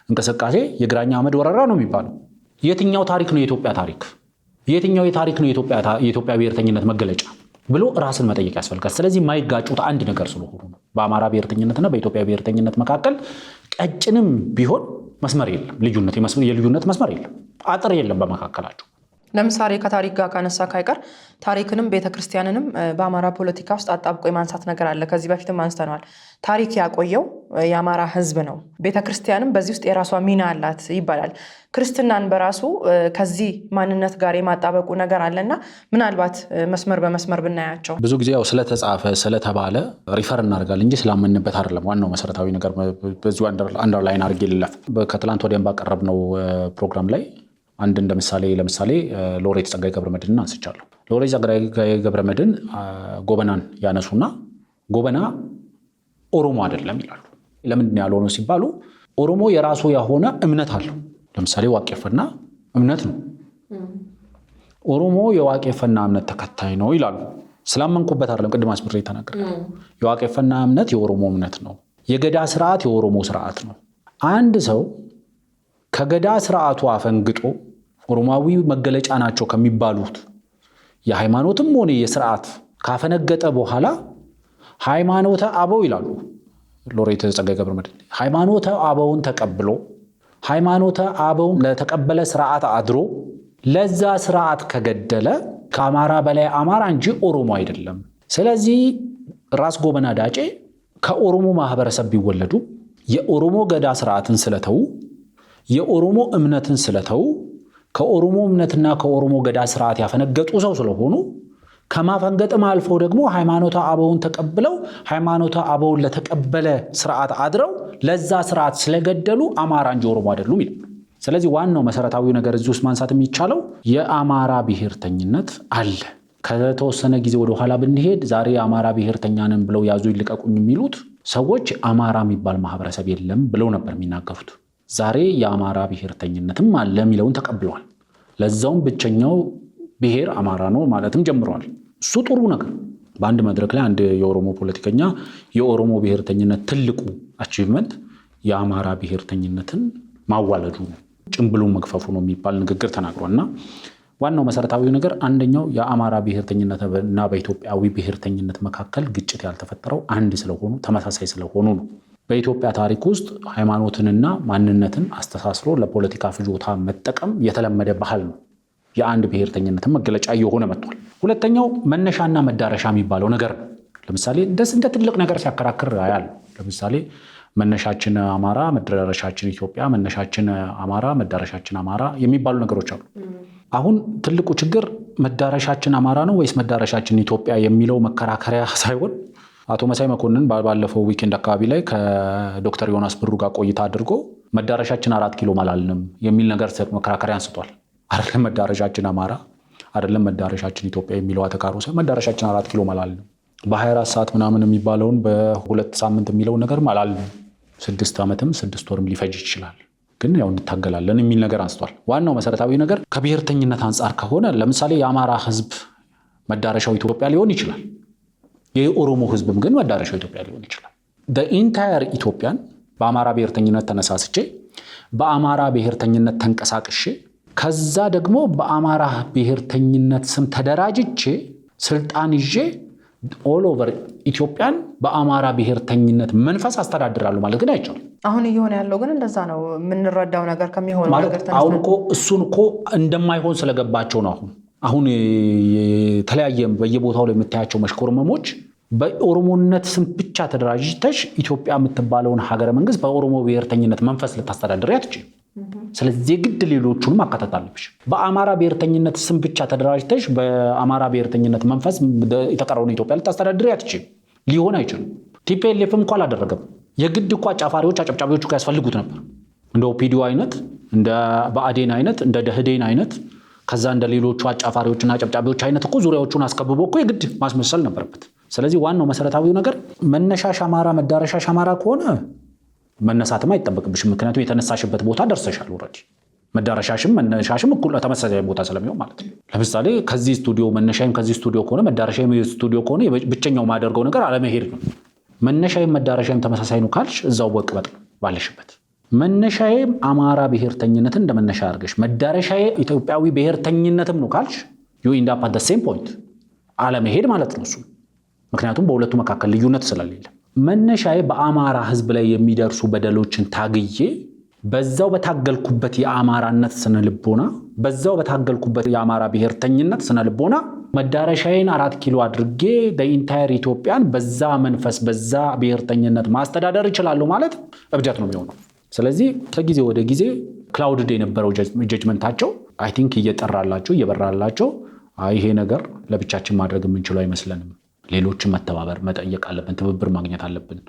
እንቅስቃሴ የግራኝ አህመድ ወረራ ነው የሚባለው። የትኛው ታሪክ ነው የኢትዮጵያ ታሪክ? የትኛው የታሪክ ነው የኢትዮጵያ ብሔርተኝነት መገለጫ ብሎ ራስን መጠየቅ ያስፈልጋል። ስለዚህ የማይጋጩት አንድ ነገር ስለሆኑ ነው። በአማራ ብሔርተኝነትና በኢትዮጵያ ብሔርተኝነት መካከል ቀጭንም ቢሆን መስመር የለም፣ የልዩነት መስመር የለም፣ አጥር የለም በመካከላቸው። ለምሳሌ ከታሪክ ጋር ካነሳ ካይቀር ታሪክንም ቤተክርስቲያንንም በአማራ ፖለቲካ ውስጥ አጣብቆ የማንሳት ነገር አለ። ከዚህ በፊትም አንስተነዋል። ታሪክ ያቆየው የአማራ ሕዝብ ነው። ቤተክርስቲያንም በዚህ ውስጥ የራሷ ሚና አላት ይባላል። ክርስትናን በራሱ ከዚህ ማንነት ጋር የማጣበቁ ነገር አለና ምናልባት መስመር በመስመር ብናያቸው። ብዙ ጊዜ ያው ስለተጻፈ ስለተባለ ሪፈር እናደርጋለን እንጂ ስላመንበት አይደለም። ዋናው መሰረታዊ ነገር በዚሁ አንደርላይን አድርጌ ልለፍ። ከትላንት ወዲያም ባቀረብነው ፕሮግራም ላይ አንድ ለምሳሌ ሎሬት ጸጋዬ ገብረመድህንን አንስቻለሁ። ሎሬት ጸጋዬ ገብረመድህን ጎበናን ያነሱና ጎበና ኦሮሞ አይደለም ይላሉ። ለምንድን ያለው ነው ሲባሉ ኦሮሞ የራሱ የሆነ እምነት አለው። ለምሳሌ ዋቄፈና እምነት ነው። ኦሮሞ የዋቄፈና እምነት ተከታይ ነው ይላሉ። ስላመንኩበት አይደለም፣ ቅድም አስብሬ ተናገረ። የዋቄፈና እምነት የኦሮሞ እምነት ነው። የገዳ ስርዓት የኦሮሞ ስርዓት ነው። አንድ ሰው ከገዳ ስርዓቱ አፈንግጦ ኦሮማዊ መገለጫ ናቸው ከሚባሉት የሃይማኖትም ሆነ የስርዓት ካፈነገጠ በኋላ ሃይማኖተ አበው ይላሉ ሎሬት ጸጋዬ ገብረመድህን። ሃይማኖተ አበውን ተቀብሎ ሃይማኖተ አበውን ለተቀበለ ስርዓት አድሮ ለዛ ስርዓት ከገደለ ከአማራ በላይ አማራ እንጂ ኦሮሞ አይደለም። ስለዚህ ራስ ጎበና ዳጬ ከኦሮሞ ማህበረሰብ ቢወለዱ የኦሮሞ ገዳ ስርዓትን ስለተው የኦሮሞ እምነትን ስለተው ከኦሮሞ እምነትና ከኦሮሞ ገዳ ስርዓት ያፈነገጡ ሰው ስለሆኑ ከማፈንገጥም አልፈው ደግሞ ሃይማኖተ አበውን ተቀብለው ሃይማኖተ አበውን ለተቀበለ ስርዓት አድረው ለዛ ስርዓት ስለገደሉ አማራ እንጂ ኦሮሞ አይደሉም ይላል። ስለዚህ ዋናው መሰረታዊ ነገር እዚህ ውስጥ ማንሳት የሚቻለው የአማራ ብሔርተኝነት አለ። ከተወሰነ ጊዜ ወደ ኋላ ብንሄድ ዛሬ የአማራ ብሔርተኛ ነን ብለው ያዙ ይልቀቁኝ የሚሉት ሰዎች አማራ የሚባል ማህበረሰብ የለም ብለው ነበር የሚናገሩት። ዛሬ የአማራ ብሔርተኝነትም አለ የሚለውን ተቀብለዋል። ለዛውም ብቸኛው ብሔር አማራ ነው ማለትም ጀምረዋል። እሱ ጥሩ ነገር። በአንድ መድረክ ላይ አንድ የኦሮሞ ፖለቲከኛ የኦሮሞ ብሔርተኝነት ትልቁ አቺቭመንት የአማራ ብሔርተኝነትን ማዋለዱ ነው፣ ጭምብሉን መግፈፉ ነው የሚባል ንግግር ተናግሯል። እና ዋናው መሰረታዊ ነገር አንደኛው የአማራ ብሔርተኝነት እና በኢትዮጵያዊ ብሔርተኝነት መካከል ግጭት ያልተፈጠረው አንድ ስለሆኑ ተመሳሳይ ስለሆኑ ነው። በኢትዮጵያ ታሪክ ውስጥ ሃይማኖትንና ማንነትን አስተሳስሮ ለፖለቲካ ፍጆታ መጠቀም የተለመደ ባህል ነው። የአንድ ብሔርተኝነትን መገለጫ እየሆነ መጥቷል። ሁለተኛው መነሻና መዳረሻ የሚባለው ነገር ነው። ለምሳሌ እንደ ትልቅ ነገር ሲያከራክር ያያል። ለምሳሌ መነሻችን አማራ፣ መዳረሻችን ኢትዮጵያ፣ መነሻችን አማራ፣ መዳረሻችን አማራ የሚባሉ ነገሮች አሉ። አሁን ትልቁ ችግር መዳረሻችን አማራ ነው ወይስ መዳረሻችን ኢትዮጵያ የሚለው መከራከሪያ ሳይሆን አቶ መሳይ መኮንን ባለፈው ዊኬንድ አካባቢ ላይ ከዶክተር ዮናስ ብሩ ጋር ቆይታ አድርጎ መዳረሻችን 4 ኪሎ አላልንም የሚል ነገር መከራከሪያ አንስቷል። አይደለም መዳረሻችን አማራ አይደለም መዳረሻችን ኢትዮጵያ የሚለው አተካሮ መዳረሻችን 4 ኪሎ አላልንም። በ24 ሰዓት ምናምን የሚባለውን በ2 ሳምንት የሚለው ነገር አላልንም። 6 ዓመትም 6 ወርም ሊፈጅ ይችላል፣ ግን ያው እንታገላለን የሚል ነገር አንስቷል። ዋናው መሰረታዊ ነገር ከብሔርተኝነት አንጻር ከሆነ ለምሳሌ የአማራ ህዝብ መዳረሻው ኢትዮጵያ ሊሆን ይችላል። የኦሮሞ ህዝብም ግን መዳረሻው ኢትዮጵያ ሊሆን ይችላል። ኢንታየር ኢትዮጵያን በአማራ ብሔርተኝነት ተነሳስቼ በአማራ ብሔርተኝነት ተንቀሳቅሼ ከዛ ደግሞ በአማራ ብሔርተኝነት ስም ተደራጅቼ ስልጣን ይዤ ኦል ኦቨር ኢትዮጵያን በአማራ ብሔርተኝነት መንፈስ አስተዳድራለሁ ማለት ግን አይቻልም። አሁን እየሆነ ያለው ግን እንደዛ ነው የምንረዳው ነገር ከሚሆነው ነገር ተነስተን አሁን እኮ እሱን እኮ እንደማይሆን ስለገባቸው ነው። አሁን የተለያየ በየቦታው ላይ የምታያቸው መሽኮርመሞች በኦሮሞነት ስም ብቻ ተደራጅተሽ ኢትዮጵያ የምትባለውን ሀገረ መንግስት በኦሮሞ ብሔርተኝነት መንፈስ ልታስተዳድሪ አትችይም። ስለዚህ ግድ ሌሎቹንም ማካተት አለብሽ። በአማራ ብሔርተኝነት ስም ብቻ ተደራጅተሽ በአማራ ብሔርተኝነት መንፈስ የተቀረውን ኢትዮጵያ ልታስተዳድሪ አትችይም። ሊሆን አይችልም። ቲፒኤልኤፍም እኮ አላደረገም። የግድ እኮ አጫፋሪዎች አጨብጫቢዎች እኮ ያስፈልጉት ነበር። እንደ ኦፒዲዮ አይነት፣ እንደ ብአዴን አይነት፣ እንደ ደህዴን አይነት ከዛ እንደ ሌሎቹ አጫፋሪዎችና አጨብጫቢዎች አይነት እኮ ዙሪያዎቹን አስከብቦ እኮ የግድ ማስመሰል ነበረበት። ስለዚህ ዋናው መሰረታዊው ነገር መነሻሽ አማራ መዳረሻሽ አማራ ከሆነ መነሳትም አይጠበቅብሽም። ምክንያቱም የተነሳሽበት ቦታ ደርሰሻል። ኦልሬዲ መዳረሻሽም መነሻሽም እኩል ተመሳሳይ ቦታ ስለሚሆን ማለት ነው። ለምሳሌ ከዚህ ስቱዲዮ መነሻዬም ከዚህ ስቱዲዮ ከሆነ መዳረሻዬም ስቱዲዮ ከሆነ ብቸኛው ማደርገው ነገር አለመሄድ ነው። መነሻዬም መዳረሻዬም ተመሳሳይ ነው ካልሽ እዛው ወቅበጥ ባለሽበት። መነሻዬም አማራ ብሔርተኝነትን እንደመነሻ አድርገሽ መዳረሻዬ ኢትዮጵያዊ ብሔርተኝነትም ነው ካልሽ ዩ ኢንድ አፕ አት ዘ ሴም ፖይንት አለመሄድ ማለት ነው እሱ። ምክንያቱም በሁለቱ መካከል ልዩነት ስለሌለ መነሻዬ በአማራ ህዝብ ላይ የሚደርሱ በደሎችን ታግዬ በዛው በታገልኩበት የአማራነት ስነ ልቦና በዛው በታገልኩበት የአማራ ብሔርተኝነት ስነ ልቦና መዳረሻዬን 4 ኪሎ አድርጌ በኢንታየር ኢትዮጵያን በዛ መንፈስ በዛ ብሔርተኝነት ማስተዳደር ይችላል ማለት እብደት ነው የሚሆነው። ስለዚህ ከጊዜ ወደ ጊዜ ክላውድድ የነበረው ጀጅመንታቸው አይ ቲንክ እየጠራላቸው እየበራላቸው ይሄ ነገር ለብቻችን ማድረግ የምንችለው አይመስለንም። ሌሎችን መተባበር መጠየቅ አለብን፣ ትብብር ማግኘት አለብን።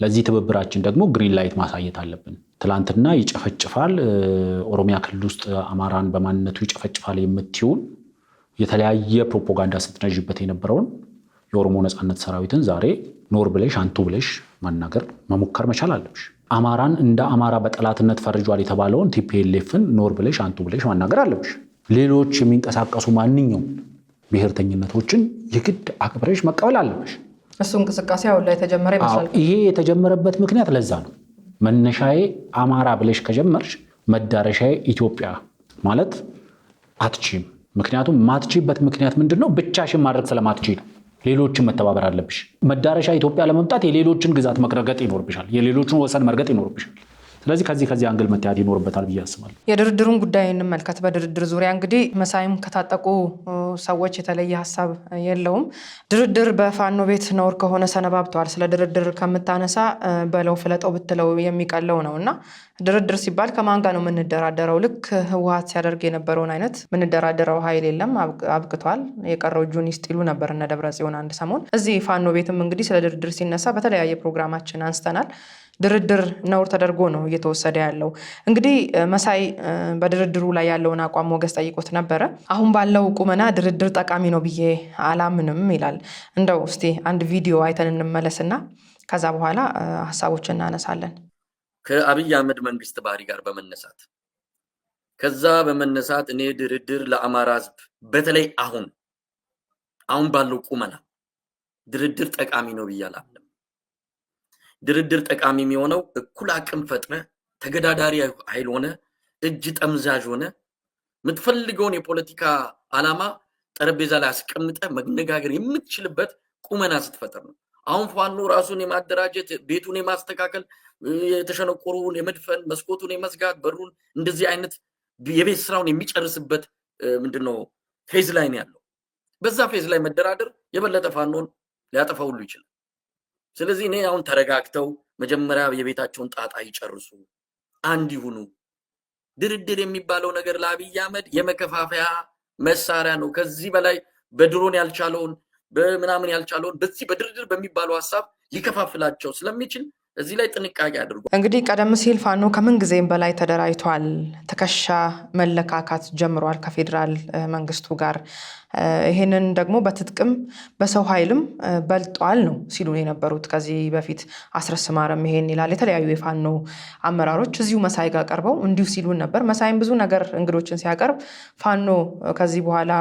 ለዚህ ትብብራችን ደግሞ ግሪን ላይት ማሳየት አለብን። ትላንትና ይጨፈጭፋል ኦሮሚያ ክልል ውስጥ አማራን በማንነቱ ይጨፈጭፋል የምትይውን የተለያየ ፕሮፓጋንዳ ስትነዥበት የነበረውን የኦሮሞ ነጻነት ሰራዊትን ዛሬ ኖር ብለሽ አንቱ ብለሽ ማናገር መሞከር መቻል አለብሽ። አማራን እንደ አማራ በጠላትነት ፈርጇል የተባለውን ቲፒኤልኤፍን ኖር ብለሽ አንቱ ብለሽ ማናገር አለብሽ። ሌሎች የሚንቀሳቀሱ ማንኛውም ብሔርተኝነቶችን የግድ አክብረሽ መቀበል አለብሽ። እሱ እንቅስቃሴ አሁን ላይ ተጀመረ ይመስላል። ይሄ የተጀመረበት ምክንያት ለዛ ነው። መነሻዬ አማራ ብለሽ ከጀመርሽ መዳረሻዬ ኢትዮጵያ ማለት አትችይም። ምክንያቱም ማትችይበት ምክንያት ምንድነው? ብቻሽን ማድረግ ስለማትችይ ነው። ሌሎችን መተባበር አለብሽ። መዳረሻ ኢትዮጵያ ለመምጣት የሌሎችን ግዛት መረገጥ ይኖርብሻል። የሌሎችን ወሰን መርገጥ ይኖርብሻል። ስለዚህ ከዚህ አንግል መታየት ይኖርበታል ብዬ አስባለሁ። የድርድሩን ጉዳይ እንመልከት። በድርድር ዙሪያ እንግዲህ መሳይም ከታጠቁ ሰዎች የተለየ ሀሳብ የለውም። ድርድር በፋኖ ቤት ነውር ከሆነ ሰነባብተዋል። ስለ ድርድር ከምታነሳ በለው ፍለጠው ብትለው የሚቀለው ነው እና ድርድር ሲባል ከማን ጋር ነው የምንደራደረው? ልክ ህወሓት ሲያደርግ የነበረውን አይነት የምንደራደረው ኃይል የለም፣ አብቅቷል፣ የቀረው እጁን ይስጥ ይሉ ነበር እነ ደብረጽዮን አንድ ሰሞን። እዚህ ፋኖ ቤትም እንግዲህ ስለ ድርድር ሲነሳ በተለያየ ፕሮግራማችን አንስተናል። ድርድር ነውር ተደርጎ ነው እየተወሰደ ያለው። እንግዲህ መሳይ በድርድሩ ላይ ያለውን አቋም ሞገስ ጠይቆት ነበረ። አሁን ባለው ቁመና ድርድር ጠቃሚ ነው ብዬ አላምንም ይላል። እንደው እስቲ አንድ ቪዲዮ አይተን እንመለስና ከዛ በኋላ ሀሳቦችን እናነሳለን። ከአብይ አህመድ መንግስት ባህሪ ጋር በመነሳት እኔ ድርድር ለአማራ ህዝብ በተለይ አሁን ባለው ቁመና ድርድር ጠቃሚ ነው ብዬ አላምንም። ድርድር ጠቃሚ የሚሆነው እኩል አቅም ፈጥረ ተገዳዳሪ ኃይል ሆነ እጅ ጠምዛዥ ሆነ የምትፈልገውን የፖለቲካ ዓላማ ጠረጴዛ ላይ አስቀምጠ መነጋገር የምትችልበት ቁመና ስትፈጥር ነው። አሁን ፋኖ ራሱን የማደራጀት ቤቱን የማስተካከል የተሸነቆሩን የመድፈን መስኮቱን የመዝጋት በሩን እንደዚህ አይነት የቤት ስራውን የሚጨርስበት ምንድነው ፌዝ ላይ ነው ያለው። በዛ ፌዝ ላይ መደራደር የበለጠ ፋኖን ሊያጠፋ ሁሉ ይችላል። ስለዚህ እኔ አሁን ተረጋግተው መጀመሪያ የቤታቸውን ጣጣ ይጨርሱ፣ አንድ ይሁኑ። ድርድር የሚባለው ነገር ለአብይ አህመድ የመከፋፈያ መሳሪያ ነው። ከዚህ በላይ በድሮን ያልቻለውን በምናምን ያልቻለውን በዚህ በድርድር በሚባለው ሀሳብ ሊከፋፍላቸው ስለሚችል እዚህ ላይ ጥንቃቄ አድርጉ። እንግዲህ ቀደም ሲል ፋኖ ከምን ጊዜም በላይ ተደራጅቷል። ትከሻ መለካካት ጀምሯል ከፌዴራል መንግስቱ ጋር። ይህንን ደግሞ በትጥቅም በሰው ኃይልም በልጧል ነው ሲሉ የነበሩት ከዚህ በፊት። አስረስ ማረም ይሄን ይላል። የተለያዩ የፋኖ አመራሮች እዚሁ መሳይ ጋር ቀርበው እንዲሁ ሲሉን ነበር። መሳይም ብዙ ነገር እንግዶችን ሲያቀርብ ፋኖ ከዚህ በኋላ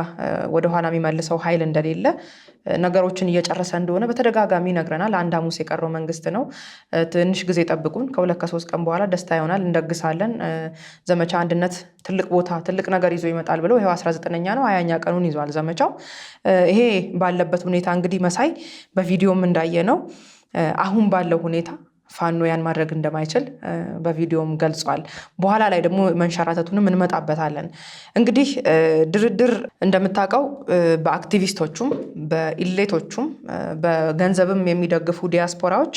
ወደኋላ የሚመልሰው ኃይል እንደሌለ ነገሮችን እየጨረሰ እንደሆነ በተደጋጋሚ ይነግረናል። አንድ ሐሙስ የቀረው መንግስት ነው። ትንሽ ጊዜ ጠብቁን፣ ከ2 ከ3 ቀን በኋላ ደስታ ይሆናል፣ እንደግሳለን። ዘመቻ አንድነት ትልቅ ቦታ ትልቅ ነገር ይዞ ይመጣል ብለው ይሄው 19ኛ ነው 20ኛ ቀኑን ይዟል ዘመቻው። ይሄ ባለበት ሁኔታ እንግዲህ መሳይ በቪዲዮም እንዳየ ነው አሁን ባለው ሁኔታ ፋኖ ያን ማድረግ እንደማይችል በቪዲዮም ገልጿል። በኋላ ላይ ደግሞ መንሸራተቱንም እንመጣበታለን። እንግዲህ ድርድር እንደምታውቀው በአክቲቪስቶቹም በኢሌቶቹም በገንዘብም የሚደግፉ ዲያስፖራዎች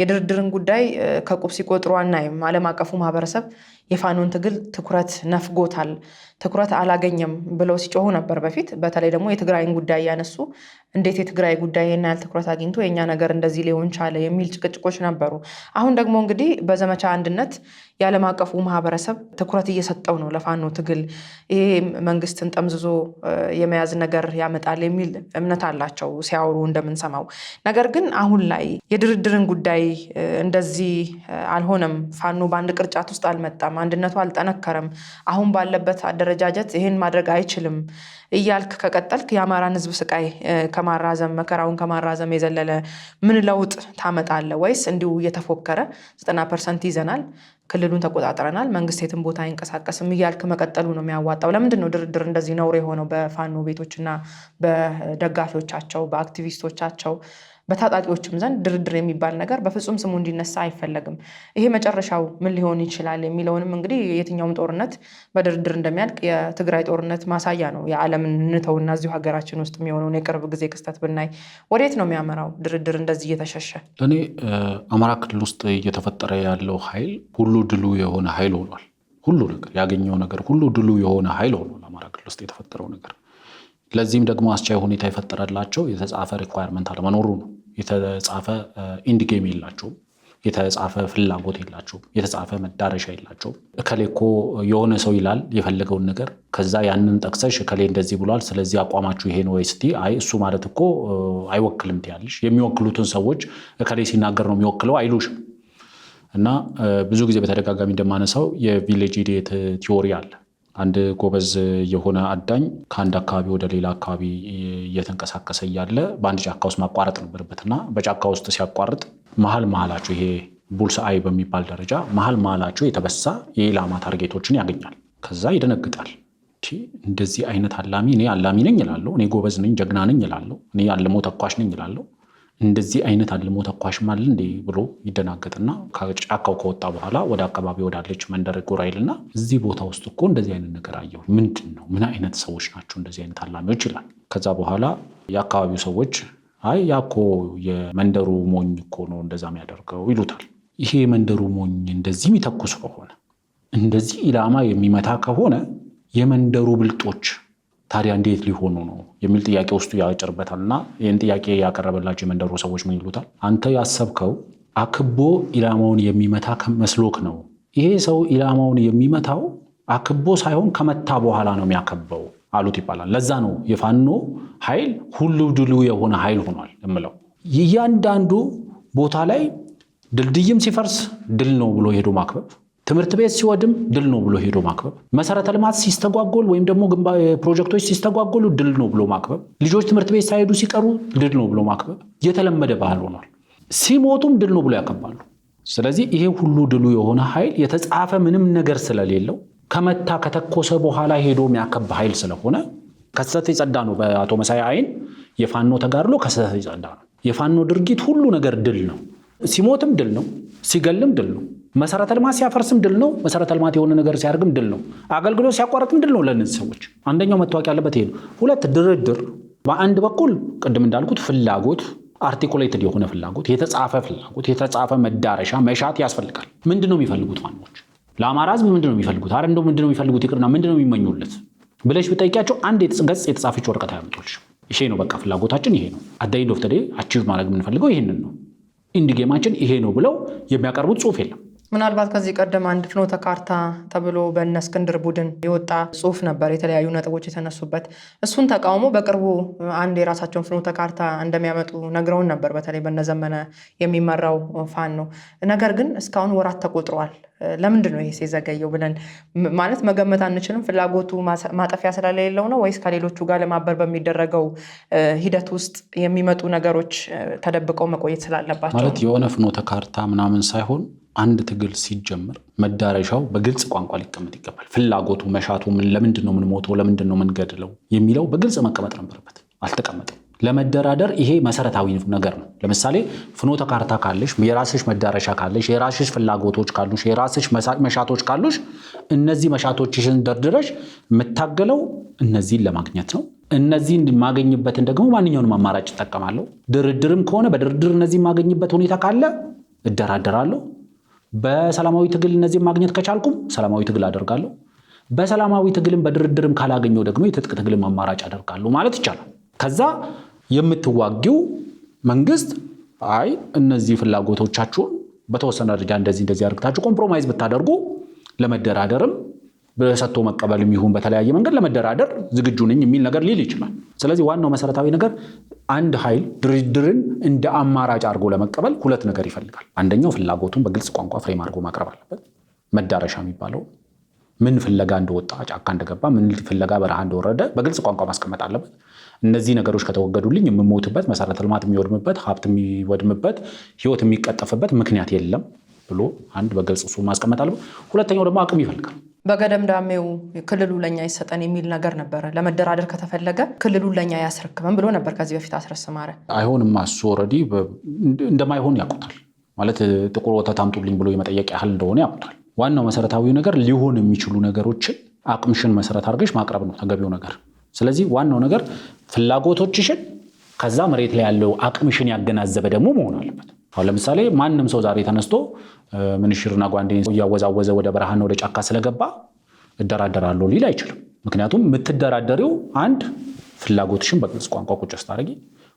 የድርድርን ጉዳይ ከቁብ ሲቆጥሩ አናይም። ዓለም አቀፉ ማህበረሰብ የፋኖን ትግል ትኩረት ነፍጎታል፣ ትኩረት አላገኘም ብለው ሲጮሁ ነበር በፊት። በተለይ ደግሞ የትግራይን ጉዳይ ያነሱ እንዴት የትግራይ ጉዳይ ያናል ትኩረት አግኝቶ የኛ ነገር እንደዚህ ሊሆን ቻለ የሚል ጭቅጭቆች ነበሩ። አሁን ደግሞ እንግዲህ በዘመቻ አንድነት የዓለም አቀፉ ማህበረሰብ ትኩረት እየሰጠው ነው ለፋኖ ትግል። ይሄ መንግስትን ጠምዝዞ የመያዝ ነገር ያመጣል የሚል እምነት አላቸው ሲያወሩ እንደምንሰማው። ነገር ግን አሁን ላይ የድርድርን ጉዳይ እንደዚህ አልሆነም፣ ፋኖ በአንድ ቅርጫት ውስጥ አልመጣም፣ አንድነቱ አልጠነከረም፣ አሁን ባለበት አደረጃጀት ይህን ማድረግ አይችልም እያልክ ከቀጠልክ የአማራን ህዝብ ስቃይ ከማራዘም መከራውን ከማራዘም የዘለለ ምን ለውጥ ታመጣለ? ወይስ እንዲሁ እየተፎከረ 90% ይዘናል፣ ክልሉን ተቆጣጥረናል፣ መንግስት የትም ቦታ አይንቀሳቀስም እያልክ መቀጠሉ ነው የሚያዋጣው? ለምንድን ነው ድርድር እንደዚህ ነውር የሆነው በፋኖ ቤቶችና በደጋፊዎቻቸው በአክቲቪስቶቻቸው በታጣቂዎችም ዘንድ ድርድር የሚባል ነገር በፍጹም ስሙ እንዲነሳ አይፈለግም? ይሄ መጨረሻው ምን ሊሆን ይችላል የሚለውንም እንግዲህ የትኛውም ጦርነት በድርድር እንደሚያልቅ የትግራይ ጦርነት ማሳያ ነው። የዓለምን እንተውና እዚሁ ሀገራችን ውስጥ የሚሆነውን የቅርብ ጊዜ ክስተት ብናይ ወዴት ነው የሚያመራው ድርድር እንደዚህ እየተሸሸ? ለእኔ አማራ ክልል ውስጥ እየተፈጠረ ያለው ኃይል ሁሉ ድሉ የሆነ ኃይል ሆኗል። ሁሉ ነገር ያገኘው ነገር ሁሉ ድሉ የሆነ ኃይል ሆኗል አማራ ክልል ውስጥ የተፈጠረው ነገር። ለዚህም ደግሞ አስቻይ ሁኔታ የፈጠረላቸው የተጻፈ ሪኳየርመንት አለመኖሩ ነው። የተጻፈ ኢንድ ጌም የላቸውም፣ የተጻፈ ፍላጎት የላቸውም፣ የተጻፈ መዳረሻ የላቸውም። እከሌ እኮ የሆነ ሰው ይላል የፈለገውን ነገር፣ ከዛ ያንን ጠቅሰሽ እከሌ እንደዚህ ብሏል ስለዚህ አቋማችሁ ይሄ ነው ወይስ አይ እሱ ማለት እኮ አይወክልም ትያለሽ። የሚወክሉትን ሰዎች እከሌ ሲናገር ነው የሚወክለው አይሉሽም። እና ብዙ ጊዜ በተደጋጋሚ እንደማነሳው የቪሌጅ ኢዲየት ቲዎሪ አለ። አንድ ጎበዝ የሆነ አዳኝ ከአንድ አካባቢ ወደ ሌላ አካባቢ እየተንቀሳቀሰ እያለ በአንድ ጫካ ውስጥ ማቋረጥ ነበረበትና በጫካ ውስጥ ሲያቋርጥ መሀላቸው ይሄ ቡልስ አይ በሚባል ደረጃ መሀላቸው የተበሳ የኢላማ ታርጌቶችን ያገኛል። ከዛ ይደነግጣል። እንደዚህ አይነት አላሚ እኔ አላሚ ነኝ እላለሁ፣ እኔ ጎበዝ ነኝ ጀግና ነኝ እላለሁ፣ እኔ አልሞ ተኳሽ ነኝ እላለሁ፣ እንደዚህ አይነት አልሞ ተኳሽም አለ እንዴ ብሎ ይደናገጥና ከጫካው ከወጣ በኋላ ወደ አካባቢ ወዳለች መንደር ጎራ ይልና እዚህ ቦታ ውስጥ እኮ እንደዚህ አይነት ነገር አየሁ፣ ምንድን ነው ምን አይነት ሰዎች ናቸው እንደዚህ አይነት አላሚዎች ይላል። ከዛ በኋላ የአካባቢው ሰዎች አይ ያኮ የመንደሩ ሞኝ እኮ ነው እንደዛ የሚያደርገው ይሉታል። ይሄ የመንደሩ ሞኝ እንደዚህ የሚተኩስ ከሆነ እንደዚህ ኢላማ የሚመታ ከሆነ የመንደሩ ብልጦች ታዲያ እንዴት ሊሆኑ ነው የሚል ጥያቄ ውስጡ ያጭርበታልና ይህን ጥያቄ ያቀረበላቸው የመንደሩ ሰዎች ምን ይሉታል? አንተ ያሰብከው አክቦ ኢላማውን የሚመታ መስሎክ ነው። ይሄ ሰው ኢላማውን የሚመታው አክቦ ሳይሆን ከመታ በኋላ ነው የሚያከበው አሉት ይባላል። ለዛ ነው የፋኖ ኃይል ሁሉ ድሉ የሆነ ኃይል ሆኗል የምለው። እያንዳንዱ ቦታ ላይ ድልድይም ሲፈርስ ድል ነው ብሎ ሄዶ ማክበብ፣ ትምህርት ቤት ሲወድም ድል ነው ብሎ ሄዶ ማክበብ፣ መሰረተ ልማት ሲስተጓጎል ወይም ደግሞ ፕሮጀክቶች ሲስተጓጎሉ ድል ነው ብሎ ማክበብ፣ ልጆች ትምህርት ቤት ሳይሄዱ ሲቀሩ ድል ነው ብሎ ማክበብ የተለመደ ባህል ሆኗል። ሲሞቱም ድል ነው ብሎ ያከባሉ። ስለዚህ ይሄ ሁሉ ድሉ የሆነ ኃይል የተጻፈ ምንም ነገር ስለሌለው ከመታ ከተኮሰ በኋላ ሄዶ የሚያከብ ኃይል ስለሆነ ከስህተት የጸዳ ነው። በአቶ መሳይ አይን የፋኖ ተጋድሎ ከስህተት የጸዳ ነው። የፋኖ ድርጊት ሁሉ ነገር ድል ነው። ሲሞትም ድል ነው፣ ሲገልም ድል ነው፣ መሰረተ ልማት ሲያፈርስም ድል ነው፣ መሰረተ ልማት የሆነ ነገር ሲያደርግም ድል ነው፣ አገልግሎት ሲያቋረጥም ድል ነው። ለእነዚህ ሰዎች አንደኛው መታወቅ ያለበት ይሄ ነው። ሁለት ድርድር በአንድ በኩል ቅድም እንዳልኩት ፍላጎት፣ አርቲኩሌትድ የሆነ ፍላጎት፣ የተጻፈ ፍላጎት፣ የተጻፈ መዳረሻ መሻት ያስፈልጋል። ምንድነው የሚፈልጉት ፋኖች? ለአማራ ህዝብ ምንድነው የሚፈልጉት? አረ እንደው ምንድነው የሚፈልጉት ይቅርና ምንድነው የሚመኙለት ብለሽ ብጠይቂያቸው አንድ ገጽ የተጻፈች ወረቀት አያመጡልሽ። ይሄ ነው በቃ ፍላጎታችን ይሄ ነው፣ አት ዘ ኤንድ ኦፍ ዘ ዴይ አቺቭ ማድረግ የምንፈልገው ይሄንን ነው፣ ኢንድ ጌማችን ይሄ ነው ብለው የሚያቀርቡት ጽሁፍ የለም። ምናልባት ከዚህ ቀደም አንድ ፍኖተ ካርታ ተብሎ በእነ እስክንድር ቡድን የወጣ ጽሁፍ ነበር፣ የተለያዩ ነጥቦች የተነሱበት። እሱን ተቃውሞ በቅርቡ አንድ የራሳቸውን ፍኖተ ካርታ እንደሚያመጡ ነግረውን ነበር፣ በተለይ በነዘመነ የሚመራው ፋኖ ነው። ነገር ግን እስካሁን ወራት ተቆጥረዋል። ለምንድን ነው ይሄ ሲዘገየው ብለን ማለት መገመት አንችልም። ፍላጎቱ ማጠፊያ ስለሌለው ነው ወይስ ከሌሎቹ ጋር ለማበር በሚደረገው ሂደት ውስጥ የሚመጡ ነገሮች ተደብቀው መቆየት ስላለባቸው? ማለት የሆነ ፍኖተ ካርታ ምናምን ሳይሆን አንድ ትግል ሲጀምር መዳረሻው በግልጽ ቋንቋ ሊቀመጥ ይገባል። ፍላጎቱ መሻቱ ለምንድን ነው የምንሞተው፣ ለምንድን ነው የምንገድለው የሚለው በግልጽ መቀመጥ ነበረበት። አልተቀመጠም። ለመደራደር ይሄ መሰረታዊ ነገር ነው። ለምሳሌ ፍኖተ ካርታ ካለሽ፣ የራስሽ መዳረሻ ካለሽ፣ የራስሽ ፍላጎቶች ካሉሽ፣ የራስሽ መሻቶች ካሉሽ እነዚህ መሻቶችሽን ደርድረሽ የምታገለው እነዚህን ለማግኘት ነው። እነዚህን የማገኝበትን ደግሞ ማንኛውንም አማራጭ እጠቀማለሁ። ድርድርም ከሆነ በድርድር እነዚህ የማገኝበት ሁኔታ ካለ እደራደራለሁ። በሰላማዊ ትግል እነዚህ ማግኘት ከቻልኩም ሰላማዊ ትግል አደርጋለሁ። በሰላማዊ ትግልም በድርድርም ካላገኘው ደግሞ የትጥቅ ትግልም አማራጭ አደርጋለሁ ማለት ይቻላል። ከዛ የምትዋጊው መንግስት አይ እነዚህ ፍላጎቶቻችሁን በተወሰነ ደረጃ እንደዚህ አድርጋችሁ ኮምፕሮማይዝ ብታደርጉ ለመደራደርም በሰጥቶ መቀበልም ይሁን በተለያየ መንገድ ለመደራደር ዝግጁ ነኝ የሚል ነገር ሊል ይችላል። ስለዚህ ዋናው መሰረታዊ ነገር አንድ ኃይል ድርድርን እንደ አማራጭ አድርጎ ለመቀበል ሁለት ነገር ይፈልጋል። አንደኛው ፍላጎቱን በግልጽ ቋንቋ ፍሬም አድርጎ ማቅረብ አለበት። መዳረሻ የሚባለው ምን ፍለጋ እንደወጣ ጫካ እንደገባ፣ ምን ፍለጋ በረሃ እንደወረደ በግልጽ ቋንቋ ማስቀመጥ አለበት። እነዚህ ነገሮች ከተወገዱልኝ የምሞትበት፣ መሰረተ ልማት የሚወድምበት፣ ሀብት የሚወድምበት፣ ህይወት የሚቀጠፍበት ምክንያት የለም ብሎ አንድ በግልጽ እሱ ማስቀመጥ አለበት። ሁለተኛው ደግሞ አቅም ይፈልጋል። በገደምዳሜው ክልሉ ለኛ ይሰጠን የሚል ነገር ነበረ። ለመደራደር ከተፈለገ ክልሉ ለኛ ያስረክበን ብሎ ነበር ከዚህ በፊት አስረስ ማረ። አይሆንም እሱ ኦልሬዲ እንደማይሆን ያውቁታል። ማለት ጥቁር ወተት አምጡልኝ ብሎ የመጠየቅ ያህል እንደሆነ ያውቁታል። ዋናው መሰረታዊ ነገር ሊሆን የሚችሉ ነገሮችን አቅምሽን መሰረት አድርገሽ ማቅረብ ነው ተገቢው ነገር። ስለዚህ ዋናው ነገር ፍላጎቶችሽን ከዛ መሬት ላይ ያለው አቅምሽን ያገናዘበ ደግሞ መሆን አለበት። አሁን ለምሳሌ ማንም ሰው ዛሬ ተነስቶ ምንሽርና ጓንዴን እያወዛወዘ ወደ በረሃና ወደ ጫካ ስለገባ እደራደራለሁ ሊል አይችልም። ምክንያቱም የምትደራደሪው አንድ ፍላጎትሽን በግልጽ ቋንቋ ቁጭ ስታደርጊ፣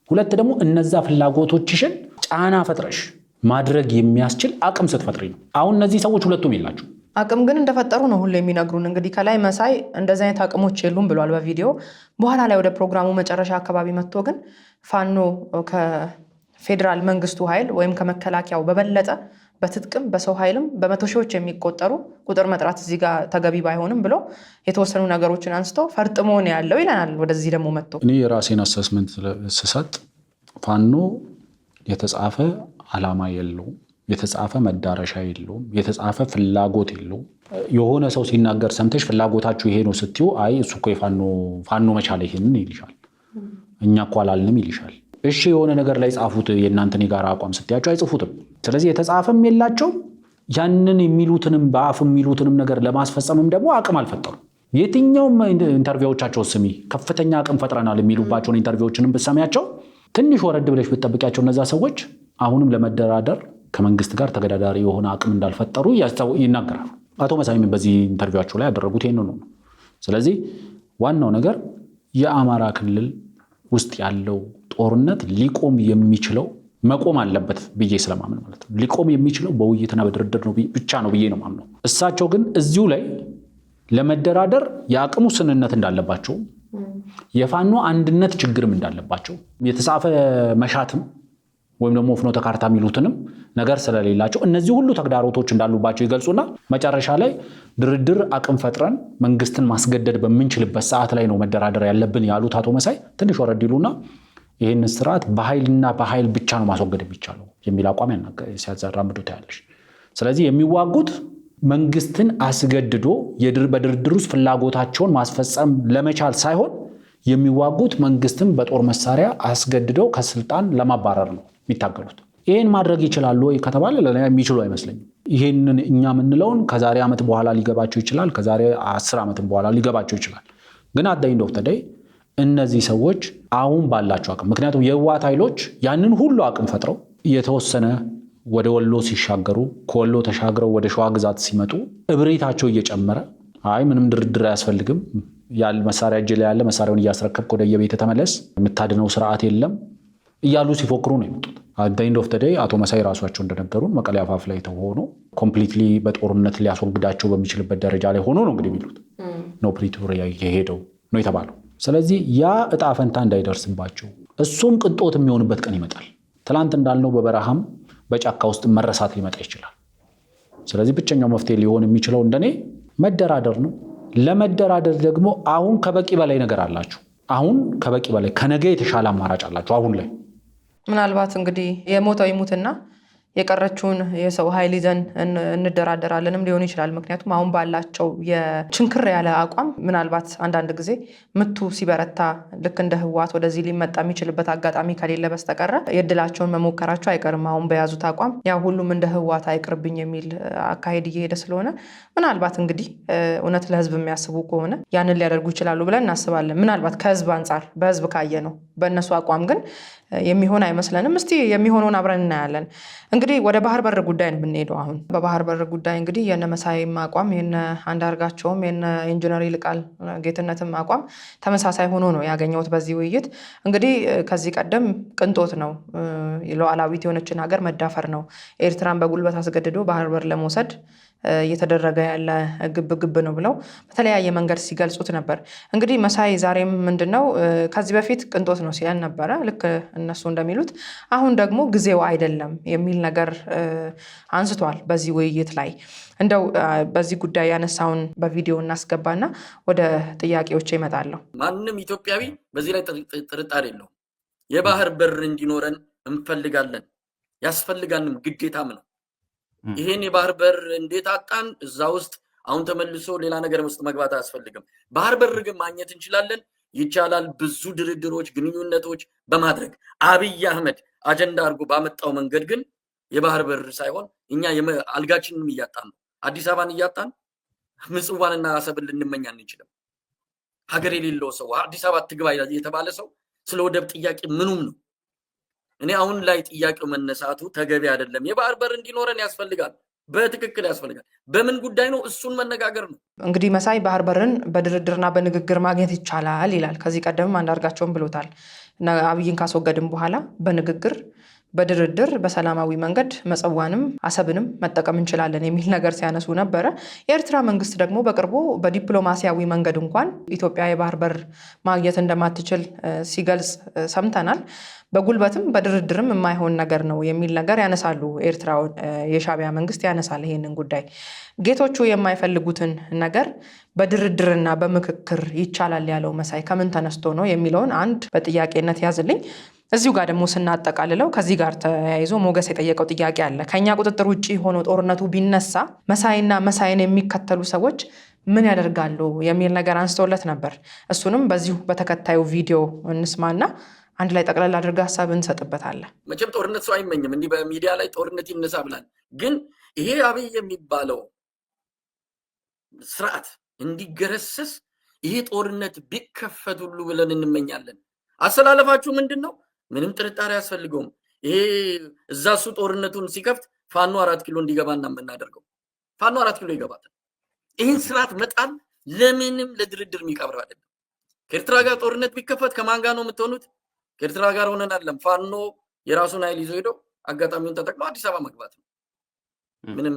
ሁለት ደግሞ እነዛ ፍላጎቶችሽን ጫና ፈጥረሽ ማድረግ የሚያስችል አቅም ስትፈጥሪ ነው። አሁን እነዚህ ሰዎች ሁለቱም የላቸው አቅም ግን እንደፈጠሩ ነው ሁሉ የሚነግሩን። እንግዲህ ከላይ መሳይ እንደዚህ አይነት አቅሞች የሉም ብሏል በቪዲዮ። በኋላ ላይ ወደ ፕሮግራሙ መጨረሻ አካባቢ መጥቶ ግን ፋኖ ከፌዴራል መንግስቱ ኃይል ወይም ከመከላከያው በበለጠ በትጥቅም በሰው ኃይልም በመቶ ሺዎች የሚቆጠሩ ቁጥር መጥራት እዚህ ጋር ተገቢ ባይሆንም ብሎ የተወሰኑ ነገሮችን አንስቶ ፈርጥሞ ነው ያለው ይለናል። ወደዚህ ደግሞ መጥቶ እኔ የራሴን አሰስመንት ስሰጥ ፋኖ የተጻፈ ዓላማ የለውም፣ የተጻፈ መዳረሻ የለውም፣ የተጻፈ ፍላጎት የለውም። የሆነ ሰው ሲናገር ሰምተሽ ፍላጎታችሁ ይሄ ነው ስትዩ አይ እሱ እኮ ፋኖ መቻለ ይሄንን ይልሻል፣ እኛ እኮ አላልንም ይልሻል። እሺ የሆነ ነገር ላይ ጻፉት የእናንተን የጋራ አቋም ስትያቸው አይጽፉትም። ስለዚህ የተጻፈም የላቸውም፣ ያንን የሚሉትንም በአፍ የሚሉትንም ነገር ለማስፈጸምም ደግሞ አቅም አልፈጠሩም። የትኛውም ኢንተርቪዎቻቸው ስሚ ከፍተኛ አቅም ፈጥረናል የሚሉባቸውን ኢንተርቪዎችንም ብትሰሚያቸው ትንሽ ወረድ ብለሽ ብትጠብቂያቸው እነዛ ሰዎች አሁንም ለመደራደር ከመንግስት ጋር ተገዳዳሪ የሆነ አቅም እንዳልፈጠሩ ይናገራሉ። አቶ መሳይም በዚህ ኢንተርቪዋቸው ላይ ያደረጉት ይሄንን ነው። ስለዚህ ዋናው ነገር የአማራ ክልል ውስጥ ያለው ጦርነት ሊቆም የሚችለው መቆም አለበት ብዬ ስለማምን ማለት ነው። ሊቆም የሚችለው በውይይትና በድርድር ነው ብቻ ነው ብዬ ነው ማምነው። እሳቸው ግን እዚሁ ላይ ለመደራደር የአቅሙ ስንነት እንዳለባቸው፣ የፋኖ አንድነት ችግርም እንዳለባቸው፣ የተጻፈ መሻትም ወይም ደግሞ ፍኖተ ካርታ የሚሉትንም ነገር ስለሌላቸው እነዚህ ሁሉ ተግዳሮቶች እንዳሉባቸው ይገልጹና መጨረሻ ላይ ድርድር አቅም ፈጥረን መንግስትን ማስገደድ በምንችልበት ሰዓት ላይ ነው መደራደር ያለብን ያሉት አቶ መሳይ ትንሽ ወረድ ይሉና ይህን ስርዓት በኃይልና በኃይል ብቻ ነው ማስወገድ የሚቻለው የሚል አቋም ሲያዘራምዱ ታያለሽ። ስለዚህ የሚዋጉት መንግስትን አስገድዶ በድርድር ውስጥ ፍላጎታቸውን ማስፈጸም ለመቻል ሳይሆን የሚዋጉት መንግስትን በጦር መሳሪያ አስገድደው ከስልጣን ለማባረር ነው የሚታገሉት። ይህን ማድረግ ይችላሉ ወይ ከተባለ የሚችሉ አይመስለኝም። ይህንን እኛ የምንለውን ከዛሬ ዓመት በኋላ ሊገባቸው ይችላል፣ ከዛሬ 10 ዓመትም በኋላ ሊገባቸው ይችላል። ግን አዳኝ ዶክተር እነዚህ ሰዎች አሁን ባላቸው አቅም ምክንያቱም የህወሓት ኃይሎች ያንን ሁሉ አቅም ፈጥረው የተወሰነ ወደ ወሎ ሲሻገሩ ከወሎ ተሻግረው ወደ ሸዋ ግዛት ሲመጡ እብሪታቸው እየጨመረ አይ ምንም ድርድር አያስፈልግም ያለ መሳሪያ እጅ ላይ ያለ መሳሪያውን እያስረከብክ ወደ የቤት ተመለስ የምታድነው ስርዓት የለም እያሉ ሲፎክሩ ነው የመጡት። አዳኝ ዶክተር አቶ መሳይ ራሷቸው እንደነገሩን መቀሌ አፋፍ ላይ ተሆኖ ኮምፕሊትሊ በጦርነት ሊያስወግዳቸው በሚችልበት ደረጃ ላይ ሆኖ ነው እንግዲህ የሚሉት ነው ፕሪቶሪያ የሄደው ነው የተባለው። ስለዚህ ያ እጣ ፈንታ እንዳይደርስባቸው እሱም ቅንጦት የሚሆንበት ቀን ይመጣል። ትላንት እንዳልነው በበረሃም በጫካ ውስጥ መረሳት ሊመጣ ይችላል። ስለዚህ ብቸኛው መፍትሄ ሊሆን የሚችለው እንደኔ መደራደር ነው። ለመደራደር ደግሞ አሁን ከበቂ በላይ ነገር አላችሁ። አሁን ከበቂ በላይ ከነገ የተሻለ አማራጭ አላችሁ አሁን ላይ። ምናልባት እንግዲህ የሞተው ይሙትና የቀረችውን የሰው ኃይል ይዘን እንደራደራለንም ሊሆን ይችላል። ምክንያቱም አሁን ባላቸው የችንክር ያለ አቋም ምናልባት አንዳንድ ጊዜ ምቱ ሲበረታ ልክ እንደ ህወሓት ወደዚህ ሊመጣ የሚችልበት አጋጣሚ ከሌለ በስተቀረ የድላቸውን መሞከራቸው አይቀርም። አሁን በያዙት አቋም ያው ሁሉም እንደ ህወሓት አይቅርብኝ የሚል አካሄድ እየሄደ ስለሆነ ምናልባት እንግዲህ እውነት ለህዝብ የሚያስቡ ከሆነ ያንን ሊያደርጉ ይችላሉ ብለን እናስባለን። ምናልባት ከህዝብ አንጻር በህዝብ ካየ ነው። በእነሱ አቋም ግን የሚሆን አይመስለንም። እስቲ የሚሆነውን አብረን እናያለን። እንግዲህ ወደ ባህር በር ጉዳይ የምንሄደው አሁን በባህር በር ጉዳይ እንግዲህ የነ መሳይም አቋም የነ አንዳርጋቸውም የነ ኢንጂነር ይልቃል ጌትነትም አቋም ተመሳሳይ ሆኖ ነው ያገኘሁት በዚህ ውይይት። እንግዲህ ከዚህ ቀደም ቅንጦት ነው፣ ሉዓላዊት የሆነችን ሀገር መዳፈር ነው፣ ኤርትራን በጉልበት አስገድዶ ባህር በር ለመውሰድ እየተደረገ ያለ ግብ ነው ብለው በተለያየ መንገድ ሲገልጹት ነበር። እንግዲህ መሳይ ዛሬም ምንድነው ከዚህ በፊት ቅንጦት ነው ሲለን ነበረ፣ ልክ እነሱ እንደሚሉት። አሁን ደግሞ ጊዜው አይደለም የሚል ነገር አንስቷል በዚህ ውይይት ላይ። እንደው በዚህ ጉዳይ ያነሳውን በቪዲዮ እናስገባና ወደ ጥያቄዎች ይመጣለሁ። ማንም ኢትዮጵያዊ በዚህ ላይ ጥርጣሬ የለውም። የባህር በር እንዲኖረን እንፈልጋለን፣ ያስፈልጋንም፣ ግዴታም ነው። ይሄን የባህር በር እንዴት አጣን? እዛ ውስጥ አሁን ተመልሶ ሌላ ነገር ውስጥ መግባት አያስፈልግም። ባህር በር ግን ማግኘት እንችላለን፣ ይቻላል። ብዙ ድርድሮች፣ ግንኙነቶች በማድረግ አብይ አህመድ አጀንዳ አድርጎ ባመጣው መንገድ ግን የባህር በር ሳይሆን እኛ አልጋችንንም እያጣን ነው። አዲስ አበባን እያጣን ምጽዋንና አሰብን ልንመኝ አንችልም። ሀገር የሌለው ሰው አዲስ አበባ ትግባ የተባለ ሰው ስለ ወደብ ጥያቄ ምኑም ነው። እኔ አሁን ላይ ጥያቄው መነሳቱ ተገቢ አይደለም። የባህር በር እንዲኖረን ያስፈልጋል፣ በትክክል ያስፈልጋል። በምን ጉዳይ ነው? እሱን መነጋገር ነው። እንግዲህ መሳይ ባህር በርን በድርድርና በንግግር ማግኘት ይቻላል ይላል። ከዚህ ቀደም አንዳርጋቸውም ብሎታል። አብይን ካስወገድም በኋላ በንግግር በድርድር በሰላማዊ መንገድ መጽዋንም አሰብንም መጠቀም እንችላለን የሚል ነገር ሲያነሱ ነበረ። የኤርትራ መንግስት ደግሞ በቅርቡ በዲፕሎማሲያዊ መንገድ እንኳን ኢትዮጵያ የባህር በር ማግኘት እንደማትችል ሲገልጽ ሰምተናል። በጉልበትም በድርድርም የማይሆን ነገር ነው የሚል ነገር ያነሳሉ። ኤርትራ የሻዕቢያ መንግስት ያነሳል ይሄንን ጉዳይ። ጌቶቹ የማይፈልጉትን ነገር በድርድርና በምክክር ይቻላል ያለው መሳይ ከምን ተነስቶ ነው የሚለውን አንድ በጥያቄነት ያዝልኝ። እዚሁ ጋር ደግሞ ስናጠቃልለው ከዚህ ጋር ተያይዞ ሞገስ የጠየቀው ጥያቄ አለ። ከኛ ቁጥጥር ውጭ ሆኖ ጦርነቱ ቢነሳ መሳይና መሳይን የሚከተሉ ሰዎች ምን ያደርጋሉ የሚል ነገር አንስቶለት ነበር። እሱንም በዚሁ በተከታዩ ቪዲዮ እንስማና አንድ ላይ ጠቅላላ አድርጋ ሀሳብ እንሰጥበታለን። መቼም ጦርነት ሰው አይመኝም። እንዲህ በሚዲያ ላይ ጦርነት ይነሳ ብላል። ግን ይሄ አብይ የሚባለው ስርዓት እንዲገረሰስ ይሄ ጦርነት ቢከፈት ሁሉ ብለን እንመኛለን። አሰላለፋችሁ ምንድን ነው? ምንም ጥርጣሬ አያስፈልገውም። ይሄ እዛ እሱ ጦርነቱን ሲከፍት ፋኖ 4 ኪሎ እንዲገባና የምናደርገው ፋኖ 4 ኪሎ ይገባታል። ይህን ስርዓት መጣል ለምንም ለድርድር የሚቀብር አይደለም። ከኤርትራ ጋር ጦርነት ቢከፈት ከማን ጋር ነው የምትሆኑት? ከኤርትራ ጋር ሆነን አይደለም። ፋኖ የራሱን ኃይል ይዞ ሄዶ አጋጣሚውን ተጠቅሞ አዲስ አበባ መግባት ነው። ምንም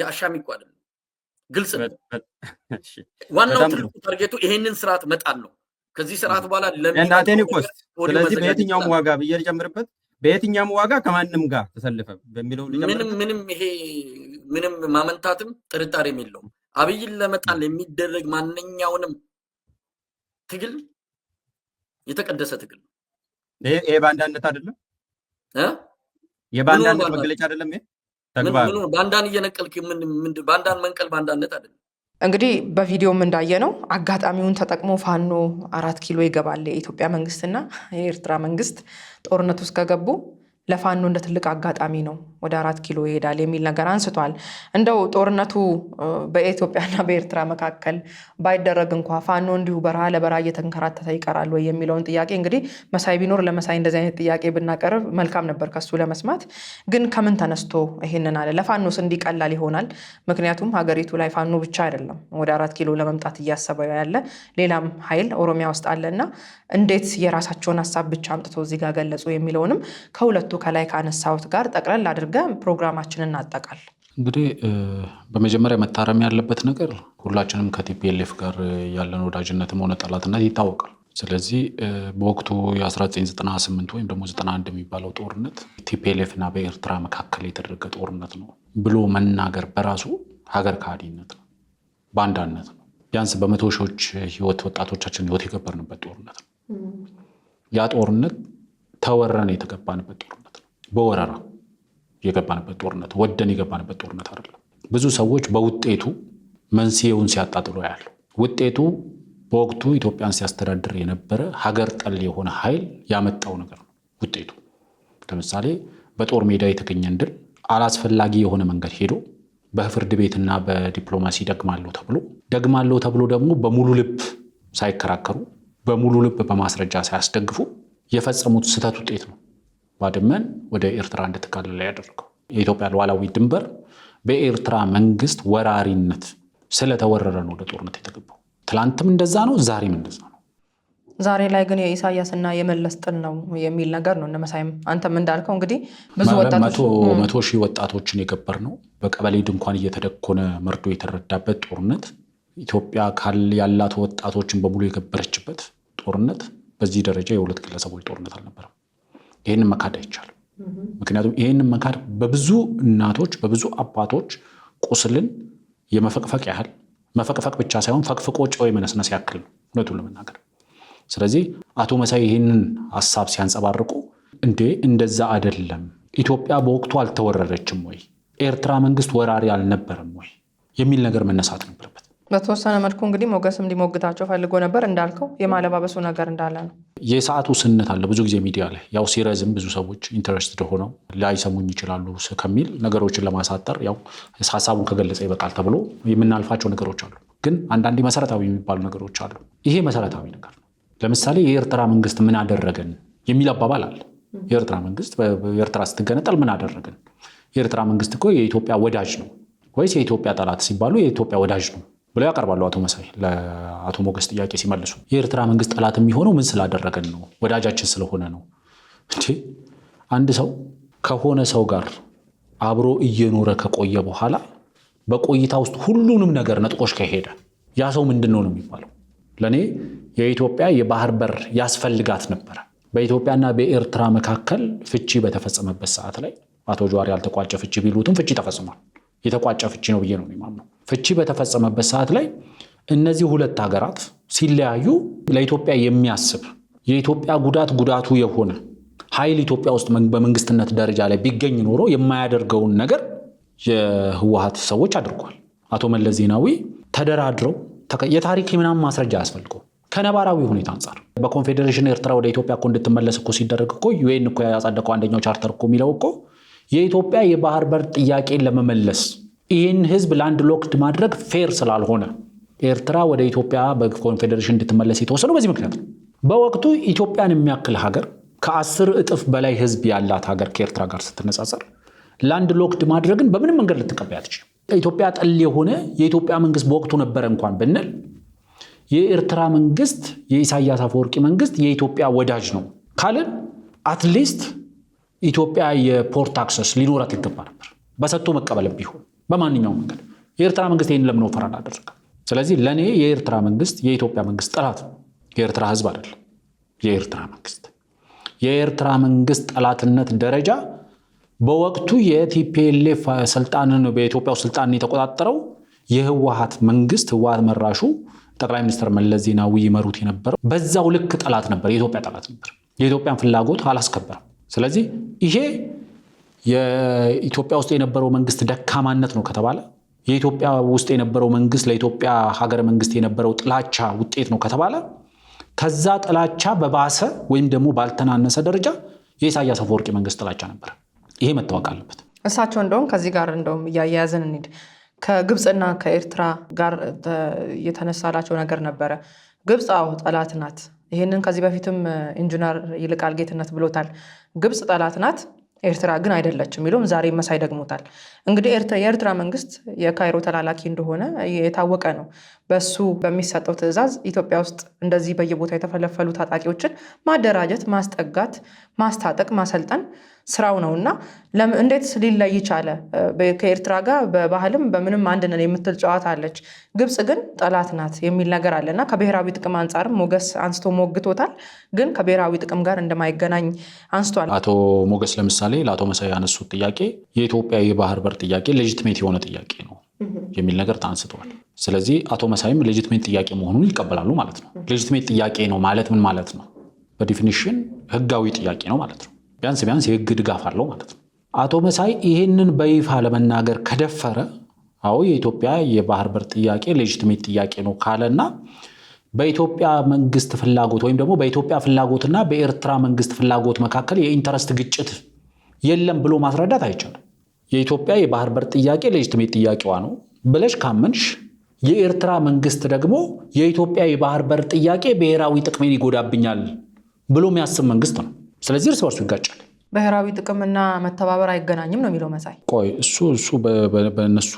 አሻሚ እኮ አይደለም፣ ግልጽ ነው። ዋናው ትልቁ ታርጌቱ ይሄንን ስርዓት መጣል ነው። ከዚህ ስርዓት በኋላ ለእናቴን ኮስት ስለዚህ በየትኛውም ዋጋ ብዬ ልጨምርበት፣ በየትኛውም ዋጋ ከማንም ጋር ተሰልፈ በሚለው ምንም ይሄ ምንም ማመንታትም ጥርጣሬም የለውም። አብይን ለመጣል የሚደረግ ማንኛውንም ትግል የተቀደሰ ትግል ነው። ይሄ ባንዳነት አይደለም፣ የባንዳነት መገለጫ አይደለም። ይሄ ተግባር ባንዳን እየነቀልክ ባንዳን መንቀል ባንዳነት አይደለም። እንግዲህ በቪዲዮም እንዳየነው አጋጣሚውን ተጠቅሞ ፋኖ 4 ኪሎ ይገባል። የኢትዮጵያ መንግስትና የኤርትራ መንግስት ጦርነት ውስጥ ከገቡ ለፋኖ እንደ ትልቅ አጋጣሚ ነው ወደ 4 ኪሎ ይሄዳል የሚል ነገር አንስቷል። እንደው ጦርነቱ በኢትዮጵያና በኤርትራ መካከል ባይደረግ እንኳ ፋኖ እንዲሁ በረሃ ለበረሃ እየተንከራተተ ይቀራል ወይ የሚለውን ጥያቄ እንግዲህ መሳይ ቢኖር ለመሳይ እንደዚህ አይነት ጥያቄ ብናቀርብ መልካም ነበር ከሱ ለመስማት። ግን ከምን ተነስቶ ይሄንን አለ? ለፋኖስ እንዲቀላል ይሆናል? ምክንያቱም ሀገሪቱ ላይ ፋኖ ብቻ አይደለም ወደ 4 ኪሎ ለመምጣት እያሰበ ያለ ሌላም ኃይል ኦሮሚያ ውስጥ አለና እንዴት የራሳቸውን ሀሳብ ብቻ አምጥቶ እዚህ ጋር ገለጹ የሚለውንም ከሁለቱ ከላይ ካነሳሁት ጋር ጠቅለል አድርገን ፕሮግራማችንን እናጠቃል። እንግዲህ በመጀመሪያ መታረም ያለበት ነገር ሁላችንም ከቲፒኤልኤፍ ጋር ያለን ወዳጅነትም ሆነ ጠላትነት ይታወቃል። ስለዚህ በወቅቱ የ1998 ወይም ደግሞ 91 የሚባለው ጦርነት ቲፒኤልኤፍ እና በኤርትራ መካከል የተደረገ ጦርነት ነው ብሎ መናገር በራሱ ሀገር ከሃዲነት ነው፣ ባንዳነት ነው። ቢያንስ በመቶ ሺዎች ህይወት ወጣቶቻችን ህይወት የገበርንበት ጦርነት ነው። ያ ጦርነት ተወረን የተገባንበት ጦርነት ነው። በወረራ የገባንበት ጦርነት፣ ወደን የገባንበት ጦርነት አይደለም። ብዙ ሰዎች በውጤቱ መንስኤውን ሲያጣጥሉ ያለው ውጤቱ በወቅቱ ኢትዮጵያን ሲያስተዳድር የነበረ ሀገር ጠል የሆነ ኃይል ያመጣው ነገር ነው ውጤቱ። ለምሳሌ በጦር ሜዳ የተገኘን ድል አላስፈላጊ የሆነ መንገድ ሄዶ በፍርድ ቤትና በዲፕሎማሲ ደግማለሁ ተብሎ ደግሞ በሙሉ ልብ ሳይከራከሩ በሙሉ ልብ በማስረጃ ሳያስደግፉ የፈጸሙት ስህተት ውጤት ነው ባድመን ወደ ኤርትራ እንድትካለል ያደረገው። የኢትዮጵያ ሉዓላዊ ድንበር በኤርትራ መንግስት ወራሪነት ስለተወረረ ነው ወደ ጦርነት የተገባው። ትላንትም እንደዛ ነው፣ ዛሬም እንደዛ ነው። ዛሬ ላይ ግን የኢሳያስና የመለስ ጥል ነው የሚል ነገር ነው። እነመሳይም አንተም እንዳልከው እንግዲህ ብዙ ወጣቶች 100,000 ወጣቶችን የገበር ነው። በቀበሌ ድንኳን እየተደኮነ መርዶ የተረዳበት ጦርነት፣ ኢትዮጵያ ያላት ወጣቶችን በሙሉ የገበረችበት ጦርነት በዚህ ደረጃ የሁለት ግለሰቦች ጦርነት አልነበረም። ይህንን መካድ አይቻልም። ምክንያቱም ይህንን መካድ በብዙ እናቶች በብዙ አባቶች ቁስልን የመፈቅፈቅ ያህል መፈቅፈቅ ብቻ ሳይሆን ፈቅፍቆ ጨው የመነስነስ ያክል ነው እውነቱን ለመናገር። ስለዚህ አቶ መሳይ ይህንን ሀሳብ ሲያንጸባርቁ እንደዛ አይደለም፣ ኢትዮጵያ በወቅቱ አልተወረረችም ወይ፣ ኤርትራ መንግስት ወራሪ አልነበረም ወይ የሚል ነገር መነሳት ነበረበት። በተወሰነ መልኩ እንግዲህ ሞገስም ሊሞግታቸው ፈልጎ ነበር። እንዳልከው የማለባበሱ ነገር እንዳለ ነው። የሰዓቱ ስነት አለ። ብዙ ጊዜ ሚዲያ ላይ ያው ሲረዝም ብዙ ሰዎች ኢንተረስትድ ሆነው ላይሰሙኝ ይችላሉ ከሚል ነገሮችን ለማሳጠር ያው ሀሳቡን ከገለጸ ይበቃል ተብሎ የምናልፋቸው ነገሮች አሉ። ግን አንዳንዴ መሰረታዊ የሚባሉ ነገሮች አሉ። ይሄ መሰረታዊ ነገር ነው። ለምሳሌ የኤርትራ መንግስት ምን አደረገን የሚል አባባል አለ። የኤርትራ መንግስት በኤርትራ ስትገነጠል ምን አደረገን? የኤርትራ መንግስት እኮ የኢትዮጵያ ወዳጅ ነው ወይስ የኢትዮጵያ ጠላት ሲባሉ የኢትዮጵያ ወዳጅ ነው ብለው ያቀርባሉ አቶ መሳይ ለአቶ ሞገስ ጥያቄ ሲመልሱ። የኤርትራ መንግስት ጠላት የሚሆነው ምን ስላደረገን ነው? ወዳጃችን ስለሆነ ነው። አንድ ሰው ከሆነ ሰው ጋር አብሮ እየኖረ ከቆየ በኋላ በቆይታ ውስጥ ሁሉንም ነገር ነጥቆሽ ከሄደ ያ ሰው ምንድን ነው የሚባለው? ለእኔ የኢትዮጵያ የባህር በር ያስፈልጋት ነበረ። በኢትዮጵያና በኤርትራ መካከል ፍቺ በተፈጸመበት ሰዓት ላይ አቶ ጀዋር ያልተቋጨ ፍቺ ቢሉትም ፍቺ ተፈጽሟል። የተቋጨ ፍቺ ነው ብዬ ነው የማምነው። ፍቺ በተፈጸመበት ሰዓት ላይ እነዚህ ሁለት ሀገራት ሲለያዩ ለኢትዮጵያ የሚያስብ የኢትዮጵያ ጉዳቱ የሆነ ኃይል ኢትዮጵያ ውስጥ በመንግስትነት ደረጃ ላይ ቢገኝ ኖሮ የማያደርገውን ነገር የህወሓት ሰዎች አድርጓል። አቶ መለስ ዜናዊ ተደራድረው የታሪክ ምናምን ማስረጃ ያስፈልገው ከነባራዊ ሁኔታ አንጻር በኮንፌዴሬሽን ኤርትራ ወደ ኢትዮጵያ እኮ እንድትመለስ እኮ ሲደረግ እኮ ዩኤን እኮ ያጸደቀው አንደኛው ቻርተር እኮ የሚለው እኮ የኢትዮጵያ የባህር በር ጥያቄን ለመመለስ ይህን ህዝብ ላንድ ሎክድ ማድረግ ፌር ስላልሆነ ኤርትራ ወደ ኢትዮጵያ በኮንፌዴሬሽን እንድትመለስ የተወሰነው በዚህ ምክንያት ነው። በወቅቱ ኢትዮጵያን የሚያክል ሀገር ከ10 እጥፍ በላይ ህዝብ ያላት ሀገር ከኤርትራ ጋር ስትነጻጸር ላንድ ሎክድ ማድረግን በምንም መንገድ ልትቀበል አትችልም። ኢትዮጵያ ጠል የሆነ የኢትዮጵያ መንግስት በወቅቱ ነበረ እንኳን ብንል የኤርትራ መንግስት የኢሳያስ አፈወርቂ መንግስት የኢትዮጵያ ወዳጅ ነው ካልን አትሊስት ኢትዮጵያ የፖርት አክሰስ ሊኖራት ይገባ ነበር። በሰጥቶ መቀበልም ቢሆን በማንኛውም መንገድ የኤርትራ መንግስት ይህን ለምን ፈራድ አደረገ? ስለዚህ ለእኔ የኤርትራ መንግስት የኢትዮጵያ መንግስት ጠላት ነው። የኤርትራ ህዝብ አይደለም። የኤርትራ መንግስት ጠላትነት ደረጃ በወቅቱ የቲፒኤልኤፍ ስልጣንን በኢትዮጵያ ውስጥ ስልጣንን የተቆጣጠረው የህወሓት መንግስት ህወሓት መራሹ ጠቅላይ ሚኒስትር መለስ ዜናዊ ይመሩት የነበረው በዛው ልክ ጠላት ነበር። የኢትዮጵያ ጠላት ነበር። የኢትዮጵያን ፍላጎት አላስከበረም። ስለዚህ ይሄ የኢትዮጵያ ውስጥ የነበረው መንግስት ደካማነት ነው ከተባለ የኢትዮጵያ ውስጥ የነበረው መንግስት ለኢትዮጵያ ሀገረ መንግስት የነበረው ጥላቻ ውጤት ነው ከተባለ ከዛ ጥላቻ በባሰ ወይም ደግሞ ባልተናነሰ ደረጃ የኢሳያስ አፈወርቂ መንግስት ጥላቻ ነበር። ይሄ መታወቅ አለበት። እሳቸው እንደውም ከዚህ ጋር እንደውም እያያያዝን እንሂድ። ከግብፅና ከኤርትራ ጋር የተነሳላቸው ነገር ነበረ። ግብፅ ጠላት ናት። ይህንን ከዚህ በፊትም ኢንጂነር ይልቃል ጌትነት ብሎታል። ግብፅ ጠላት ናት፣ ኤርትራ ግን አይደለችም የሚለውም ዛሬ መሳይ ደግሞታል። እንግዲህ የኤርትራ መንግስት የካይሮ ተላላኪ እንደሆነ የታወቀ ነው። በሱ በሚሰጠው ትዕዛዝ ኢትዮጵያ ውስጥ እንደዚህ በየቦታ የተፈለፈሉ ታጣቂዎችን ማደራጀት፣ ማስጠጋት፣ ማስታጠቅ፣ ማሰልጠን ስራው ነው እና እንዴት ሊለይ ቻለ? ከኤርትራ ጋር በባህልም በምንም አንድ ነን የምትል ጨዋታ አለች። ግብፅ ግን ጠላት ናት የሚል ነገር አለ እና ከብሔራዊ ጥቅም አንጻርም ሞገስ አንስቶ ሞግቶታል። ግን ከብሔራዊ ጥቅም ጋር እንደማይገናኝ አንስቷል። አቶ ሞገስ ለምሳሌ ለአቶ መሳይ ያነሱት ጥያቄ የኢትዮጵያ የባህር በር ጥያቄ ሌጂትሜት የሆነ ጥያቄ ነው የሚል ነገር ታንስተዋል። ስለዚህ አቶ መሳይም ሌጂትሜት ጥያቄ መሆኑን ይቀበላሉ ማለት ነው። ሌጂትሜት ጥያቄ ነው ማለት ምን ማለት ነው? በዲፊኒሽን ህጋዊ ጥያቄ ነው ማለት ነው። ቢያንስ የህግ ድጋፍ አለው ማለት ነው። አቶ መሳይ ይህንን በይፋ ለመናገር ከደፈረ አዎ የኢትዮጵያ የባህር በር ጥያቄ ሌጂትሜት ጥያቄ ነው ካለና በኢትዮጵያ መንግስት ፍላጎት ወይም ደግሞ በኢትዮጵያ ፍላጎትና በኤርትራ መንግስት ፍላጎት መካከል የኢንተረስት ግጭት የለም ብሎ ማስረዳት አይቻልም። የኢትዮጵያ የባህር በር ጥያቄ ሌጂትሜት ጥያቄዋ ነው ብለሽ ካመንሽ የኤርትራ መንግስት ደግሞ የኢትዮጵያ የባህር በር ጥያቄ ብሔራዊ ጥቅሜን ይጎዳብኛል ብሎ የሚያስብ መንግስት ነው። ስለዚህ እርስ በርሱ ይጋጫል። ብሔራዊ ጥቅምና መተባበር አይገናኝም ነው የሚለው መሳይ። ቆይ እሱ በእነሱ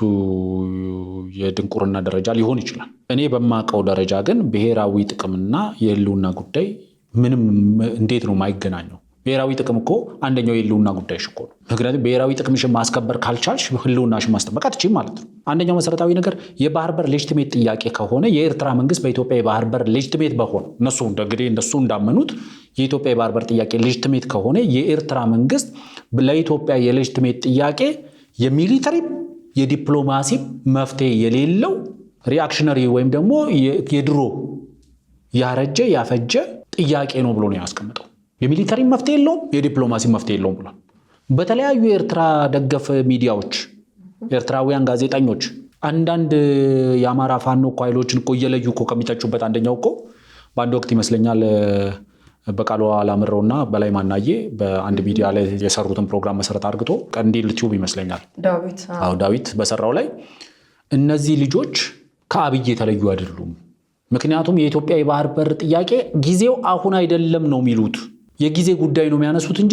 የድንቁርና ደረጃ ሊሆን ይችላል። እኔ በማውቀው ደረጃ ግን ብሔራዊ ጥቅምና የህልውና ጉዳይ ምንም እንዴት ነው የማይገናኘው? ብሔራዊ ጥቅም እኮ አንደኛው የህልውና ጉዳይ እኮ ነው። ምክንያቱም ብሔራዊ ጥቅምሽን ማስከበር ካልቻልሽ ህልውናሽን ማስጠበቅ አትችይም ማለት ነው። አንደኛው መሰረታዊ ነገር የባህር በር ሌጅቲሜት ጥያቄ ከሆነ የኤርትራ መንግስት በኢትዮጵያ የባህር በር ሌጅቲሜት በሆነ እነሱ እንዳመኑት የኢትዮጵያ የባህር በር ጥያቄ ሌጅቲሜት ከሆነ የኤርትራ መንግስት ለኢትዮጵያ የሌጅቲሜት ጥያቄ የሚሊተሪ የዲፕሎማሲ መፍትሄ የሌለው ሪአክሽነሪ ወይም ደግሞ የድሮ ያረጀ ያፈጀ ጥያቄ ነው ብሎ ነው ያስቀምጠው። የሚሊተሪ መፍትሄ የለውም፣ የዲፕሎማሲ መፍትሄ የለውም ብሏል። በተለያዩ የኤርትራ ደገፍ ሚዲያዎች ኤርትራውያን ጋዜጠኞች አንዳንድ የአማራ ፋኖ እኮ ኃይሎችን እኮ እየለዩ እኮ ከሚተቹበት አንደኛው እኮ በአንድ ወቅት ይመስለኛል በቃሉ አላምረውና በላይ ማናዬ በአንድ ሚዲያ ላይ የሰሩትን ፕሮግራም መሰረት አድርግቶ ቀንዲል ቲዩብ ይመስለኛል ዳዊት በሰራው ላይ እነዚህ ልጆች ከአብይ የተለዩ አይደሉም፣ ምክንያቱም የኢትዮጵያ የባህር በር ጥያቄ ጊዜው አሁን አይደለም ነው የሚሉት፣ የጊዜ ጉዳይ ነው የሚያነሱት እንጂ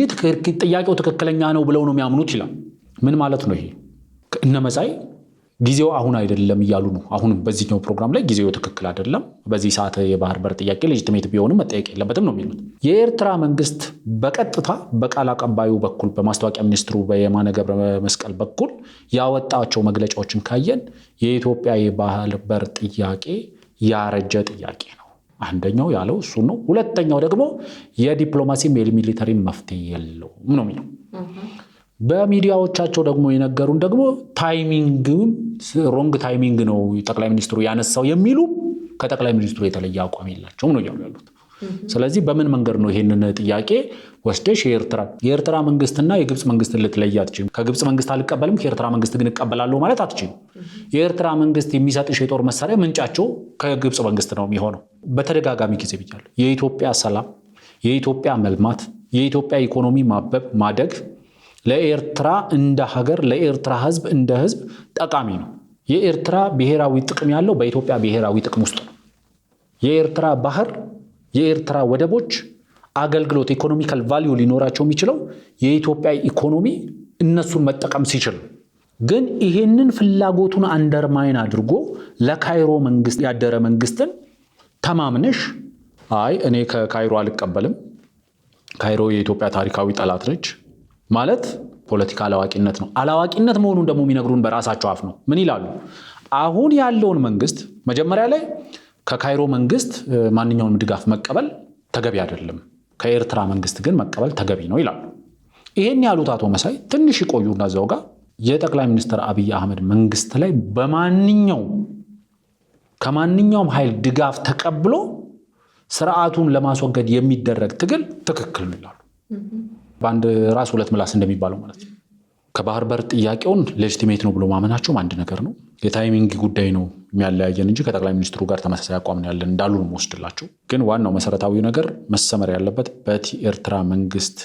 ጥያቄው ትክክለኛ ነው ብለው ነው የሚያምኑት ይላል። ምን ማለት ነው ይሄ? እነ መሳይ ጊዜው አሁን አይደለም እያሉ ነው። አሁንም በዚህኛው ፕሮግራም ላይ ጊዜው ትክክል አይደለም፣ በዚህ ሰዓት የባህር በር ጥያቄ ሌጂቲሜት ቢሆንም መጠየቅ የለበትም ነው የሚሉት። የኤርትራ መንግስት በቀጥታ በቃል አቀባዩ በኩል በማስታወቂያ ሚኒስትሩ በየማነ ገብረ መስቀል በኩል ያወጣቸው መግለጫዎችን ካየን የኢትዮጵያ የባህር በር ጥያቄ ያረጀ ጥያቄ ነው። አንደኛው ያለው እሱ ነው። ሁለተኛው ደግሞ የዲፕሎማሲም የሚሊተሪ መፍትሄ የለውም ነው የሚለው። በሚዲያዎቻቸው ደግሞ የነገሩን ደግሞ ታይሚንግም ሮንግ ታይሚንግ ነው ጠቅላይ ሚኒስትሩ ያነሳው የሚሉ ከጠቅላይ ሚኒስትሩ የተለየ አቋም የላቸውም ነው እያሉ ያሉት። ስለዚህ በምን መንገድ ነው ይሄንን ጥያቄ ወስደሽ የኤርትራ መንግስትና የግብፅ መንግስትን ልትለይ አትችይም። ከግብፅ መንግስት አልቀበልም ከኤርትራ መንግስት ግን እቀበላለሁ ማለት አትችይም። የኤርትራ መንግስት የሚሰጥሽ የጦር መሳሪያ ምንጫቸው ከግብፅ መንግስት ነው የሚሆነው። በተደጋጋሚ ጊዜ ብያለሁ። የኢትዮጵያ ሰላም፣ የኢትዮጵያ መልማት፣ የኢትዮጵያ ኢኮኖሚ ማበብ ማደግ ለኤርትራ እንደ ሀገር ለኤርትራ ህዝብ እንደ ህዝብ ጠቃሚ ነው። የኤርትራ ብሔራዊ ጥቅም ያለው በኢትዮጵያ ብሔራዊ ጥቅም ውስጥ ነው። የኤርትራ ባህር የኤርትራ ወደቦች አገልግሎት ኢኮኖሚካል ቫልዩ ሊኖራቸው የሚችለው የኢትዮጵያ ኢኮኖሚ እነሱን መጠቀም ሲችል፣ ግን ይሄንን ፍላጎቱን አንደርማይን አድርጎ ለካይሮ መንግስት ያደረ መንግስትን ተማምነሽ አይ እኔ ከካይሮ አልቀበልም፣ ካይሮ የኢትዮጵያ ታሪካዊ ጠላት ነች ማለት ፖለቲካ አላዋቂነት ነው። አላዋቂነት መሆኑን ደግሞ የሚነግሩን በራሳቸው አፍ ነው። ምን ይላሉ? አሁን ያለውን መንግስት መጀመሪያ ላይ ከካይሮ መንግስት ማንኛውንም ድጋፍ መቀበል ተገቢ አይደለም፣ ከኤርትራ መንግስት ግን መቀበል ተገቢ ነው ይላሉ። ይሄን ያሉት አቶ መሳይ ትንሽ ይቆዩና እዛው ጋር የጠቅላይ ሚኒስትር አብይ አህመድ መንግስት ላይ ከማንኛውም ኃይል ድጋፍ ተቀብሎ ስርዓቱን ለማስወገድ የሚደረግ ትግል ትክክል ነው ይላሉ። በአንድ ራስ ሁለት ምላስ እንደሚባለው ማለት ነው። ከባህር በር ጥያቄውን ሌጂቲሜት ነው ብሎ ማመናቸውም አንድ ነገር ነው። የታይሚንግ ጉዳይ ነው የሚያለያየን እንጂ ከጠቅላይ ሚኒስትሩ ጋር ተመሳሳይ አቋም ያለን እንዳሉ ነው ወስድላቸው። ግን ዋናው መሰረታዊ ነገር መሰመር ያለበት በኤርትራ መንግስት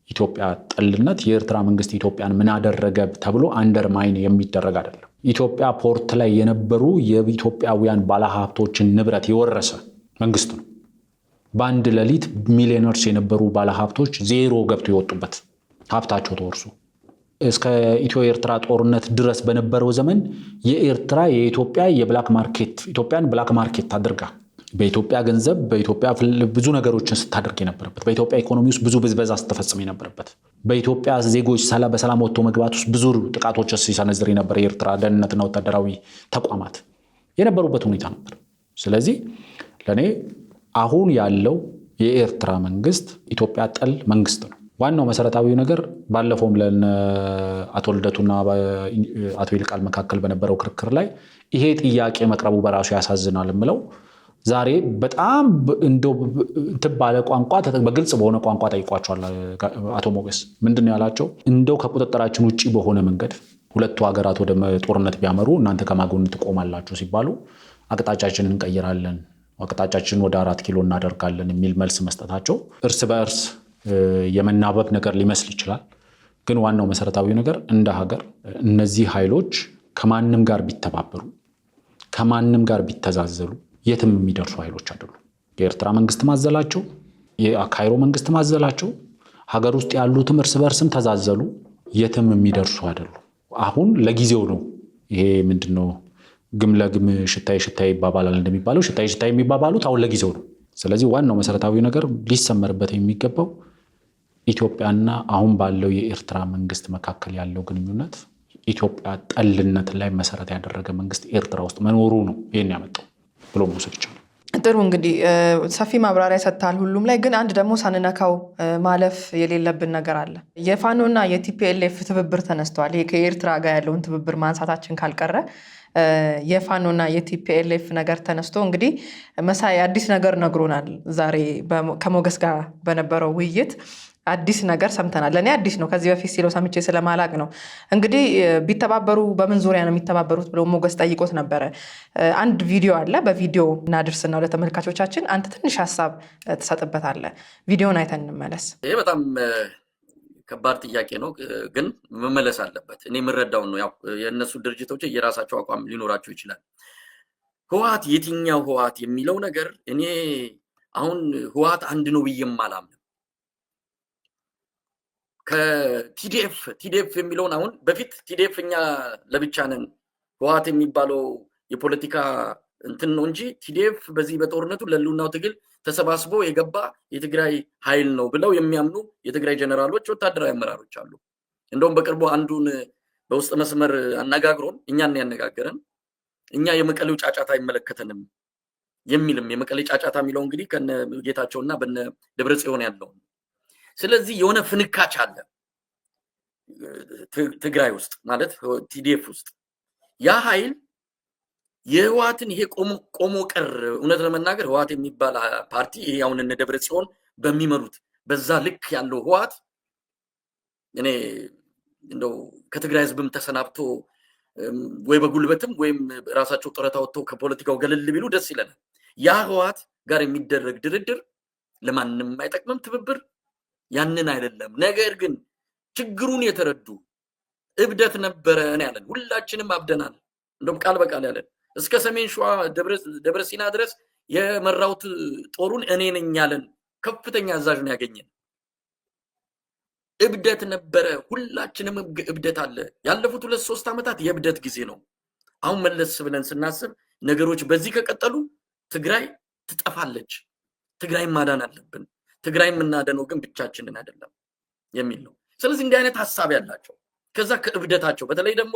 ኢትዮጵያ ጠልነት የኤርትራ መንግስት ኢትዮጵያን ምን አደረገ ተብሎ አንደርማይን የሚደረግ አይደለም። ኢትዮጵያ ፖርት ላይ የነበሩ የኢትዮጵያውያን ባለሀብቶችን ንብረት የወረሰ መንግስት ነው። በአንድ ሌሊት ሚሊዮነርስ የነበሩ ባለሀብቶች ዜሮ ገብቶ የወጡበት ሀብታቸው ተወርሶ እስከ ኢትዮ ኤርትራ ጦርነት ድረስ በነበረው ዘመን የኤርትራ የኢትዮጵያ የብላክ ማርኬት ኢትዮጵያን ብላክ ማርኬት አድርጋ በኢትዮጵያ ገንዘብ በኢትዮጵያ ብዙ ነገሮችን ስታደርግ የነበረበት በኢትዮጵያ ኢኮኖሚ ውስጥ ብዙ ብዝበዛ ስትፈጽም የነበረበት በኢትዮጵያ ዜጎች በሰላም ወጥቶ መግባት ውስጥ ብዙ ጥቃቶች ሲሰነዝር የነበረ የኤርትራ ደህንነትና ወታደራዊ ተቋማት የነበሩበት ሁኔታ ነበር። ስለዚህ ለእኔ አሁን ያለው የኤርትራ መንግስት ኢትዮጵያ ጠል መንግስት ነው። ዋናው መሰረታዊ ነገር ባለፈውም ለአቶ ልደቱና አቶ ይልቃል መካከል በነበረው ክርክር ላይ ይሄ ጥያቄ መቅረቡ በራሱ ያሳዝናል የምለው ዛሬ በጣም እንደው ባለ ቋንቋ በግልጽ በሆነ ቋንቋ ጠይቋቸዋል። አቶ ሞገስ ምንድነው ያላቸው? እንደው ከቁጥጥራችን ውጪ በሆነ መንገድ ሁለቱ ሀገራት ወደ ጦርነት ቢያመሩ እናንተ ከማጎን ትቆማላችሁ ሲባሉ አቅጣጫችንን እንቀይራለን፣ አቅጣጫችንን ወደ 4 ኪሎ እናደርጋለን የሚል መልስ መስጠታቸው እርስ በእርስ የመናበብ ነገር ሊመስል ይችላል። ግን ዋናው መሰረታዊ ነገር እንደ ሀገር እነዚህ ኃይሎች ከማንም ጋር ቢተባበሩ ከማንም ጋር ቢተዛዘሉ የትም የሚደርሱ ኃይሎች አይደሉም። የኤርትራ መንግስት ማዘላቸው፣ የካይሮ መንግስት ማዘላቸው ሀገር ውስጥ ያሉትም እርስ በርስም ተዛዘሉ፣ የትም የሚደርሱ አይደሉ። አሁን ለጊዜው ነው። ይሄ ምንድነው ግም ለግም ሽታይ ሽታይ ይባባላል እንደሚባለው ሽታይ ሽታይ የሚባባሉት አሁን ለጊዜው ነው። ስለዚህ ዋናው መሰረታዊ ነገር ሊሰመርበት የሚገባው ኢትዮጵያና አሁን ባለው የኤርትራ መንግስት መካከል ያለው ግንኙነት ኢትዮጵያ ጠልነት ላይ መሰረት ያደረገ መንግስት ኤርትራ ውስጥ መኖሩ ነው ይሄን ያመጣው ብሎ መውሰድ ይቻላል። ጥሩ እንግዲህ ሰፊ ማብራሪያ ሰጥታል ሁሉም ላይ። ግን አንድ ደግሞ ሳንነካው ማለፍ የሌለብን ነገር አለ። የፋኖና የቲፒኤልኤፍ ትብብር ተነስተዋል። ይሄ ከኤርትራ ጋር ያለውን ትብብር ማንሳታችን ካልቀረ የፋኖና የቲፒኤልኤፍ ነገር ተነስቶ እንግዲህ መሳይ አዲስ ነገር ነግሮናል። ዛሬ ከሞገስ ጋር በነበረው ውይይት አዲስ ነገር ሰምተናል። ለእኔ አዲስ ነው፣ ከዚህ በፊት ሲለው ሰምቼ ስለማላቅ ነው። እንግዲህ ቢተባበሩ በምን ዙሪያ ነው የሚተባበሩት ብሎ ሞገስ ጠይቆት ነበረ። አንድ ቪዲዮ አለ፣ በቪዲዮ እናድርስና ለተመልካቾቻችን አንተ ትንሽ ሀሳብ ትሰጥበታለህ። ቪዲዮን አይተን እንመለስ። ይሄ በጣም ከባድ ጥያቄ ነው፣ ግን መመለስ አለበት። እኔ የምረዳውን ነው። ያው የእነሱ ድርጅቶች የራሳቸው አቋም ሊኖራቸው ይችላል። ህወሓት የትኛው ህወሓት የሚለው ነገር እኔ አሁን ህወሓት አንድ ነው ብዬም አላምንም። ከቲዲኤፍ የሚለውን አሁን በፊት ቲዲኤፍ እኛ ለብቻ ነን፣ ህወሓት የሚባለው የፖለቲካ እንትን ነው እንጂ ቲዲኤፍ በዚህ በጦርነቱ ለህልውናው ትግል ተሰባስቦ የገባ የትግራይ ኃይል ነው ብለው የሚያምኑ የትግራይ ጀነራሎች፣ ወታደራዊ አመራሮች አሉ። እንደውም በቅርቡ አንዱን በውስጥ መስመር አነጋግሮን እኛን ያነጋገረን እኛ የመቀሌው ጫጫታ አይመለከተንም የሚልም የመቀሌ ጫጫታ የሚለው እንግዲህ ከነ ጌታቸውና በነ ደብረጽዮን ያለው። ስለዚህ የሆነ ፍንካች አለ ትግራይ ውስጥ ማለት ቲዲኤፍ ውስጥ ያ ኃይል የህወሓትን ይሄ ቆሞ ቀር እውነት ለመናገር ህወሓት የሚባል ፓርቲ ይሄ አሁን እነ ደብረጽዮን በሚመሩት በዛ ልክ ያለው ህወሓት እኔ እንደው ከትግራይ ህዝብም ተሰናብቶ ወይ በጉልበትም ወይም ራሳቸው ጡረታ ወጥተው ከፖለቲካው ገለል ቢሉ ደስ ይለናል። ያ ህወሓት ጋር የሚደረግ ድርድር ለማንም አይጠቅምም፣ ትብብር ያንን አይደለም። ነገር ግን ችግሩን የተረዱ እብደት ነበረ እኔ ያለን ሁላችንም አብደናል። እንደውም ቃል በቃል ያለን እስከ ሰሜን ሸዋ ደብረ ሲና ድረስ የመራውት ጦሩን እኔ ነኝ ያለን ከፍተኛ አዛዥ ነው ያገኘን። እብደት ነበረ፣ ሁላችንም እብደት አለ። ያለፉት 2-3 ዓመታት የእብደት ጊዜ ነው። አሁን መለስ ብለን ስናስብ ነገሮች በዚህ ከቀጠሉ ትግራይ ትጠፋለች። ትግራይ ማዳን አለብን። ትግራይ የምናደነው ግን ብቻችንን አይደለም የሚል ነው። ስለዚህ እንዲህ አይነት ሐሳብ ያላቸው ከዛ ከእብደታቸው በተለይ ደግሞ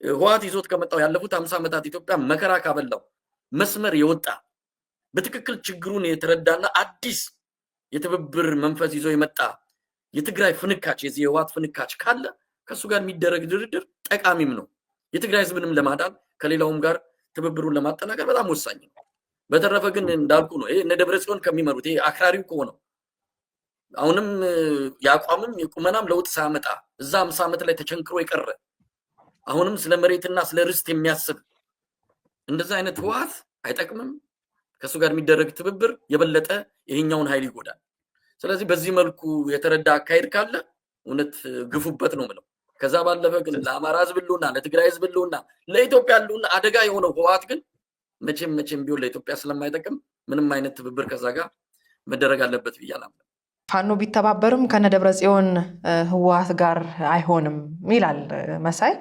ህወሓት ይዞት ከመጣው ያለፉት 50 ዓመታት ኢትዮጵያ መከራ ካበላው መስመር የወጣ በትክክል ችግሩን የተረዳና አዲስ የትብብር መንፈስ ይዞ የመጣ የትግራይ ፍንካች የዚህ የህወሓት ፍንካች ካለ ከሱ ጋር የሚደረግ ድርድር ጠቃሚም ነው። የትግራይ ህዝብንም ለማዳን ከሌላውም ጋር ትብብሩን ለማጠናከር በጣም ወሳኝ ነው። በተረፈ ግን እንዳልኩ ነው ይሄ እነ ደብረጽዮን ከሚመሩት ይሄ አክራሪው ከሆነው አሁንም ያቋምም የቁመናም ለውጥ ሳያመጣ እዛ 50 ዓመት ላይ ተቸንክሮ የቀረ አሁንም ስለ መሬትና ስለ ርስት የሚያስብ እንደዛ አይነት ህወሓት አይጠቅምም። ከሱ ጋር የሚደረግ ትብብር የበለጠ ይሄኛውን ኃይል ይጎዳል። ስለዚህ በዚህ መልኩ የተረዳ አካሄድ ካለ እውነት ግፉበት ነው ምለው። ከዛ ባለፈ ግን ለአማራ ህዝብ ህልውና፣ ለትግራይ ህዝብ ህልውና፣ ለኢትዮጵያ ህልውና አደጋ የሆነው ህወሓት ግን መቼም ቢሆን ለኢትዮጵያ ስለማይጠቅም ምንም አይነት ትብብር ከዛ ጋር መደረግ አለበት ብያለሁ። ፋኖ ቢተባበርም ከነደብረጽዮን ህወሓት ጋር አይሆንም ይላል መሳይ።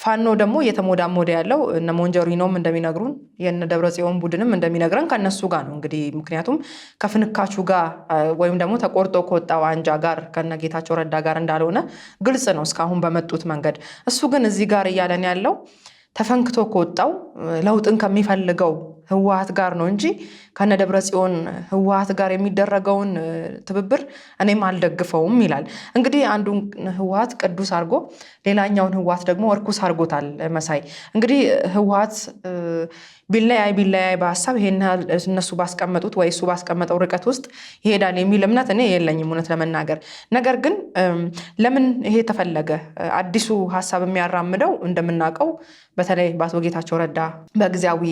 ፋኖ ደግሞ እየተሞዳሞደ ያለው እነ ሞንጆሪኖም እንደሚነግሩን የነ ደብረጽዮን ቡድንም እንደሚነግረን ከነሱ ጋር ነው። እንግዲህ ምክንያቱም ከፍንካቹ ጋር ወይም ደግሞ ተቆርጦ ከወጣው አንጃ ጋር ከነጌታቸው ረዳ ጋር እንዳልሆነ ግልጽ ነው እስካሁን በመጡት መንገድ። እሱ ግን እዚህ ጋር እያለን ያለው ተፈንክቶ ከወጣው ለውጥን ከሚፈልገው ህወሓት ጋር ነው እንጂ ከነደብረጽዮን ህወሓት ጋር የሚደረገውን ትብብር እኔም አልደግፈውም ይላል። እንግዲህ አንዱን ህወሓት ቅዱስ አድርጎ ሌላኛውን ህወሓት ደግሞ እርኩስ አድርጎታል መሳይ። እንግዲህ ህወሓት ቢለያይ በሀሳብ ይሄን እነሱ ባስቀመጡት ወይ እሱ ባስቀመጠው ርቀት ውስጥ ይሄዳል የሚል እምነት እኔ የለኝም እውነት ለመናገር። ነገር ግን ለምን ይሄ ተፈለገ? አዲሱ ሀሳብ የሚያራምደው እንደምናውቀው በተለይ በአቶ ጌታቸው ረዳ በጊዜያዊ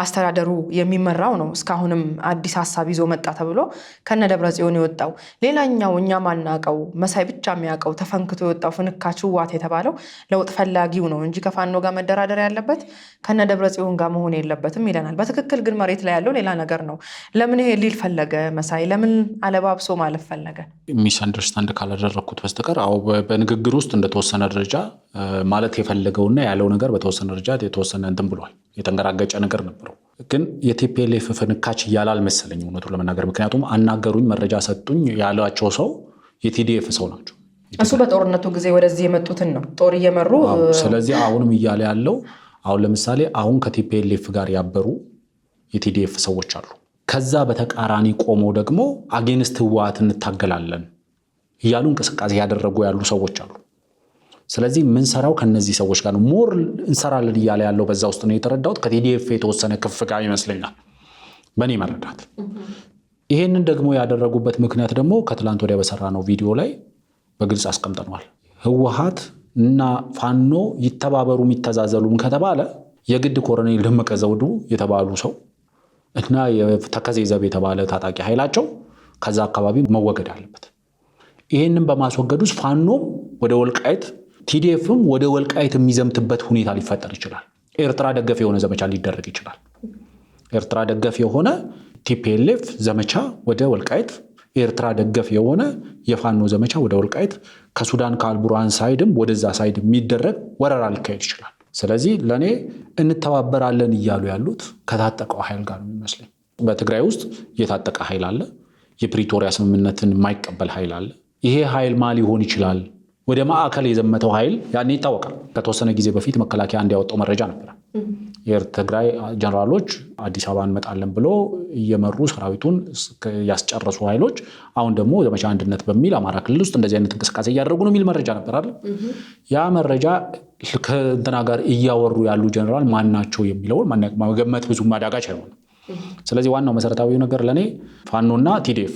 አስተዳደር በአስተዳደሩ የሚመራው ነው እስካሁንም አዲስ ሀሳብ ይዞ መጣ ተብሎ ከነ ደብረጽዮን የወጣው። ሌላኛው እኛ ማናቀው መሳይ ብቻ የሚያውቀው ተፈንክቶ የወጣው ፍንካች ህወሓት የተባለው ለውጥ ፈላጊው ነው እንጂ ከፋኖ ጋር መደራደር ያለበት ከነ ደብረጽዮን ጋር መሆን የለበትም ይለናል። በትክክል ግን መሬት ላይ ያለው ሌላ ነገር ነው። ለምን ይሄ ሊል ፈለገ? መሳይ ለምን አለባብሶ ማለፍ ፈለገ? ሚስ አንደርስታንድ ካላደረኩት በስተቀር በንግግር ውስጥ እንደተወሰነ ደረጃ ማለት የፈለገውና ያለው ነገር በተወሰነ ደረጃ የተወሰነ እንትን ብሏል። የተንገራገጨ ነገር ነበረው። ግን የቲፒኤልኤፍ ፍንካች እያለ አልመሰለኝ እውነቱን ለመናገር። ምክንያቱም አናገሩኝ፣ መረጃ ሰጡኝ ያሏቸው ሰው የቲዲኤፍ ሰው ናቸው። እሱ በጦርነቱ ጊዜ ወደዚህ የመጡትን ነው ጦር እየመሩ። ስለዚህ አሁንም እያለ ያለው አሁን ለምሳሌ አሁን ከቲፒኤልኤፍ ጋር ያበሩ የቲዲኤፍ ሰዎች አሉ። ከዛ በተቃራኒ ቆመው ደግሞ አጌንስት ህወሓት እንታገላለን እያሉ እንቅስቃሴ ያደረጉ ያሉ ሰዎች አሉ። ስለዚህ ምን ሰራው ከነዚህ ሰዎች ጋር ነው ሞር እንሰራለን እያለ ያለው። በዛ ውስጥ ነው የተረዳሁት ከቲዲኤፍ የተወሰነ ክፍ ጋር ይመስለኛል በእኔ መረዳት። ይሄንን ደግሞ ያደረጉበት ምክንያት ደግሞ ከትላንት ወዲያ በሰራ ነው ቪዲዮ ላይ በግልጽ አስቀምጠነዋል። ህወሓት እና ፋኖ ይተባበሩ የሚተዛዘሉም ከተባለ የግድ ኮሎኔል ደመቀ ዘውዱ የተባሉ ሰው እና የተከዜ ዘብ የተባለ ታጣቂ ኃይላቸው ከዛ አካባቢ መወገድ አለበት። ይሄንን በማስወገድ ውስጥ ፋኖም ወደ ወልቃይት ቲዲኤፍም ወደ ወልቃይት የሚዘምትበት ሁኔታ ሊፈጠር ይችላል። ኤርትራ ደገፍ የሆነ ዘመቻ ሊደረግ ይችላል። ኤርትራ ደገፍ የሆነ ቲፒኤልኤፍ ዘመቻ ወደ ወልቃይት፣ ኤርትራ ደገፍ የሆነ የፋኖ ዘመቻ ወደ ወልቃይት፣ ከሱዳን ከአልቡርሃን ሳይድም ወደዛ ሳይድ የሚደረግ ወረራ ሊካሄድ ይችላል። ስለዚህ ለእኔ እንተባበራለን እያሉ ያሉት ከታጠቀው ኃይል ጋር ነው የሚመስለኝ። በትግራይ ውስጥ የታጠቀ ኃይል አለ። የፕሪቶሪያ ስምምነትን የማይቀበል ኃይል አለ። ይሄ ኃይል ማ ሊሆን ይችላል? ወደ ማዕከል የዘመተው ኃይል ያኔ ይታወቃል። ከተወሰነ ጊዜ በፊት መከላከያ እንዲያወጣው መረጃ ነበር። የትግራይ ጀነራሎች አዲስ አበባ እንመጣለን ብሎ እየመሩ ሰራዊቱን ያስጨረሱ ኃይሎች አሁን ደግሞ ዘመቻ አንድነት በሚል አማራ ክልል ውስጥ እንደዚህ አይነት እንቅስቃሴ እያደረጉ ነው የሚል መረጃ ነበር አይደል? ያ መረጃ ከእንትና ጋር እያወሩ ያሉ ጀነራል ማን ናቸው የሚለውን መገመት ብዙ ማዳጋች አይሆንም። ስለዚህ ዋናው መሰረታዊ ነገር ለእኔ ፋኖና ቲዲኤፍ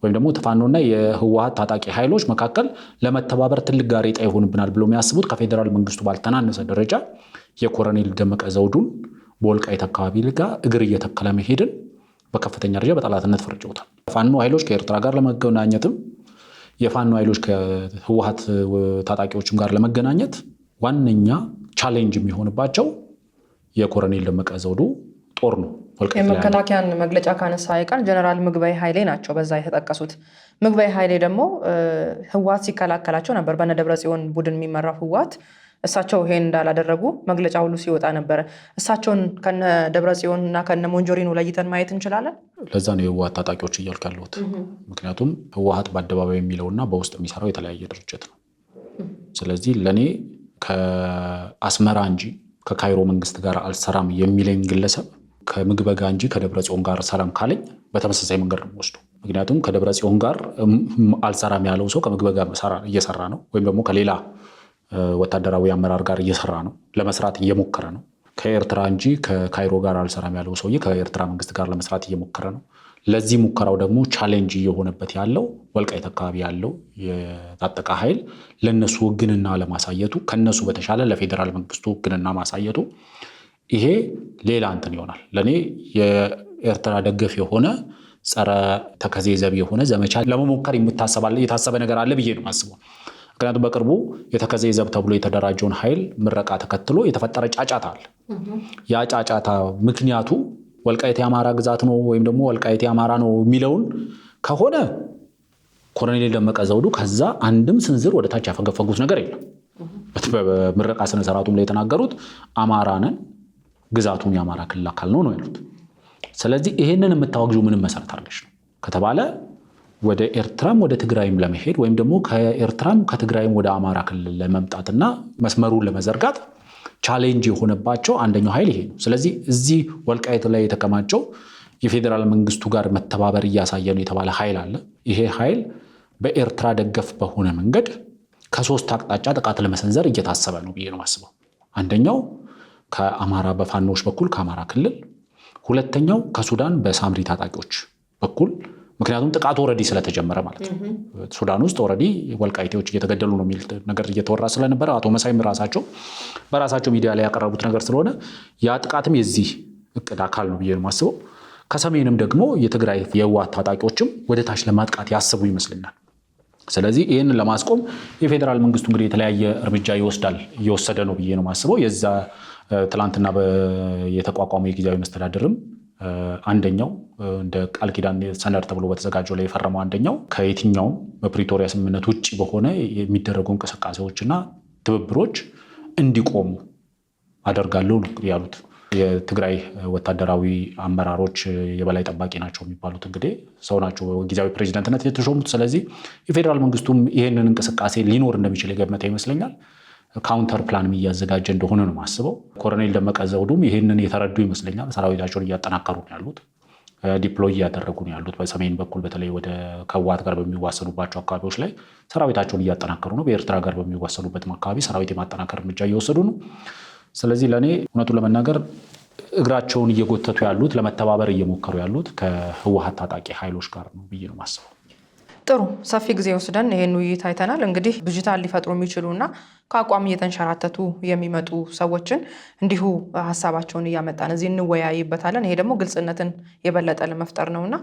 ወይም ደግሞ ፋኖና የህወሓት ታጣቂ ኃይሎች መካከል ለመተባበር ትልቅ ጋሬጣ ይሆንብናል ብሎ የሚያስቡት ከፌዴራል መንግስቱ ባልተናነሰ ደረጃ የኮሎኔል ደመቀ ዘውዱን በወልቃይት አካባቢ ጋር እግር እየተከለ መሄድን በከፍተኛ ደረጃ በጠላትነት ፈርጀውታል። ፋኖ ኃይሎች ከኤርትራ ጋር ለመገናኘትም የፋኖ ኃይሎች ከህወሓት ታጣቂዎችም ጋር ለመገናኘት ዋነኛ ቻሌንጅ የሚሆንባቸው የኮሎኔል ደመቀ ዘውዱ ጦር ነው። የመከላከያን መግለጫ ካነሳ አይቀር ጀነራል ምግበይ ኃይሌ ናቸው በዛ የተጠቀሱት። ምግበይ ኃይሌ ደግሞ ህወሓት ሲከላከላቸው ነበር፣ በነ ደብረጽዮን ቡድን የሚመራው ህወሓት። እሳቸው ይሄን እንዳላደረጉ መግለጫ ሁሉ ሲወጣ ነበረ። እሳቸውን ከነ ደብረጽዮን እና ከነ ሞንጆሪኖ ለይተን ማየት እንችላለን። ለዛ ነው የህወሓት ታጣቂዎች እያልኩ ያለሁት። ምክንያቱም ህወሓት በአደባባይ የሚለውና በውስጥ የሚሰራው የተለያየ ድርጅት ነው። ስለዚህ ለእኔ ከአስመራ እንጂ ከካይሮ መንግስት ጋር አልሰራም የሚለኝ ግለሰብ ከምግበ ጋር እንጂ ከደብረጽዮን ጋር ሰላም ካለኝ በተመሳሳይ መንገድ ነው ወስዶ። ምክንያቱም ከደብረጽዮን ጋር አልሰራም ያለው ሰው ከምግበ ጋር እየሰራ ነው፣ ወይም ደግሞ ከሌላ ወታደራዊ አመራር ጋር እየሰራ ነው፣ ለመስራት እየሞከረ ነው። ከኤርትራ እንጂ ከካይሮ ጋር አልሰራም ያለው ሰውዬ ከኤርትራ መንግስት ጋር ለመስራት እየሞከረ ነው። ለዚህ ሙከራው ደግሞ ቻሌንጅ እየሆነበት ያለው ወልቃይት አካባቢ ያለው የታጠቀ ኃይል ለነሱ ውግንና ለማሳየቱ ከነሱ በተሻለ ለፌዴራል መንግስቱ ውግንና ማሳየቱ ይሄ ሌላ እንትን ይሆናል። ለእኔ የኤርትራ ደገፍ የሆነ ጸረ ተከዜ ዘብ የሆነ ዘመቻ ለመሞከር የታሰበ ነገር አለ ብዬ ነው የማስበው። ምክንያቱም በቅርቡ የተከዜ ዘብ ተብሎ የተደራጀውን ኃይል ምረቃ ተከትሎ የተፈጠረ ጫጫታ አለ። ያ ጫጫታ ምክንያቱ ወልቃይት የአማራ ግዛት ነው ወይም ደግሞ ወልቃይት የአማራ ነው የሚለውን ከሆነ ኮሎኔል ደመቀ ዘውዱ ከዛ አንድም ስንዝር ወደ ታች ያፈገፈጉት ነገር የለም። በምረቃ ስነ ስርዓቱም ላይ የተናገሩት አማራ ነን፣ ግዛቱም የአማራ ክልል አካል ነው ያሉት። ስለዚህ ይሄንን የምታወግዡ ምንም መሰረት አድርገሽ ነው ከተባለ ወደ ኤርትራም ወደ ትግራይም ለመሄድ ወይም ደግሞ ከኤርትራም ከትግራይም ወደ አማራ ክልል ለመምጣትና መስመሩን ለመዘርጋት ቻሌንጅ የሆነባቸው አንደኛው ኃይል ይሄ ነው። ስለዚህ እዚህ ወልቃይት ላይ የተከማቸው የፌዴራል መንግስቱ ጋር መተባበር እያሳየ ነው የተባለ ኃይል አለ። ይሄ ኃይል በኤርትራ ደገፍ በሆነ መንገድ ከሶስት አቅጣጫ ጥቃት ለመሰንዘር እየታሰበ ነው ብዬ ነው የማስበው። አንደኛው ከአማራ በፋኖች በኩል ከአማራ ክልል፣ ሁለተኛው ከሱዳን በሳምሪ ታጣቂዎች በኩል። ምክንያቱም ጥቃቱ ኦልሬዲ ስለተጀመረ ማለት ነው። ሱዳን ውስጥ ኦልሬዲ ወልቃይቴዎች እየተገደሉ ነው የሚል ነገር እየተወራ ስለነበረ አቶ መሳይም በራሳቸው ሚዲያ ላይ ያቀረቡት ነገር ስለሆነ ያ ጥቃትም የዚህ እቅድ አካል ነው ብዬ ነው የማስበው። ከሰሜንም ደግሞ የትግራይ የህወሓት ታጣቂዎችም ወደ ታች ለማጥቃት ያስቡ ይመስለኛል። ስለዚህ ይህንን ለማስቆም የፌዴራል መንግስቱ እንግዲህ የተለያየ እርምጃ እየወሰደ ነው ብዬ ነው የማስበው። የዛ ትላንትና የተቋቋመው የጊዜያዊ መስተዳድርም አንደኛው እንደ ቃል ኪዳን ሰነድ ተብሎ በተዘጋጀው ላይ የፈረመው አንደኛው ከየትኛውም በፕሪቶሪያ ስምምነት ውጭ በሆነ የሚደረጉ እንቅስቃሴዎችና ትብብሮች እንዲቆሙ አደርጋለሁ ነው ያሉት። የትግራይ ወታደራዊ አመራሮች የበላይ ጠባቂ ናቸው የሚባሉት እንግዲህ ሰው ናቸው ጊዜያዊ ፕሬዚዳንትነት የተሾሙት። ስለዚህ የፌዴራል መንግስቱም ይህንን እንቅስቃሴ ሊኖር እንደሚችል የገመተ ይመስለኛል። ካውንተር ፕላንም እያዘጋጀ እንደሆነ ነው የማስበው። ኮሎኔል ደመቀ ዘውዱም ይህንን የተረዱ ይመስለኛል። ሰራዊታቸውን እያጠናከሩ ነው ያሉት፣ ዲፕሎይ እያደረጉ ነው ያሉት። በሰሜን በኩል በተለይ ወደ ከህወሓት ጋር በሚዋሰኑባቸው አካባቢዎች ላይ ሰራዊታቸውን እያጠናከሩ ነው። በኤርትራ ጋር በሚዋሰኑበትም አካባቢ ሰራዊት የማጠናከር እርምጃ እየወሰዱ ነው። ስለዚህ ለእኔ እውነቱን ለመናገር እግራቸውን እየጎተቱ ያሉት ለመተባበር እየሞከሩ ያሉት ከህወሓት ታጣቂ ኃይሎች ጋር ነው ብዬ ነው የማስበው። ጥሩ ሰፊ ጊዜ ወስደን ይሄን ውይይት አይተናል። እንግዲህ ብዥታ ሊፈጥሩ የሚችሉና ከአቋም እየተንሸራተቱ የሚመጡ ሰዎችን እንዲሁ ሀሳባቸውን እያመጣን እዚህ እንወያይበታለን። ይሄ ደግሞ ግልጽነትን የበለጠ ለመፍጠር ነውና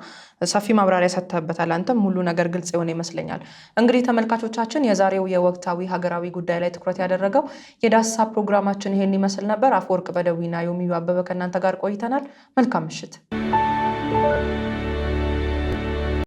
ሰፊ ማብራሪያ ሰጥተህበታል። አንተም ሁሉ ነገር ግልጽ የሆነ ይመስለኛል። እንግዲህ ተመልካቾቻችን የዛሬው የወቅታዊ ሀገራዊ ጉዳይ ላይ ትኩረት ያደረገው የዳሰሳ ፕሮግራማችን ይሄን ይመስል ነበር። አፈወርቅ በደዊና ዮሚ አበበ ከእናንተ ጋር ቆይተናል። መልካም ምሽት።